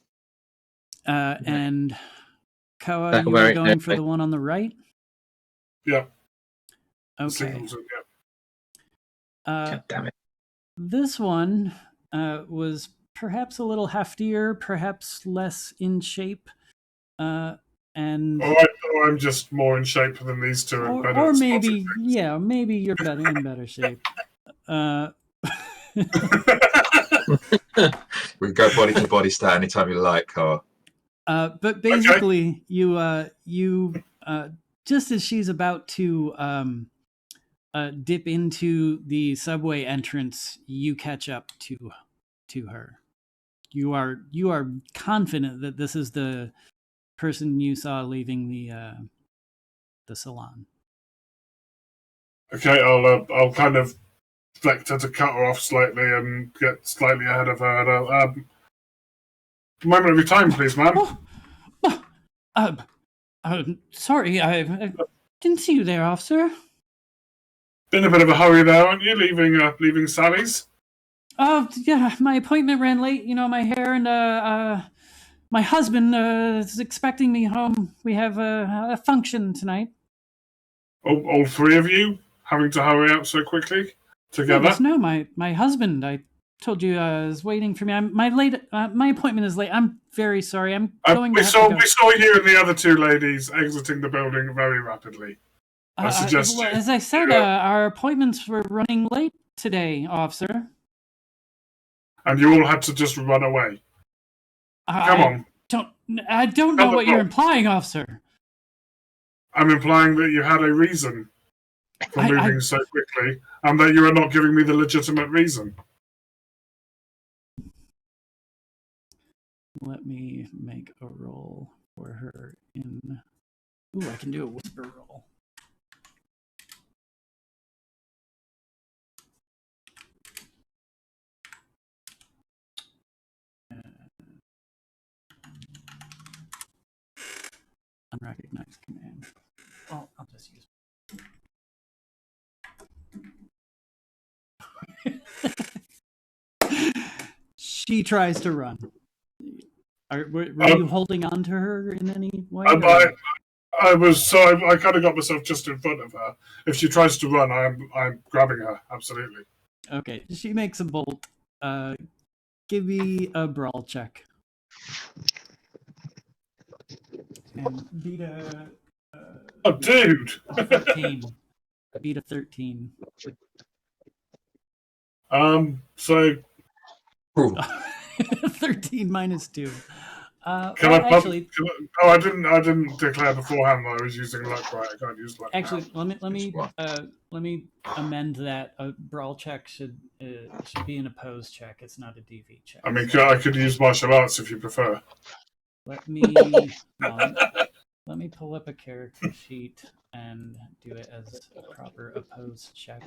And Koa, you were going for the one on the right? Yeah. Okay. God damn it. This one was perhaps a little heftier, perhaps less in shape. And I'm just more in shape than these 2. Or maybe, maybe you're in better shape. We go body to body stat anytime you like, Carl. But basically, you just as she's about to dip into the subway entrance, you catch up to her. You are confident that this is the person you saw leaving the salon. Okay, I'll kind of vector to cut her off slightly and get slightly ahead of her. Moment of your time, please, ma'am. Sorry, I didn't see you there, officer. Been a bit of a hurry there, aren't you? Leaving Sally's? Yeah, my appointment ran late. My hair and my husband is expecting me home. We have a function tonight. All 3 of you having to hurry out so quickly together? No, my husband. I told you is waiting for me. My appointment is late. I'm very sorry. I'm going. We saw you and the other 2 ladies exiting the building very rapidly. I suggest as I said, our appointments were running late today, officer. And you all had to just run away. Come on. I don't know what you're implying, officer. I'm implying that you had a reason for moving so quickly, and that you are not giving me the legitimate reason. Let me make a roll for her in... Ooh, I can do a whisper roll. Unrecognized command. Well, I'll just use... she tries to run. Were you holding on to her in any way? I was, so I kind of got myself just in front of her. If she tries to run, I'm grabbing her, absolutely. Okay, she makes a bolt. Give me a brawl check. And beat a... Oh, dude! 13. Beat a 13. So... 13 minus 2. Can well, I actually... Oh, I didn't declare beforehand that I was using luck, right? I can't use luck Actually, now. let me amend that. A brawl check should be an opposed check. It's not a DV check. I mean, I could use martial arts if you prefer. Let me pull up a character sheet and do it as a proper opposed check.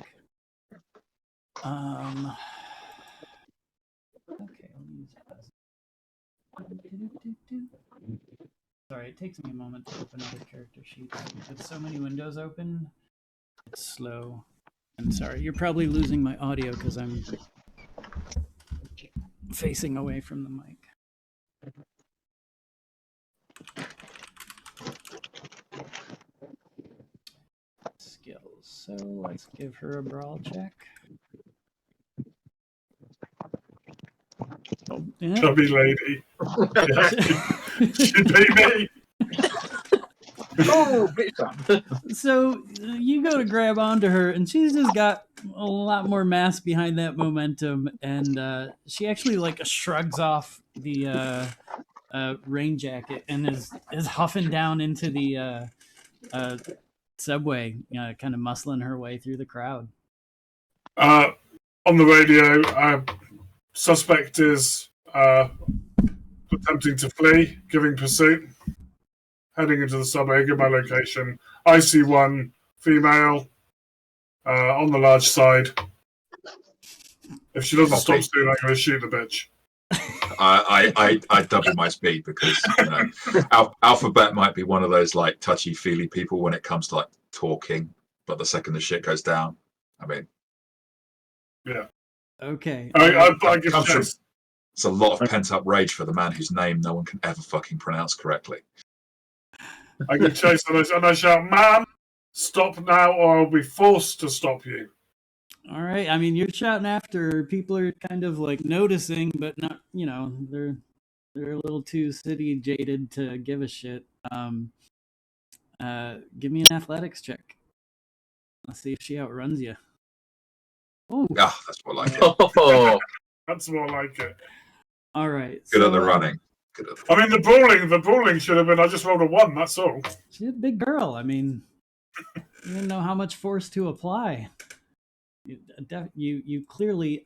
Okay, I'll use it as... Sorry, it takes me a moment to open other character sheets. With so many windows open, it's slow. I'm sorry, you're probably losing my audio because I'm facing away from the mic. Skills. So let's give her a brawl check. Oh, yeah. Chubby lady. She beat me. Oh, So you go to grab onto her, and she's just got a lot more mass behind that momentum, and she actually like shrugs off the rain jacket and is huffing down into the subway, kind of muscling her way through the crowd. On the radio, suspect is attempting to flee, giving pursuit, heading into the subway. Give my location. IC1 female on the large side. If she doesn't stop soon, I'm going to shoot the bitch. I double my speed because Alphabet might be one of those like touchy-feely people when it comes to like talking, but the second the shit goes down, I mean, yeah. Okay. I give chase. It's a lot of pent-up rage for the man whose name no one can ever fucking pronounce correctly. I give chase and I shout, "Ma'am, stop now, or I'll be forced to stop you." All right. I mean, you're shouting after. People are kind of like noticing, but not. They're a little too city jaded to give a shit. Give me an athletics check. Let's see if she outruns you. Oh, that's more like it. Oh, That's more like it. all right. Good at the running. I mean, the brawling should have been. I just rolled a 1. That's all. She's a big girl. I mean, you didn't know how much force to apply. You clearly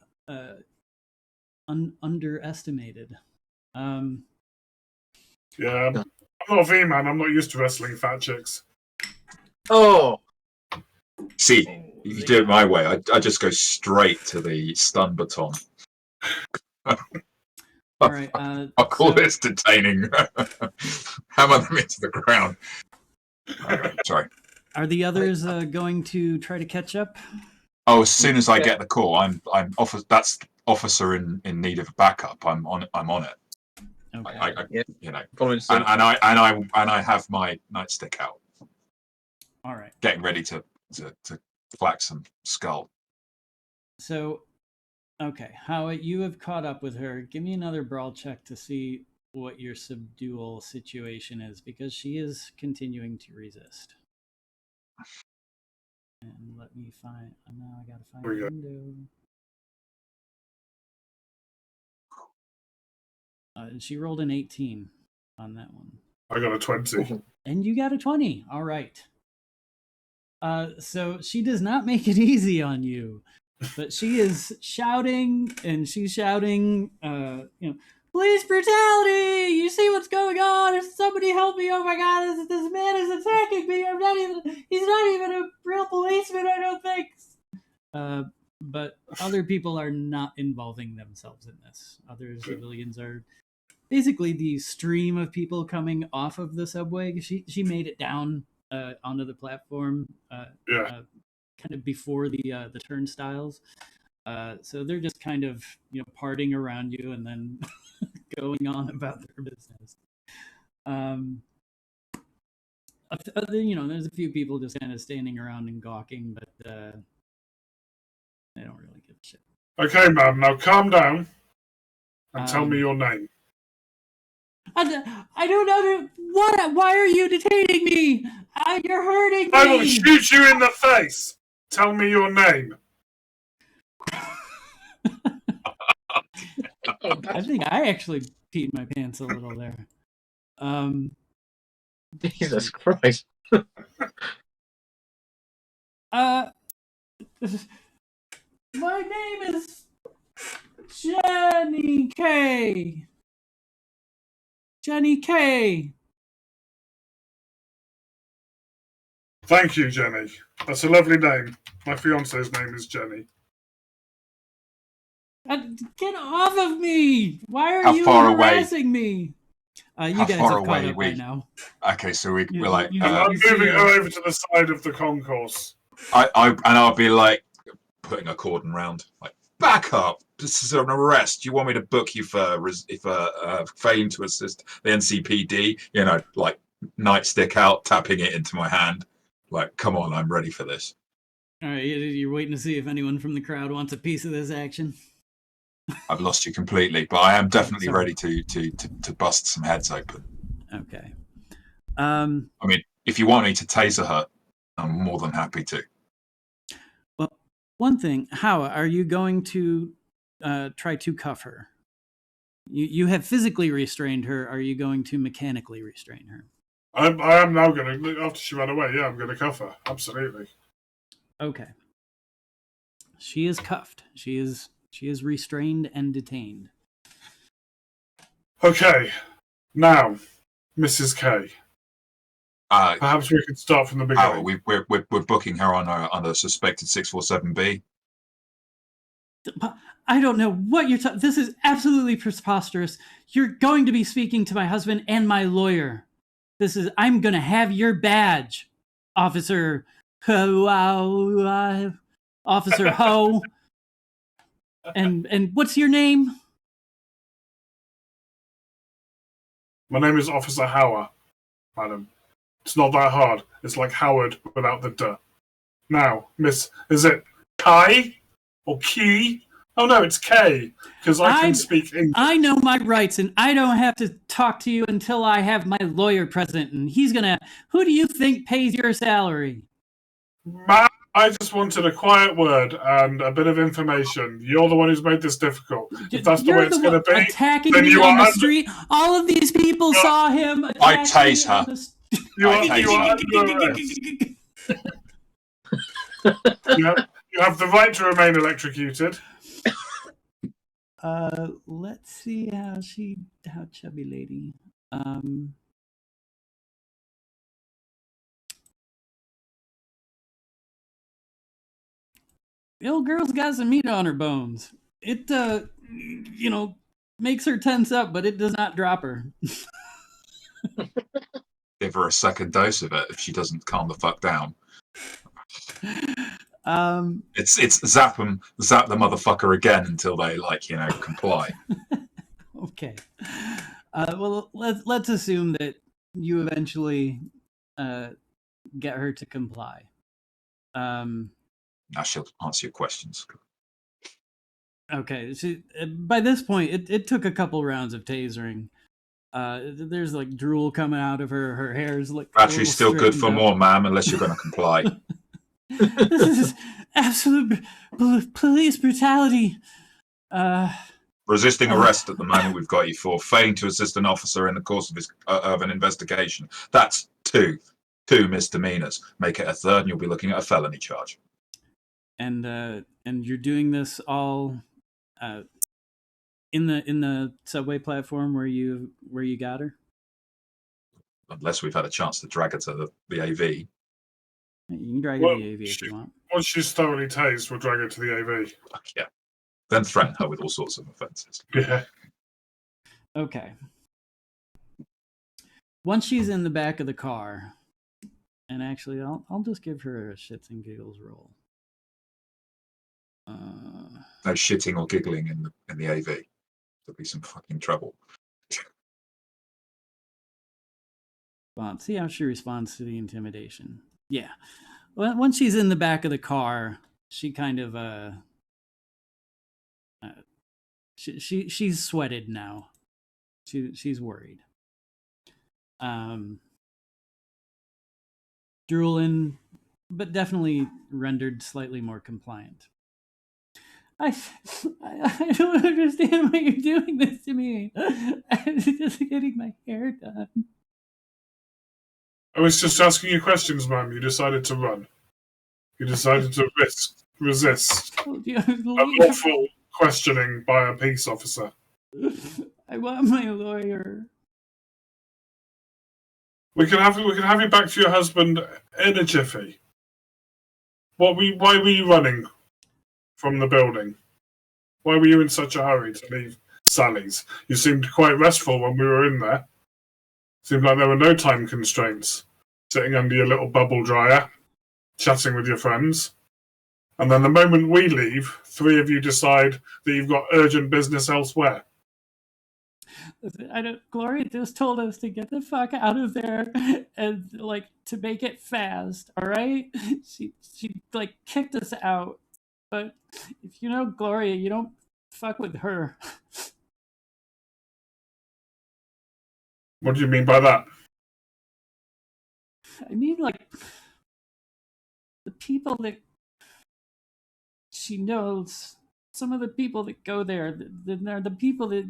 underestimated. Yeah, I'm not a V-man. I'm not used to wrestling fat chicks. oh. See, you do it my way. I just go straight to the stun baton. All right. I'll call this detaining. Hammer them into the ground. Sorry. Are the others going to try to catch up? Oh, as soon as I get the call, I'm that's officer in need of backup. I'm on it. Okay. And I have my nightstick out. All right. Getting ready to clack some skull. So, okay, Howitt, you have caught up with her. Give me another brawl check to see what your subdual situation is, because she is continuing to resist. And let me find. Now I gotta find the window. She rolled an 18 on that one. I got a 20. And you got a 20. All right. So she does not make it easy on you, but she is shouting, and she's shouting, police brutality! You see what's going on? Somebody help me! Oh my God, this man is attacking me! He's not even a real policeman, I don't think. But other people are not involving themselves in this. Other civilians are basically the stream of people coming off of the subway. She made it down onto the platform, kind of before the turnstiles. So they're just kind of, parting around you and then going on about their business. There's a few people just kind of standing around and gawking, but they don't really give a shit. Okay, ma'am, now calm down and tell me your name. I don't know. What? Why are you detaining me? You're hurting me. I will shoot you in the face. Tell me your name. I think I actually peed my pants a little there. Jesus Christ. My name is Jenny K. Jenny K. Thank you, Jenny. That's a lovely name. My fiance's name is Jenny. Get off of me! Why are How you far away? harassing me? You How guys far have caught away up we- by now. Okay, so we're like, I'm You see moving her. her over to the side of the concourse. I'll be like putting a cordon round, like, back up. This is an arrest. You want me to book you for failing to assist the NCPD? Like nightstick out, tapping it into my hand. Like, come on, I'm ready for this. All right, you're waiting to see if anyone from the crowd wants a piece of this action. I've lost you completely, but I am definitely sorry. ready to bust some heads open. Okay. I mean, if you want me to taser her, I'm more than happy to. Well, one thing, how are you going to try to cuff her? You have physically restrained her. Are you going to mechanically restrain her? I am now going to, after she ran away, I'm going to cuff her. Absolutely. Okay. She is cuffed. She is restrained and detained. Okay. Now, Mrs. K. Perhaps we could start from the beginning. We're booking her on a suspected 647B. I don't know what you're talking. This is absolutely preposterous. You're going to be speaking to my husband and my lawyer. I'm going to have your badge, Officer Officer Ho. And what's your name? My name is Officer Howard, madam. It's not that hard. It's like Howard without the duh. Now, Miss, is it Kai or Key? Oh no, it's K, because I can speak English. I know my rights, and I don't have to talk to you until I have my lawyer present, and he's gonna... Who do you think pays your salary? Ma'am, I just wanted a quiet word and a bit of information. You're the one who's made this difficult. If that's the way it's going to be, attacking then me you on are the street. All of these people saw him. I tase her. You are under arrest. You have the right to remain electrocuted. Let's see how chubby lady. The old girl's got some meat on her bones. It makes her tense up, but it does not drop her. Give her a second dose of it if she doesn't calm the fuck down. It's zap the motherfucker again until they comply. Okay. Well, let's assume that you eventually get her to comply. Now she'll answer your questions. Okay. By this point, it took a couple rounds of tasering. There's like drool coming out of her. Her hair's like Battery's still good for more, ma'am, unless you're going to comply. This is absolute police brutality. Resisting arrest at the moment we've got you for. Failing to assist an officer in the course of an investigation. That's two misdemeanors. Make it a third and you'll be looking at a felony charge. And you're doing this all in the subway platform where you got her? Unless we've had a chance to drag her to the AV. You can drag her to the AV if you want. Once she's thoroughly tased, we'll drag her to the AV. Fuck yeah. Then threaten her with all sorts of offences. Yeah. Okay. Once she's in the back of the car, and actually, I'll just give her a shits and giggles roll. no shitting or giggling in the AV. There'll be some fucking trouble. Well, see how she responds to the intimidation. Yeah. Well, once she's in the back of the car, she kind of she's sweated now. She's worried. Drooling, but definitely rendered slightly more compliant. I don't understand why you're doing this to me. I'm just getting my hair done. I was just asking you questions, ma'am. You decided to run. You decided to resist unlawful questioning by a peace officer. I want my lawyer. We can have you back to your husband in a jiffy. Why were you running from the building? Why were you in such a hurry to leave Sally's? You seemed quite restful when we were in there. Seemed like there were no time constraints. Sitting under your little bubble dryer, chatting with your friends. And then the moment we leave, three of you decide that you've got urgent business elsewhere. Gloria just told us to get the fuck out of there and like to make it fast. All right, she like kicked us out. But if you know Gloria, you don't fuck with her. What do you mean by that? I mean, like the people that she knows. Some of the people that go there, they're the people that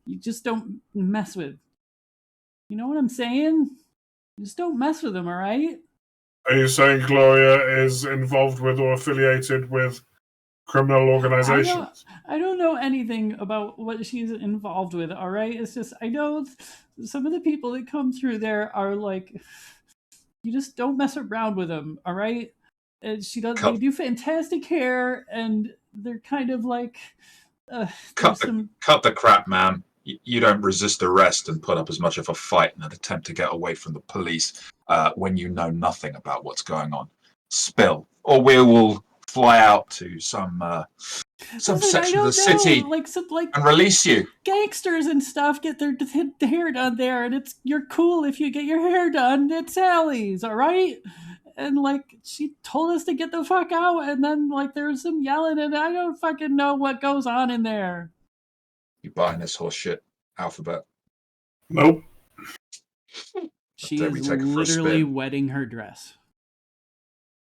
you just don't mess with. You know what I'm saying? You just don't mess with them, all right? Are you saying Gloria is involved with or affiliated with criminal organizations? I don't know anything about what she's involved with, all right? It's just, I know some of the people that come through there are like, you just don't mess around with them, all right? And they do fantastic hair, and they're kind of like... cut the crap, ma'am. You don't resist arrest and put up as much of a fight in an attempt to get away from the police when you know nothing about what's going on. Spill, or we will fly out to some section of the city and release you. Gangsters and stuff get their hair done there, and you're cool if you get your hair done at Sally's, all right? And like she told us to get the fuck out, and then like there's some yelling, and I don't fucking know what goes on in there. You buying this horse shit alphabet? Nope. She is literally wetting her dress.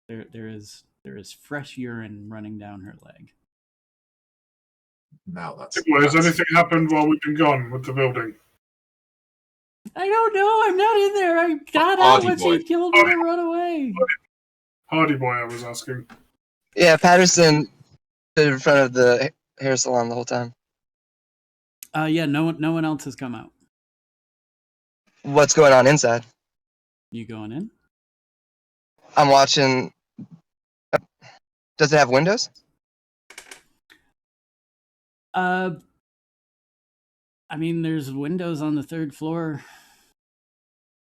There is fresh urine running down her leg. Now that's. Has anything happened while we've been gone with the building? I don't know. I'm not in there. I got out when she told me to run away. Hardy boy, I was asking. Yeah, Patterson stood in front of the hair salon the whole time. Yeah, no one else has come out. What's going on inside? You going in? I'm watching. Does it have windows? I mean, there's windows on the third floor,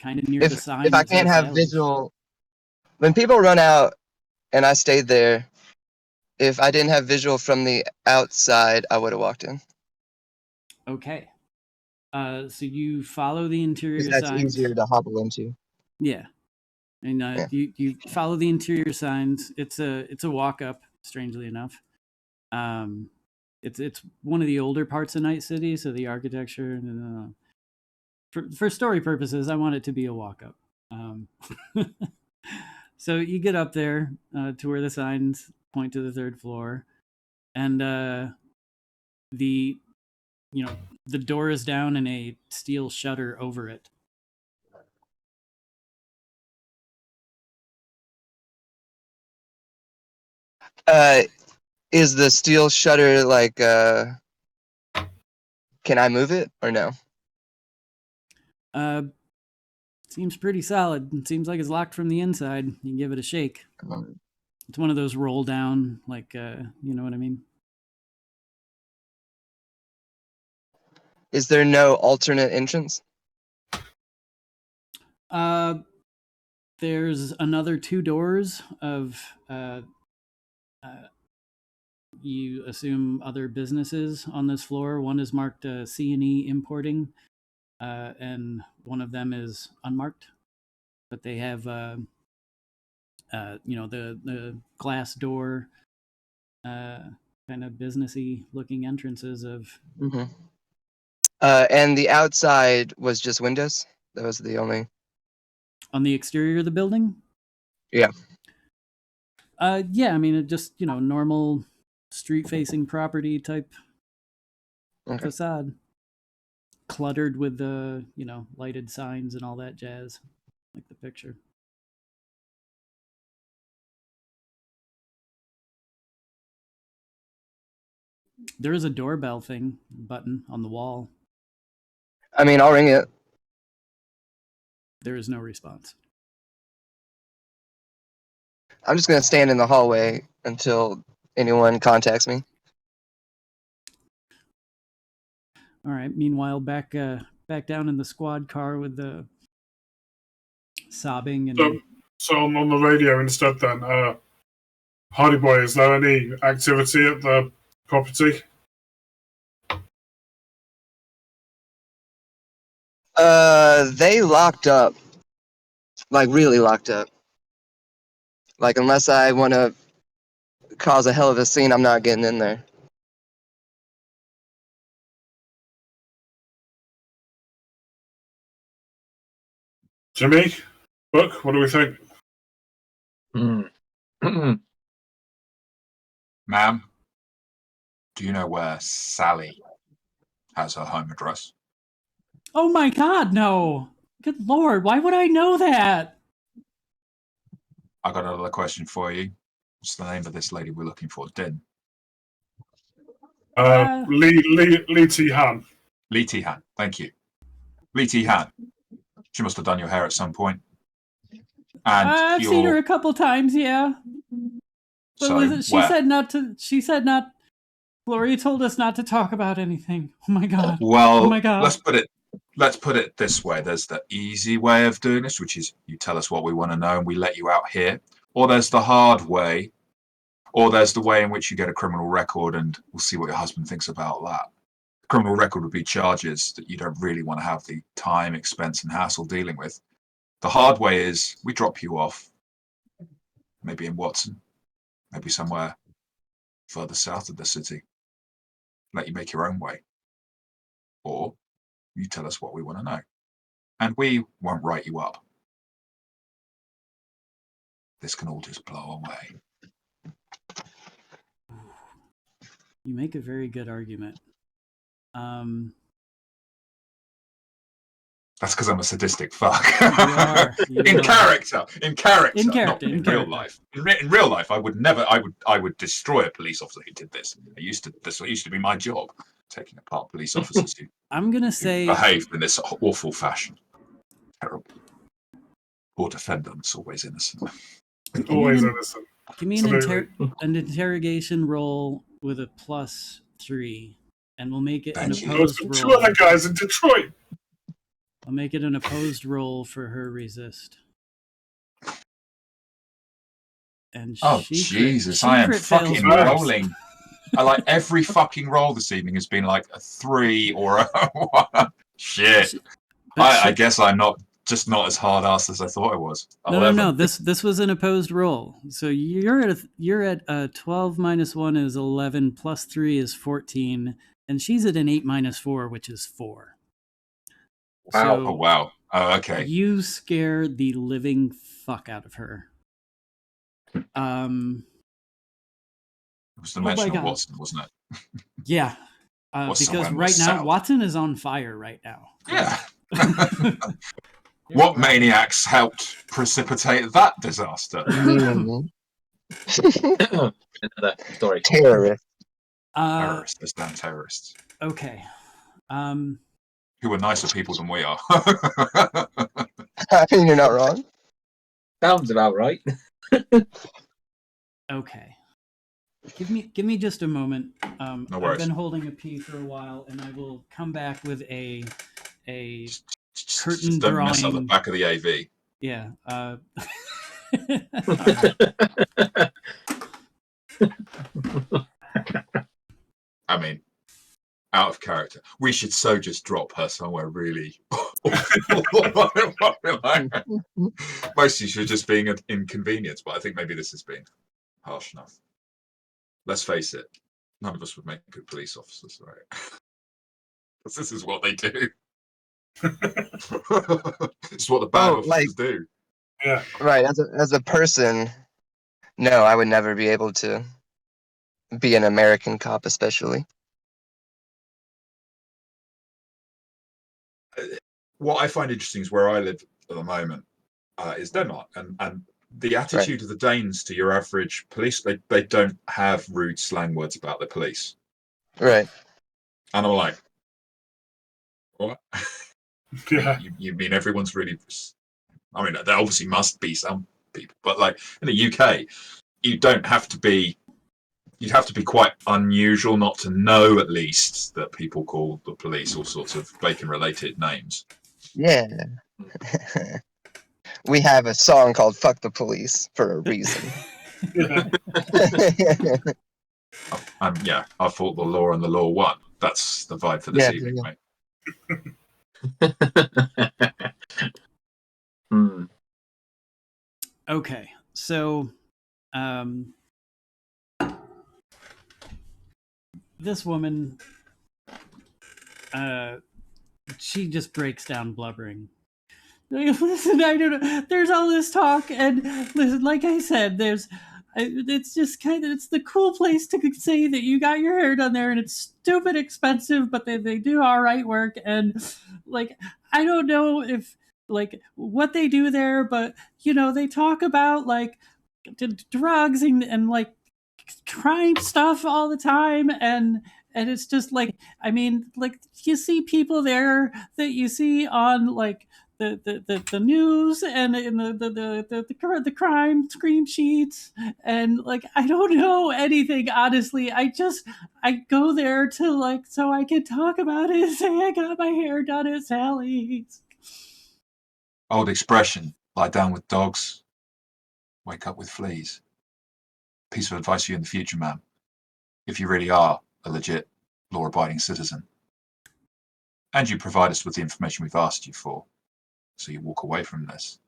kind of near the sign. If I can't have visual, when people run out and I stayed there, if I didn't have visual from the outside, I would have walked in. Okay. So you follow the interior signs. That's easier to hobble into. Yeah. And you follow the interior signs. It's a walk up, strangely enough. It's one of the older parts of Night City, so the architecture. For story purposes, I want it to be a walk up. So you get up there to where the signs point to the third floor, and the door is down and a steel shutter over it. Is the steel shutter like? Can I move it or no? Seems pretty solid. It seems like it's locked from the inside. You can give it a shake. It's one of those roll down, like you know what I mean. Is there no alternate entrance? There's another two doors of you assume other businesses on this floor. One is marked C&E Importing, and one of them is unmarked, but they have the glass door kind of businessy looking entrances of. Mm-hmm. And the outside was just windows. That was the only. On the exterior of the building? Yeah. Yeah, I mean, it just, normal street-facing property type facade. Cluttered with the, lighted signs and all that jazz, like the picture. There is a doorbell button on the wall. I mean, I'll ring it. There is no response. I'm just gonna stand in the hallway until anyone contacts me. All right. Meanwhile, back down in the squad car with the sobbing and. So on the radio instead, then, Hardy Boy, is there any activity at the property? They locked up. Like, really locked up. Like, unless I want to cause a hell of a scene, I'm not getting in there. Jimmy, Book, what do we think? Ma'am, do you know where Sally has her home address? Oh my God, no! Good Lord, why would I know that? I got another question for you. What's the name of this lady we're looking for? Din. Lee T. Han. Lee T. Han. Thank you. Lee T. Han. She must have done your hair at some point. And I've seen her a couple times, yeah. But so, she said not to. She said not. Gloria told us not to talk about anything. Oh my God. Well, oh my God. Let's put it this way. There's the easy way of doing this, which is you tell us what we want to know and we let you out here. Or there's the hard way. Or there's the way in which you get a criminal record and we'll see what your husband thinks about that. Criminal record would be charges that you don't really want to have the time, expense, and hassle dealing with. The hard way is we drop you off, maybe in Watson, maybe somewhere further south of the city. Let you make your own way. Or you tell us what we want to know. And we won't write you up. This can all just blow away. You make a very good argument. That's because I'm a sadistic fuck. You In are. character, not in real life. In real life, I would destroy a police officer who did this. This used to be my job, taking apart police officers who I'm gonna say behaved in this awful fashion. Terrible. Poor defendant's always innocent. Always innocent. Give me an interrogation roll with a +3, and we'll make it an opposed roll. Two other guys in Detroit. I'll make it an opposed roll for her resist. And Jesus, I am fucking rolling. I like every fucking roll this evening has been like a 3 or a 1. Shit. I guess I'm not as hard ass as I thought I was. No. This was an opposed roll. So you're at 12 minus 1 is 11 plus 3 is 14, and she's at an 8 minus 4, which is 4. Wow. So oh wow. Oh, okay. You scare the living fuck out of her. It was the mention of Watson, wasn't it? Yeah. Because right now, Watson is on fire right now. Yeah. What maniacs helped precipitate that disaster? Another story. Terrorist. Terrorists. There's damn terrorists. Okay. Who are nicer people than we are. I mean, you're not wrong. Sounds about right. Okay. Give me just a moment. No worries. I've been holding a pee for a while, and I will come back with a curtain don't drawing. mess up the back of the AV. Yeah. out of character. We should so just drop her somewhere really. Mostly she's just being an inconvenience, but I think maybe this is being harsh enough. Let's face it, none of us would make good police officers, right? Because this is what they do. It's what the bad officers do. Yeah. Right. As a person, no, I would never be able to be an American cop, especially. What I find interesting is where I live at the moment is Denmark, and the attitude of the Danes to your average police, they don't have rude slang words about the police. Right. And I'm like, what? Yeah. You mean everyone's really... I mean, there obviously must be some people, but like in the UK, you don't have to be... You'd have to be quite unusual not to know, at least, that people call the police all sorts of bacon-related names. Yeah. We have a song called Fuck the Police for a reason. Yeah, I thought the law and the law won. That's the vibe for this evening, mate. Okay, so this woman, she just breaks down blubbering. Listen, I don't know. There's all this talk, and listen, like I said, it's just kind of, it's the cool place to say that you got your hair done there, and it's stupid expensive, but they do all right work, and like, I don't know if like what they do there, but you know, they talk about like drugs and like crime stuff all the time, and it's just like, I mean, like you see people there that you see on like the news and in the crime screen sheets, and like I don't know anything, honestly. I go there to like so I can talk about it and say I got my hair done at Sally's. Old expression: lie down with dogs, wake up with fleas. Piece of advice for you in the future, ma'am. If you really are a legit law-abiding citizen, and you provide us with the information we've asked you for, so you walk away from this,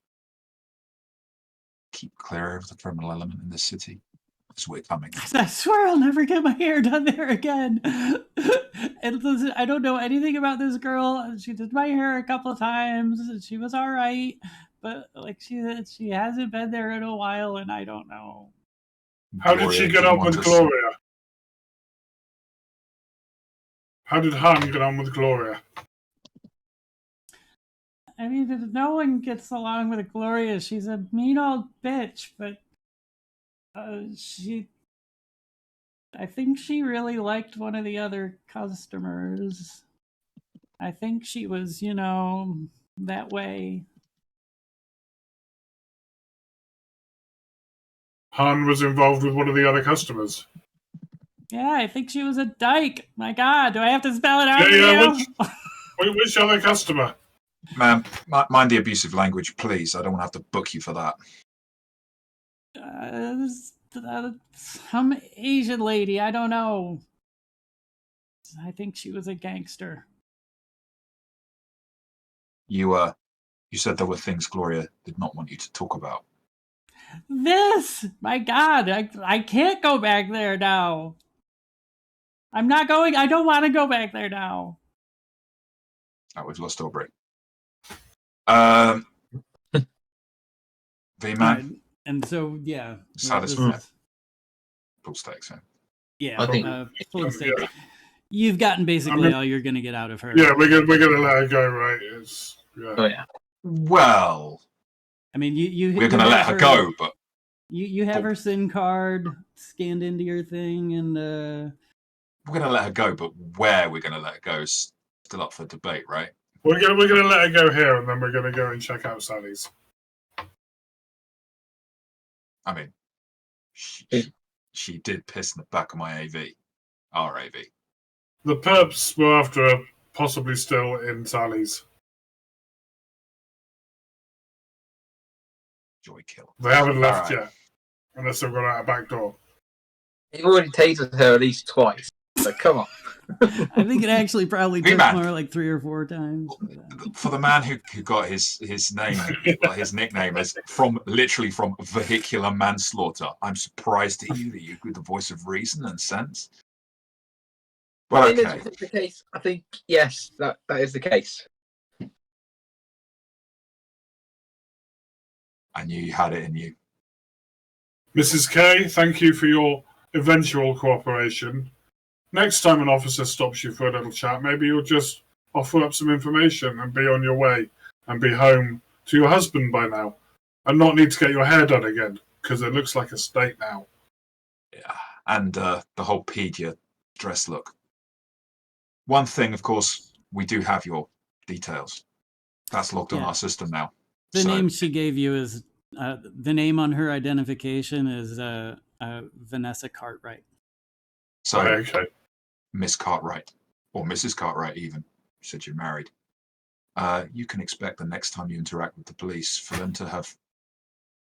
keep clear of the criminal element in this city, because we're coming. I swear I'll never get my hair done there again. And listen, I don't know anything about this girl. She did my hair a couple of times, and she was all right, but like she hasn't been there in a while, and I don't know. How did she get on with Gloria? How did Han get on with Gloria? I mean, no one gets along with Gloria. She's a mean old bitch, but I think she really liked one of the other customers. I think she was, you know, that way. Han was involved with one of the other customers. Yeah, I think she was a dyke. My God, do I have to spell it out? Yeah, which other customer? Ma'am, mind the abusive language, please. I don't want to have to book you for that. Some Asian lady, I don't know. I think she was a gangster. You said there were things Gloria did not want you to talk about. My God, I can't go back there now. I'm not going. I don't want to go back there now. Oh, we've lost Aubrey. V-Man. And so, yeah. Full stakes, yeah. Yeah, I think full stakes. You've gotten basically all you're going to get out of her. Yeah, we're gonna let her go, right? Oh yeah. Well, I mean, we're going to let her go, but you have her SIM card scanned into your thing, and we're going to let her go. But where we're going to let her go is still up for debate, right? We're gonna let her go here, and then we're gonna go and check out Sally's. I mean, she did piss in the back of my AV, our AV. The perps were after her, possibly still in Sally's. Joy kill. They haven't left yet, unless they've gone out a back door. You've already tasered her at least twice. So come on. I think it actually probably Hey, took man. more like 3 or 4 times. For the man who got his name, well, his nickname is literally from vehicular manslaughter, I'm surprised to hear that you with the voice of reason and sense. Well, In this okay. particular case, I think yes, that is the case. I knew you had it in you. Mrs. K, thank you for your eventual cooperation. Next time an officer stops you for a little chat, maybe you'll just offer up some information and be on your way and be home to your husband by now and not need to get your hair done again because it looks like a state now. Yeah, and the whole pedia dress look. One thing, of course, we do have your details. That's logged on our system now. The So- name she gave you is the name on her identification is Vanessa Cartwright. So, Okay. Miss Cartwright, or Mrs. Cartwright even, you said you're married. You can expect the next time you interact with the police for them to have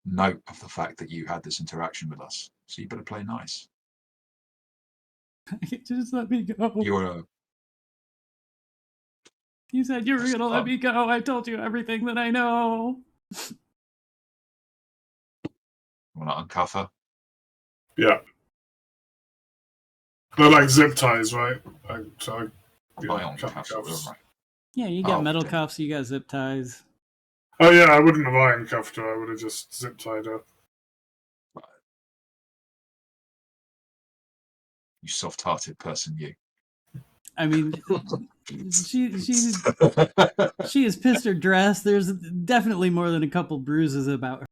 note of the fact that you had this interaction with us. So you better play nice. Just let me go. You're You said you were going to let Oh. me go. I told you everything that I know. want to uncuff her? Yeah. They're like zip ties, right? So, Ion cuff cuffs, cuffs. right. Yeah, you got Oh, metal okay. cuffs, you got zip ties. Oh, yeah, I wouldn't have iron cuffed her. I would have just zip tied her. You soft-hearted person, you. I mean, she has pissed her dress. There's definitely more than a couple bruises about her.